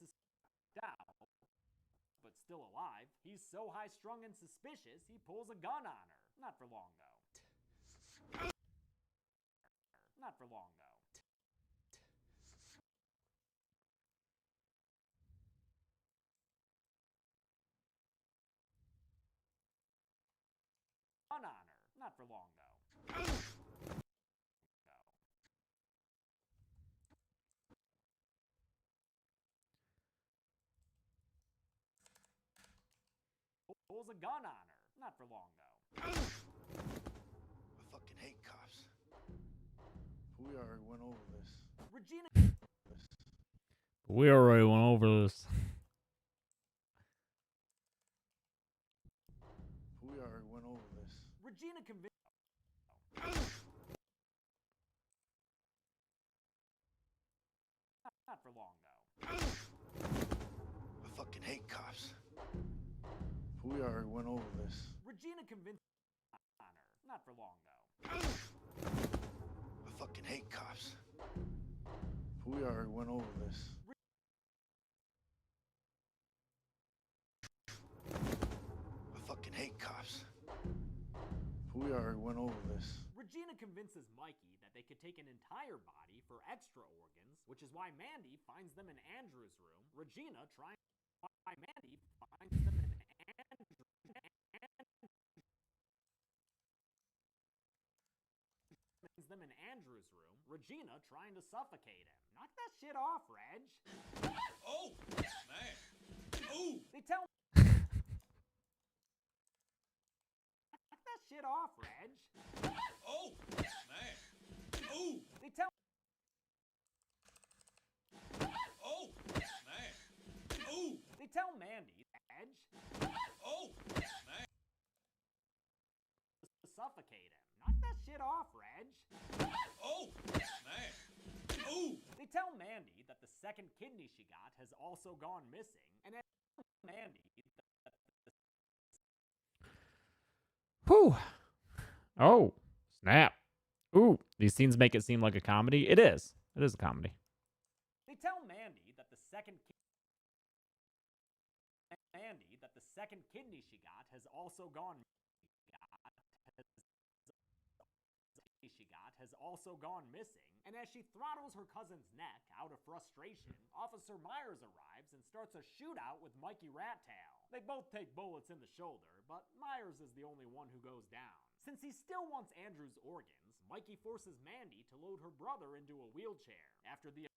He's so high-strung and suspicious, he pulls a gun on her. Not for long, though. Not for long, though. Gun on her. Not for long, though. Pulls a gun on her. Not for long, though. I fucking hate cops. We already went over this. Regina. We already went over this. We already went over this. Regina convinced. Not for long, though. I fucking hate cops. We already went over this. Regina convinced on her. Not for long, though. I fucking hate cops. We already went over this. I fucking hate cops. We already went over this. Regina convinces Mikey that they could take an entire body for extra organs, which is why Mandy finds them in Andrew's room. Regina trying why Mandy finds them in Andrew's room. Regina trying to suffocate him. Knock that shit off, Reg. Oh, man. Ooh. They tell knock that shit off, Reg. Oh, man. Ooh. They tell Oh, man. Ooh. They tell Mandy, Reg, Oh, man. to suffocate him. Knock that shit off, Reg. Oh, man. Ooh. They tell Mandy that the second kidney she got has also gone missing, and then Mandy that Whew. Oh, snap. Ooh, these scenes make it seem like a comedy. It is. It is a comedy. they tell Mandy that the second kidney she got has also gone missing, and as she throttles her cousin's neck out of frustration, Officer Myers arrives and starts a shootout with Mikey Rattail. They both take bullets in the shoulder, but Myers is the only one who goes down. Since he still wants Andrew's organs, Mikey forces Mandy to load her brother into a wheelchair. After the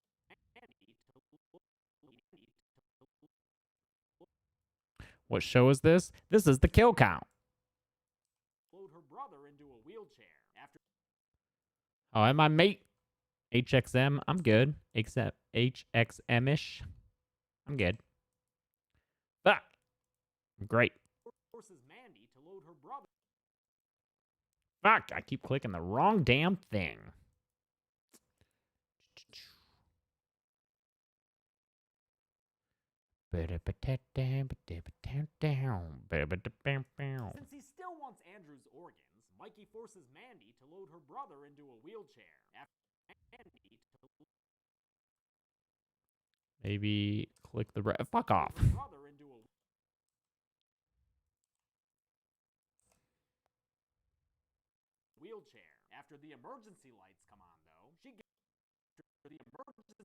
What show is this? This is the kill count. load her brother into a wheelchair. After Oh, and my mate, HXM, I'm good. Except HXM-ish. I'm good. Fuck. I'm great. forces Mandy to load her brother. Fuck, I keep clicking the wrong damn thing. Since he still wants Andrew's organs, Mikey forces Mandy to load her brother into a wheelchair. After Mandy to Maybe click the fuck off. load her brother into a wheelchair. After the emergency lights come on, though, she gets the emergency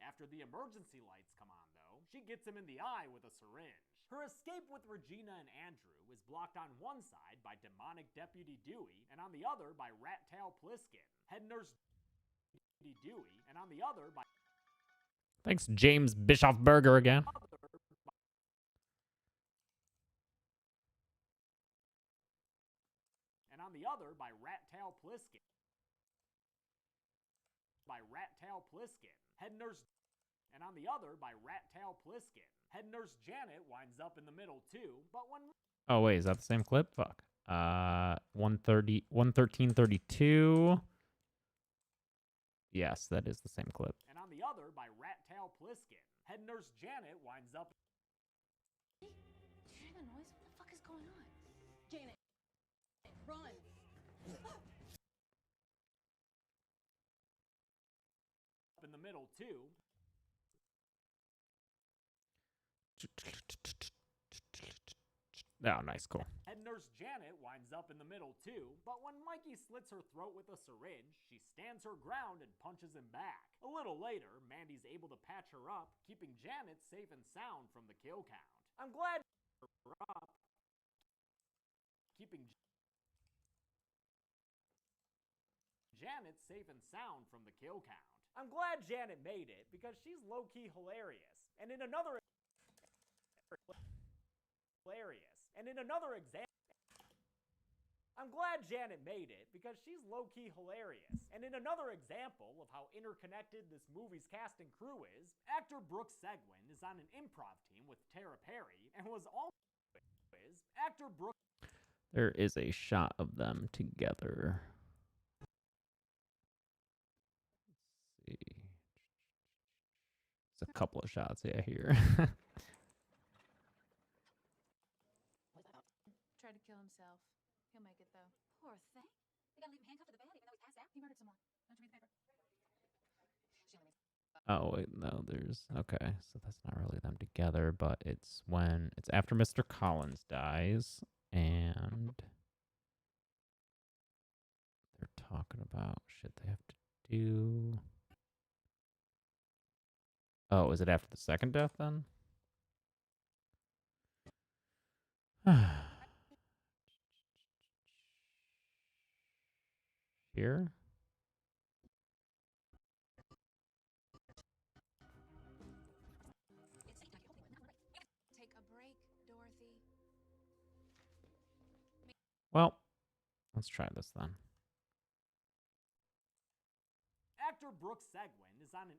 After the emergency lights come on, though, she gets him in the eye with a syringe. Her escape with Regina and Andrew is blocked on one side by demonic Deputy Dewey and on the other by Rat Tail Pliskin. Head nurse Deputy Dewey and on the other by Thanks, James Bischoff Burger again. Rat Tail Pliskin. Head nurse and on the other by Rat Tail Pliskin. Head nurse Janet winds up in the middle too, but when Oh, wait, is that the same clip? Fuck. 113:32. Yes, that is the same clip. and on the other by Rat Tail Pliskin. Head nurse Janet winds up. Did you hear the noise? What the fuck is going on? Janet, run. In the middle too. Oh, nice, cool. Head nurse Janet winds up in the middle too, but when Mikey slits her throat with a syringe, she stands her ground and punches him back. A little later, Mandy's able to patch her up, keeping Janet safe and sound from the kill count. I'm glad her up, keeping Janet safe and sound from the kill count. I'm glad Janet made it because she's low-key hilarious. And in another example, I'm glad Janet made it because she's low-key hilarious. And in another example of how interconnected this movie's cast and crew is, actor Brooke Seguin is on an improv team with Tara Perry and was also actor Brooke. There is a shot of them together. Let's see. There's a couple of shots, yeah, here. Tried to kill himself. He'll make it though. Poor thing. They gotta leave him handcuffed to the bed even though he's passed out. He murdered someone. Don't you read the paper? Oh, wait, no, there's... Okay, so that's not really them together, but it's when... It's after Mr. Collins dies, and... They're talking about shit they have to do. Oh, is it after the second death then? Here? Take a break, Dorothy. Well, let's try this then. Actor Brooks Seguin is on an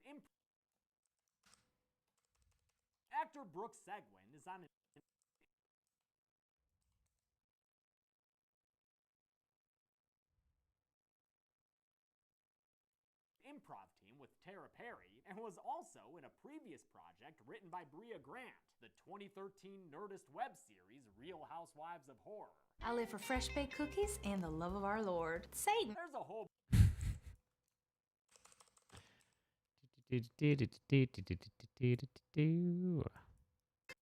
improv team with Tara Perry and was also in a previous project written by Bria Grant, the 2013 Nerdist web series Real Housewives of Horror. I live for fresh baked cookies and the love of our Lord, Satan. There's a whole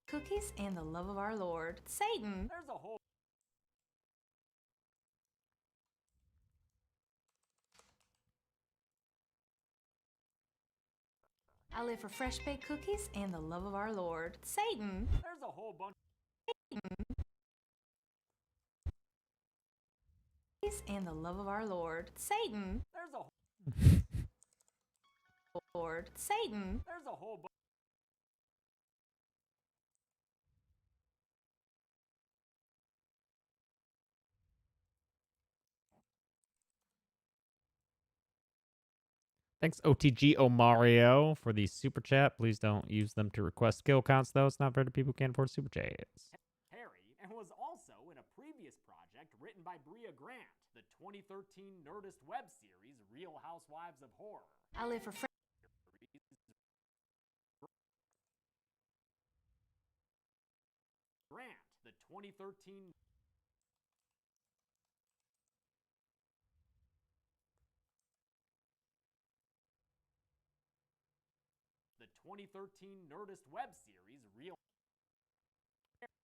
Cookies and the love of our Lord, Satan. There's a whole I live for fresh baked cookies and the love of our Lord, Satan. There's a whole bunch And the love of our Lord, Satan. There's a Lord, Satan. There's a whole bunch Thanks, OTG Omario, for the super chat. Please don't use them to request skill counts, though. It's not fair to people who can't afford super chats. Perry and was also in a previous project written by Bria Grant, the 2013 Nerdist web series Real Housewives of Horror. I live for Grant, the 2013 Nerdist web series Real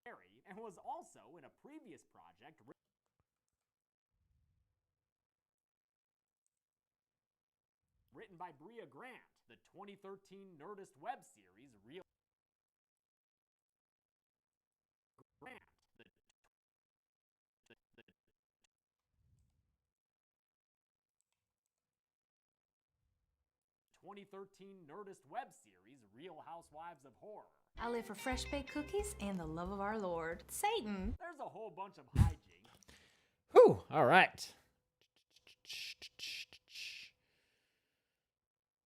Perry and was also in a previous project written by Bria Grant, the 2013 Nerdist web series Real Grant, the 2013 Nerdist web series Real Housewives of Horror. I live for fresh baked cookies and the love of our Lord, Satan. There's a whole bunch of hijinks. Whew, all right.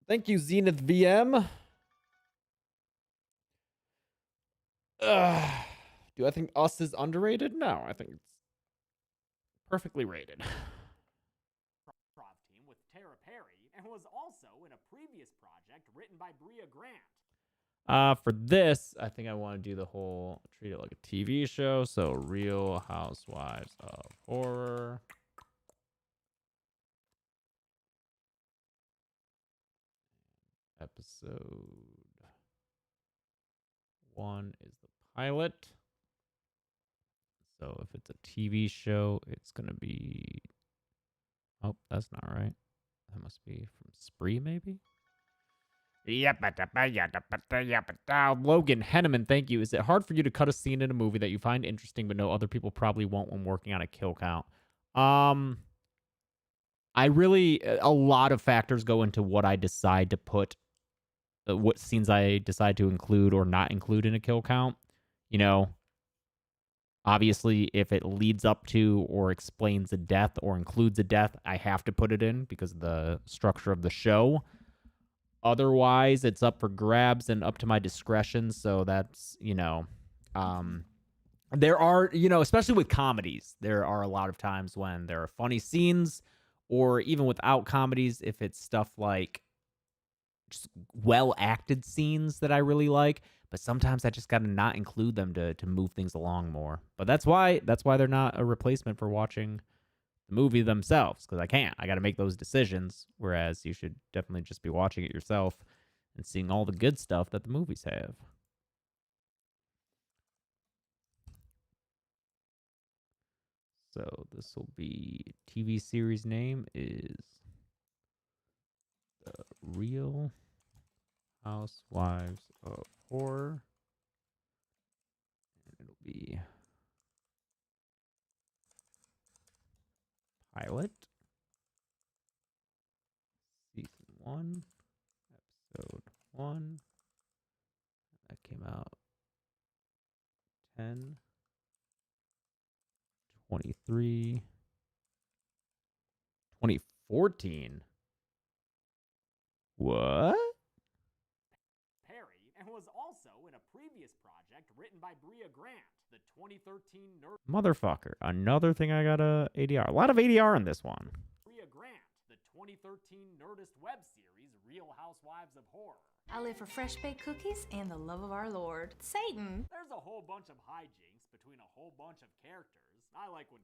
Thank you, Zenith VM. Do I think Us is underrated? No, I think it's perfectly rated. Improv team with Tara Perry and was also in a previous project written by Bria Grant. For this, I think I want to do the whole treat it like a TV show. So Real Housewives of Horror. Episode 1 is the pilot. So if it's a TV show, it's going to be... Oh, that's not right. That must be from Spree, maybe? Logan Henneman, thank you. Is it hard for you to cut a scene in a movie that you find interesting but know other people probably won't when working on a kill count? I really... A lot of factors go into what I decide to put... what scenes I decide to include or not include in a kill count. You know... Obviously, if it leads up to or explains a death or includes a death, I have to put it in because of the structure of the show. Otherwise, it's up for grabs and up to my discretion. So that's, there are, especially with comedies, there are a lot of times when there are funny scenes, or even without comedies, if it's stuff like just well acted scenes that I really like. But sometimes I just got to not include them to move things along more. But that's why they're not a replacement for watching the movie themselves, because I can't. I got to make those decisions, whereas you should definitely just be watching it yourself and seeing all the good stuff that the movies have. So this will be TV series name is The Real Housewives of Horror. And it'll be pilot. Season 1. Episode 1. That came out 10. 23. 2014. What? Perry, and was also in a previous project written by Bria Grant, the 2013 Nerd. Motherfucker. Another thing I got a ADR. A lot of ADR in this one. Bria Grant, the 2013 Nerdist web series Real Housewives of Horror. I live for fresh baked cookies and the love of our Lord. Satan. There's a whole bunch of hijinks between a whole bunch of characters. I like when.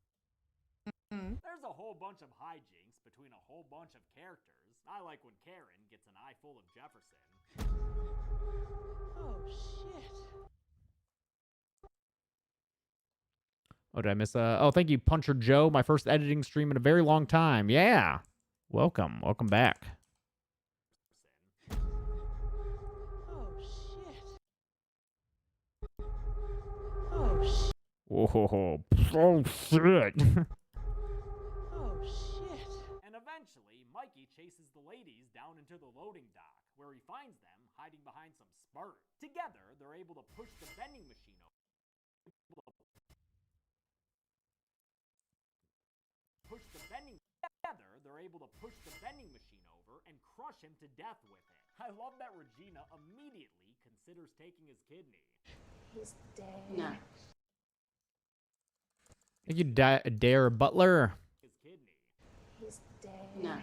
There's a whole bunch of hijinks between a whole bunch of characters. I like when Karen gets an eye full of Jefferson. Oh, shit. Oh, did I miss oh, thank you, Puncher Joe. My first editing stream in a very long time. Yeah. Welcome. Welcome back. Oh, shit. Oh, shit. Whoa. Oh, shit. Oh, shit. And eventually, Mikey chases the ladies down into the loading dock, where he finds them hiding behind some spurt. Together, they're able to push the vending machine over. Together, they're able to push the vending machine over and crush him to death with it. I love that Regina immediately considers taking his kidney. He's dead. No. Thank you, Dare Butler. His kidney. He's dead. No.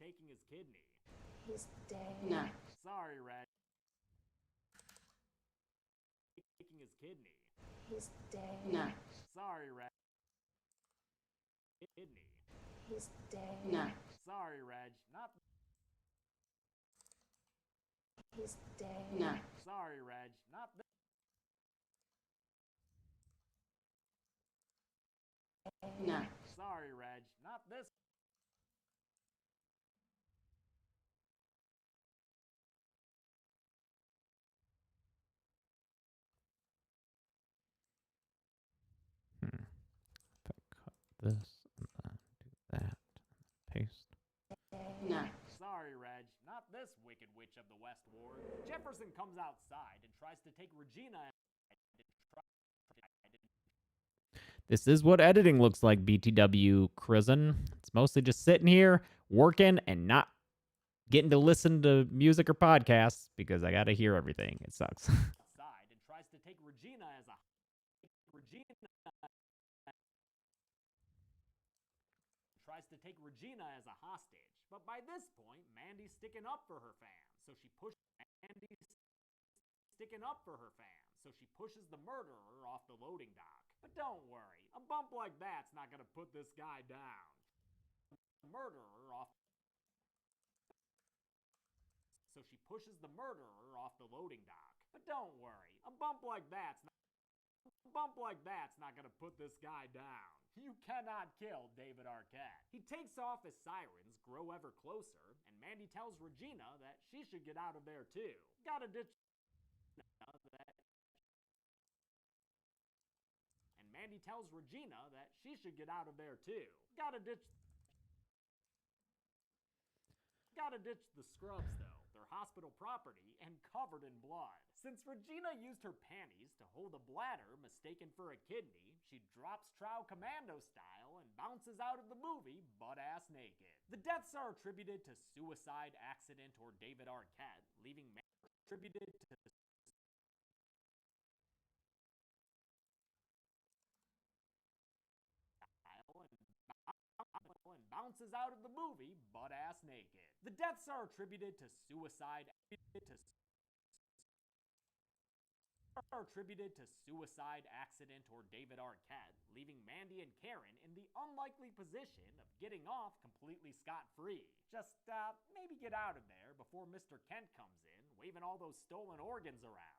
Taking his kidney. He's dead. No. Sorry, Reg. Taking his kidney. He's dead. No. Sorry, Reg. Kidney. He's dead. No. Sorry, Reg. Not. He's dead. No. Sorry, Reg. Not this. No. Sorry, Reg. Not this. If I cut this and then do that, paste. No. Sorry, Reg. Not this wicked witch of the West Ward. Jefferson comes outside and tries to take Regina. This is what editing looks like, BTW Crizzen. It's mostly just sitting here, working, and not getting to listen to music or podcasts because I got to hear everything. It sucks. Outside and tries to take Regina as a hostage. But by this point, Mandy's sticking up for her fans, so she pushes the murderer off the loading dock. But don't worry, a bump like that's not gonna put this guy down. So she pushes the murderer off the loading dock. But don't worry, a bump like that's not gonna put this guy down. You cannot kill David Arquette. He takes off as sirens grow ever closer, and Mandy tells Regina that she should get out of there too. Gotta ditch Mandy tells Regina that she should get out of there too. Gotta ditch the scrubs though. They're hospital property and covered in blood. Since Regina used her panties to hold a bladder mistaken for a kidney, she drops Trow Commando style and bounces out of the movie butt-ass naked. The deaths are attributed to suicide, accident, or David Arquette, leaving Mandy attributed to and bounces out of the movie butt-ass naked. The deaths are attributed to suicide, accident, or David Arquette, leaving Mandy and Karen in the unlikely position of getting off completely scot-free. Just, maybe get out of there before Mr. Kent comes in, waving all those stolen organs around.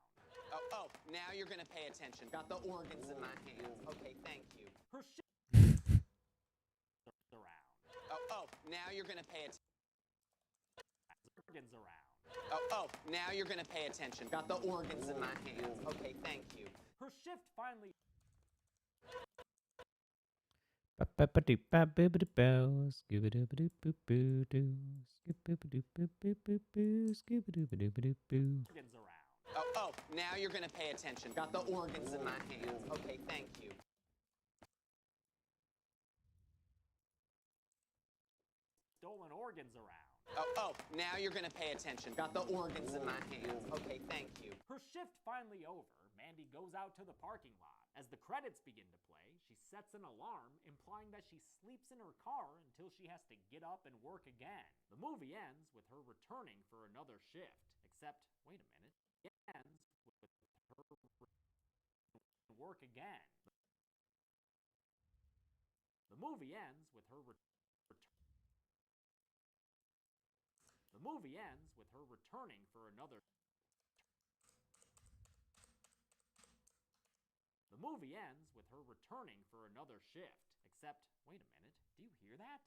Oh, now you're gonna pay attention. Got the organs in my hands. Okay, thank you. Her shift around. Oh, now you're gonna pay attention. Organs around. Oh, now you're gonna pay attention. Got the organs in my hands. Okay, thank you. Her shift finally. Organs around. Oh, now you're gonna pay attention. Got the organs in my hands. Okay, thank you. Stolen organs around. Oh, now you're gonna pay attention. Got the organs in my hands. Okay, thank you. Her shift finally over, Mandy goes out to the parking lot. As the credits begin to play, she sets an alarm, implying that she sleeps in her car until she has to get up and work again. The movie ends with her returning for another shift. Except, wait a minute, it ends with her work again. The movie ends with her The movie ends with her returning for another. The movie ends with her returning for another shift. Except, wait a minute, do you hear that?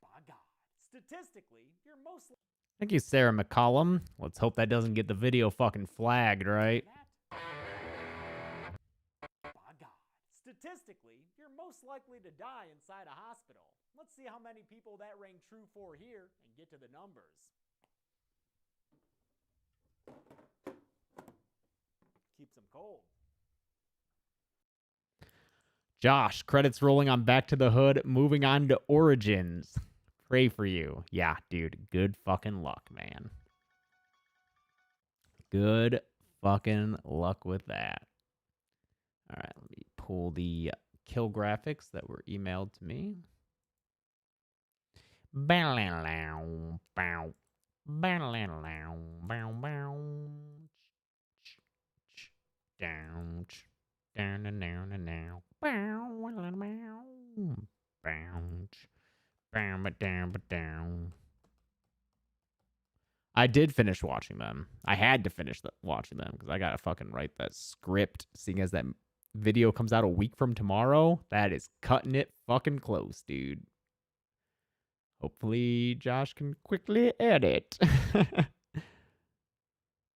By God. Statistically, you're most Thank you, Sarah McCollum. Let's hope that doesn't get the video fucking flagged, right? By God. Statistically, you're most likely to die inside a hospital. Let's see how many people that rang true for here and get to the numbers. Keeps them cold. Josh, credits rolling on Back to the Hood, moving on to Origins. Pray for you. Yeah, dude, good fucking luck, man. Good fucking luck with that. All right, let me pull the kill graphics that were emailed to me. I did finish watching them. I had to finish watching them because I gotta fucking write that script. Seeing as that video comes out a week from tomorrow, that is cutting it fucking close, dude. Hopefully, Josh can quickly edit.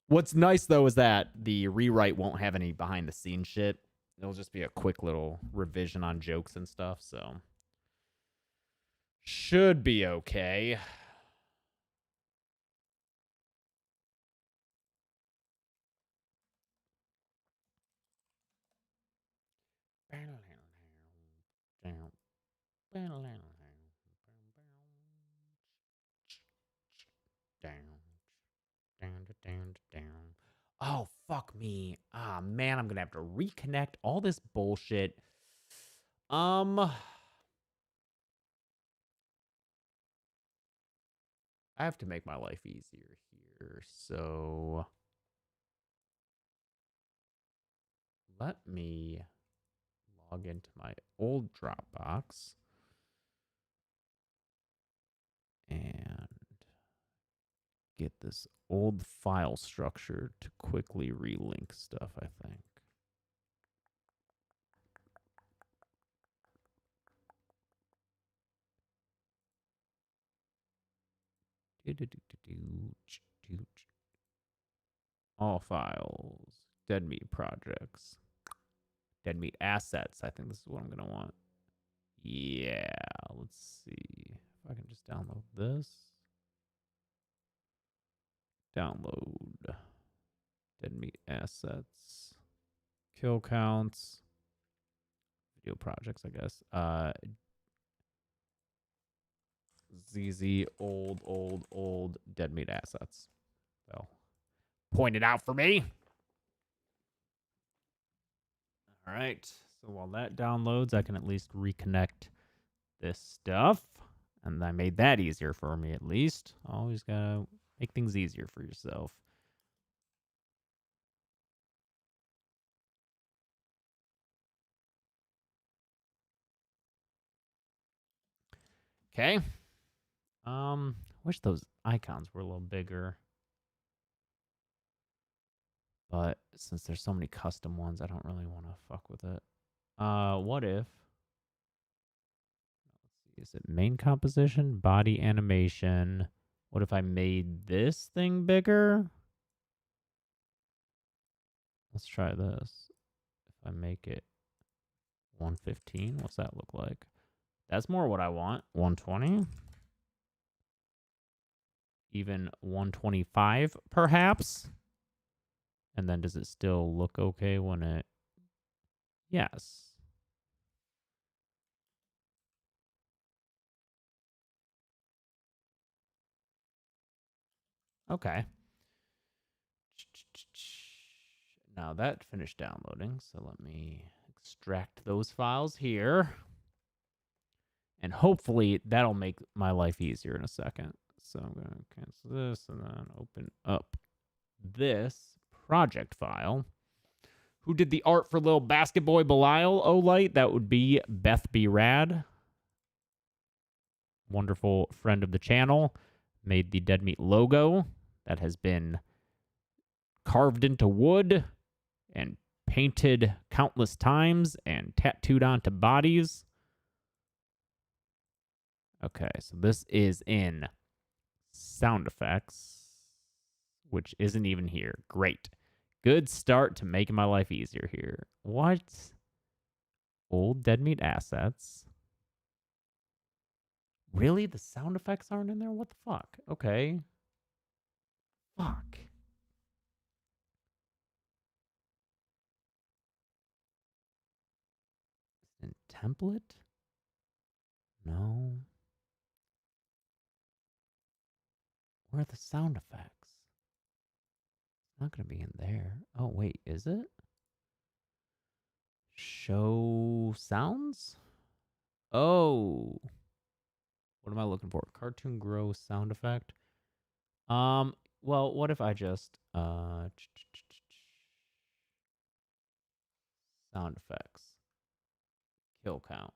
What's nice though is that the rewrite won't have any behind the scenes shit. It'll just be a quick little revision on jokes and stuff. So should be okay. Oh, fuck me. Ah, man, I'm gonna have to reconnect all this bullshit. I have to make my life easier here, so let me log into my old Dropbox and get this old file structure to quickly relink stuff, I think. All files, dead meat projects, dead meat assets. I think this is what I'm going to want. Yeah, let's see if I can just download this. Download dead meat assets, kill counts, video projects, I guess. ZZ old dead meat assets. So point it out for me. All right. So while that downloads, I can at least reconnect this stuff. And I made that easier for me at least. Always gotta make things easier for yourself. Okay. Wish those icons were a little bigger. But since there's so many custom ones, I don't really want to fuck with it. What if... Is it main composition? Body animation. What if I made this thing bigger? Let's try this. If I make it 115, what's that look like? That's more what I want. 120? Even 125, perhaps? And then does it still look okay when it... Yes. Okay. Now that finished downloading, so let me extract those files here. And hopefully that'll make my life easier in a second. So I'm going to cancel this and then open up this project file. Who did the art for Lil Basket Boy Belial, Olight? That would be Beth B. Rad. Wonderful friend of the channel. Made the Dead Meat logo that has been carved into wood and painted countless times and tattooed onto bodies. Okay, so this is in sound effects, which isn't even here. Great. Good start to making my life easier here. What? Old Dead Meat assets. Really? The sound effects aren't in there? What the fuck? Okay. Fuck. In template? No. Where are the sound effects? It's not going to be in there. Oh, wait. Is it? Show sounds? Oh. What am I looking for? Cartoon Grow sound effect. Well, what if I just sound effects. Kill count.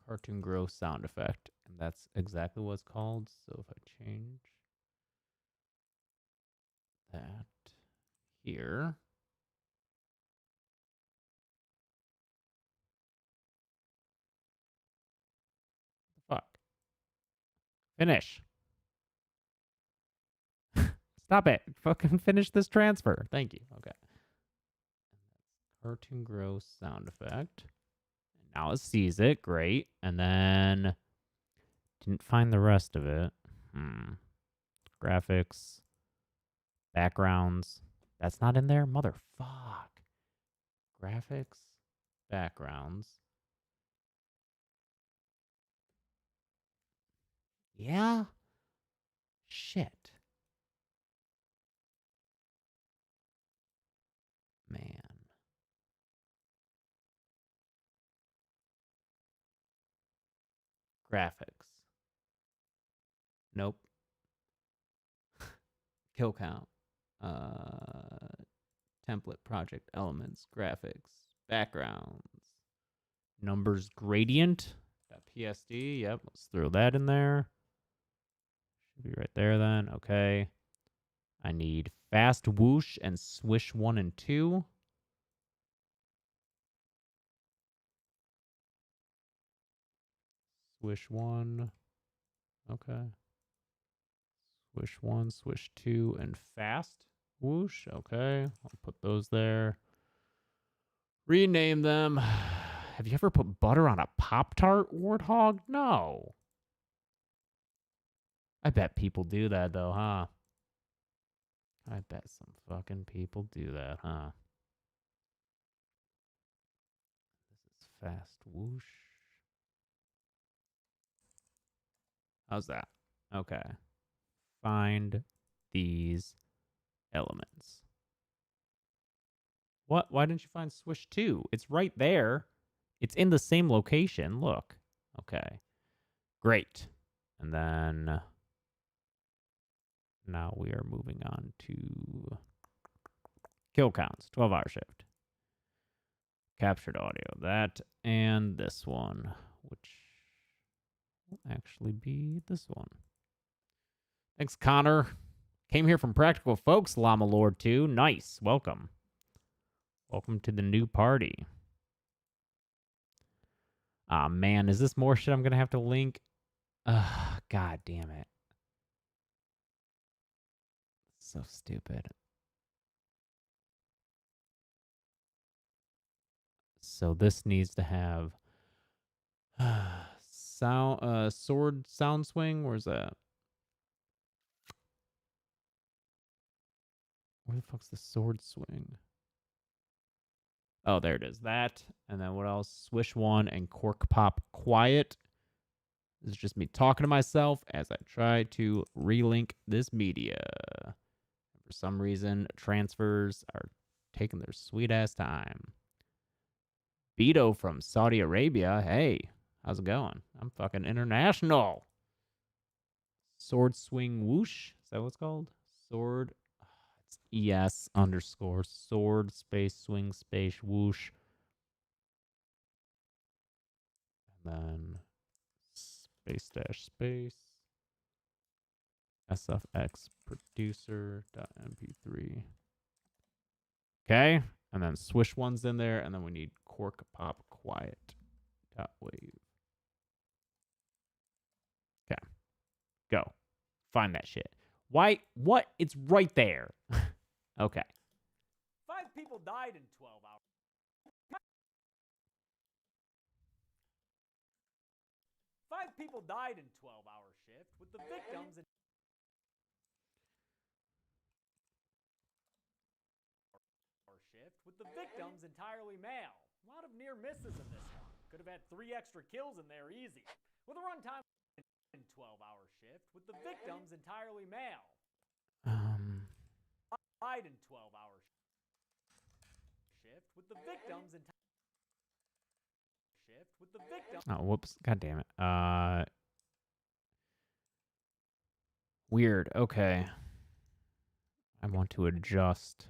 Cartoon Grow sound effect. And that's exactly what it's called. So if I change that here. Fuck. Finish. Stop it. Fucking finish this transfer. Thank you. Okay. Cartoon Grow sound effect. Now it sees it. Great. And then didn't find the rest of it. Graphics. Backgrounds. That's not in there? Motherfuck. Graphics. Backgrounds. Yeah? Shit. Man. Graphics. Nope. Kill count. Template project elements. Graphics. Backgrounds. Numbers gradient. PSD. Yep. Let's throw that in there. Should be right there then. Okay. I need fast whoosh and swish 1 and 2. Swish 1. Okay. Swish 1, swish 2, and fast whoosh. Okay. I'll put those there. Rename them. Have you ever put butter on a Pop-Tart, Warthog? No. I bet people do that, though, huh? I bet some fucking people do that, huh? This is fast whoosh. How's that? Okay. Find these elements. What? Why didn't you find swish 2? It's right there. It's in the same location. Look. Okay. Great. And then now we are moving on to kill counts. 12-hour shift. Captured audio. That and this one, which will actually be this one. Thanks, Connor. Came here from Practical Folks, Llama Lord 2. Nice. Welcome. Welcome to the new party. Ah, man. Is this more shit I'm going to have to link? God damn it. So stupid. So this needs to have sword sound swing. Where's that? Where the fuck's the sword swing? Oh, there it is. That. And then what else? Swish 1 and Cork Pop Quiet. This is just me talking to myself as I try to relink this media. For some reason, transfers are taking their sweet ass time. Beto from Saudi Arabia. Hey, how's it going? I'm fucking international. Sword swing whoosh. Is that what it's called? Sword. It's ES underscore sword space swing space whoosh. And then space dash space. SFX producer.mp3. Okay. And then swish one's in there. And then we need cork pop quiet. .wave. Okay. Go. Find that shit. Why? What? It's right there. Okay. 5 people died in 12 hours. 5 people died in 12-hour shift, with the victims in entirely male. A lot of near misses in this one. Could have had 3 extra kills in there easy. With a runtime in 12-hour shift, with the victims entirely male. Died in 12-hour shift, with the victims Oh, whoops. God damn it. Weird. Okay. I want to adjust.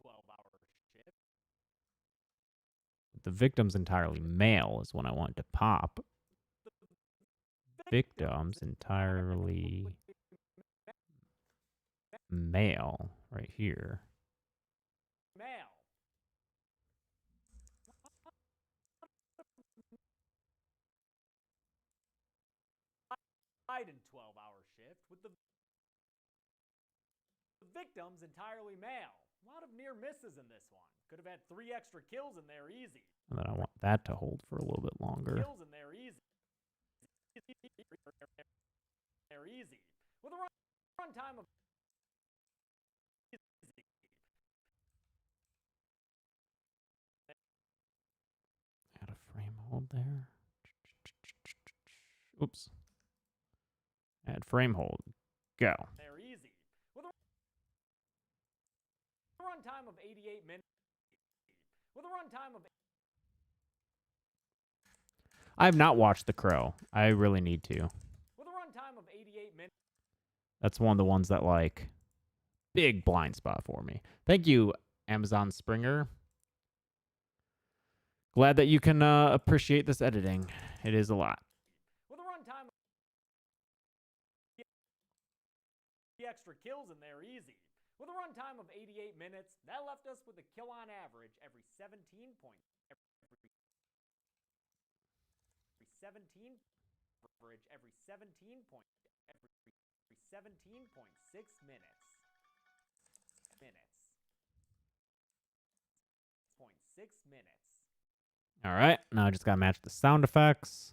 12-hour shift. The victim's entirely male is when I want to pop. Victim's entirely male right here. Male. Died in 12-hour shift, with the victims entirely male. A lot of near misses in this one. Could have had 3 extra kills in there easy. And then I want that to hold for a little bit longer. Kills in there easy. They're easy. With a runtime of Add a frame hold there. Oops. Add frame hold. Go. they're easy. With a runtime of 88 minutes. With a runtime of I have not watched The Crow. I really need to. with a runtime of 88 minutes. That's one of the ones that, like, big blind spot for me. Thank you, Amazon Springer. Glad that you can appreciate this editing. It is a lot. With a runtime of the extra kills in there easy. With a runtime of 88 minutes, that left us with a kill on average every 17 points. Every 17 average every 17 point every 17.6 minutes. 0.6 minutes. All right. Now I just got to match the sound effects.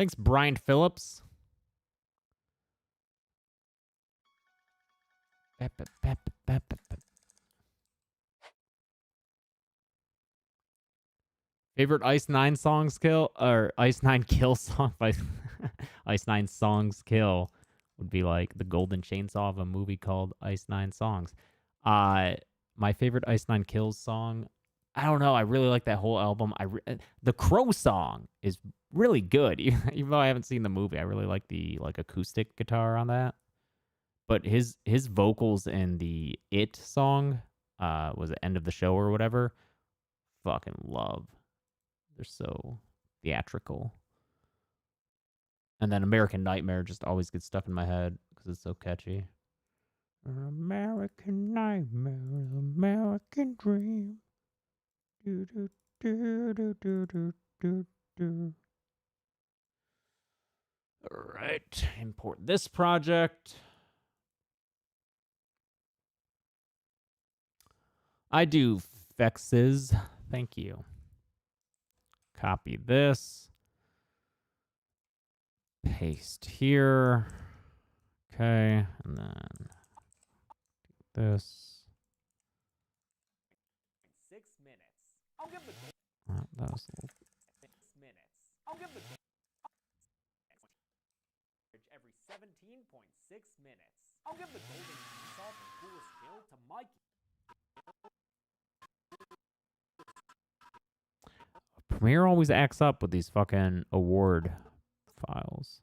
Thanks, Brian Phillips. Favorite Ice 9 songs kill or Ice 9 kill song by Ice 9 songs kill would be like the golden chainsaw of a movie called Ice 9 Songs. My favorite Ice 9 Kills song, I don't know. I really like that whole album. The Crow song is really good. Even though I haven't seen the movie, I really like the acoustic guitar on that. But his vocals in the It song, was it End of the Show or whatever, fucking love. They're so theatrical. And then American Nightmare just always gets stuck in my head because it's so catchy. American Nightmare, American Dream. Do, do, do, do, do, do, do, do. All right, import this project. I do fexes. Thank you. Copy this. Paste here. Okay, and then this. 6 minutes. I'll give the That was a little... 6 minutes. I'll give the every 17.6 minutes. I'll give the golden chainsaw the coolest kill to Mikey. Premiere always acts up with these fucking award files.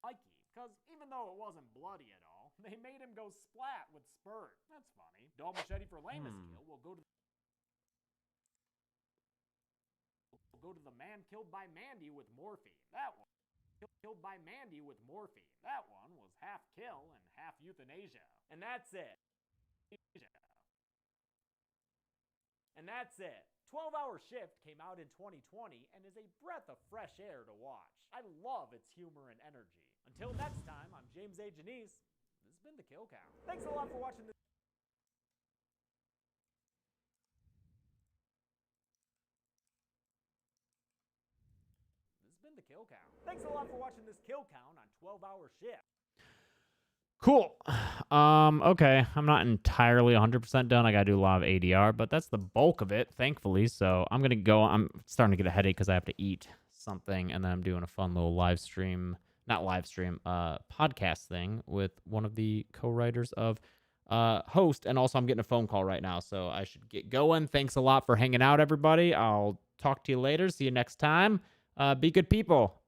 Mikey, because even though it wasn't bloody at all, they made him go splat with spurt. That's funny. Dull machete for lamest kill will go to the man killed by Mandy with morphine. That one. Killed by Mandy with morphine. That one was half kill and half euthanasia. And that's it. And that's it. 12-Hour Shift came out in 2020 and is a breath of fresh air to watch. I love its humor and energy. Until next time, I'm James A. Janice. This has been The Kill Count. Thanks a lot for watching this. This has been The Kill Count. Thanks a lot for watching this Kill Count on 12-Hour Shift. Cool. Okay. I'm not entirely 100% done. I got to do a lot of ADR, but that's the bulk of it, thankfully. So I'm going to go. I'm starting to get a headache because I have to eat something, and then I'm doing a fun little podcast thing with one of the co-writers of Host, and also I'm getting a phone call right now, so I should get going. Thanks a lot for hanging out, everybody. I'll talk to you later. See you next time. Be good people.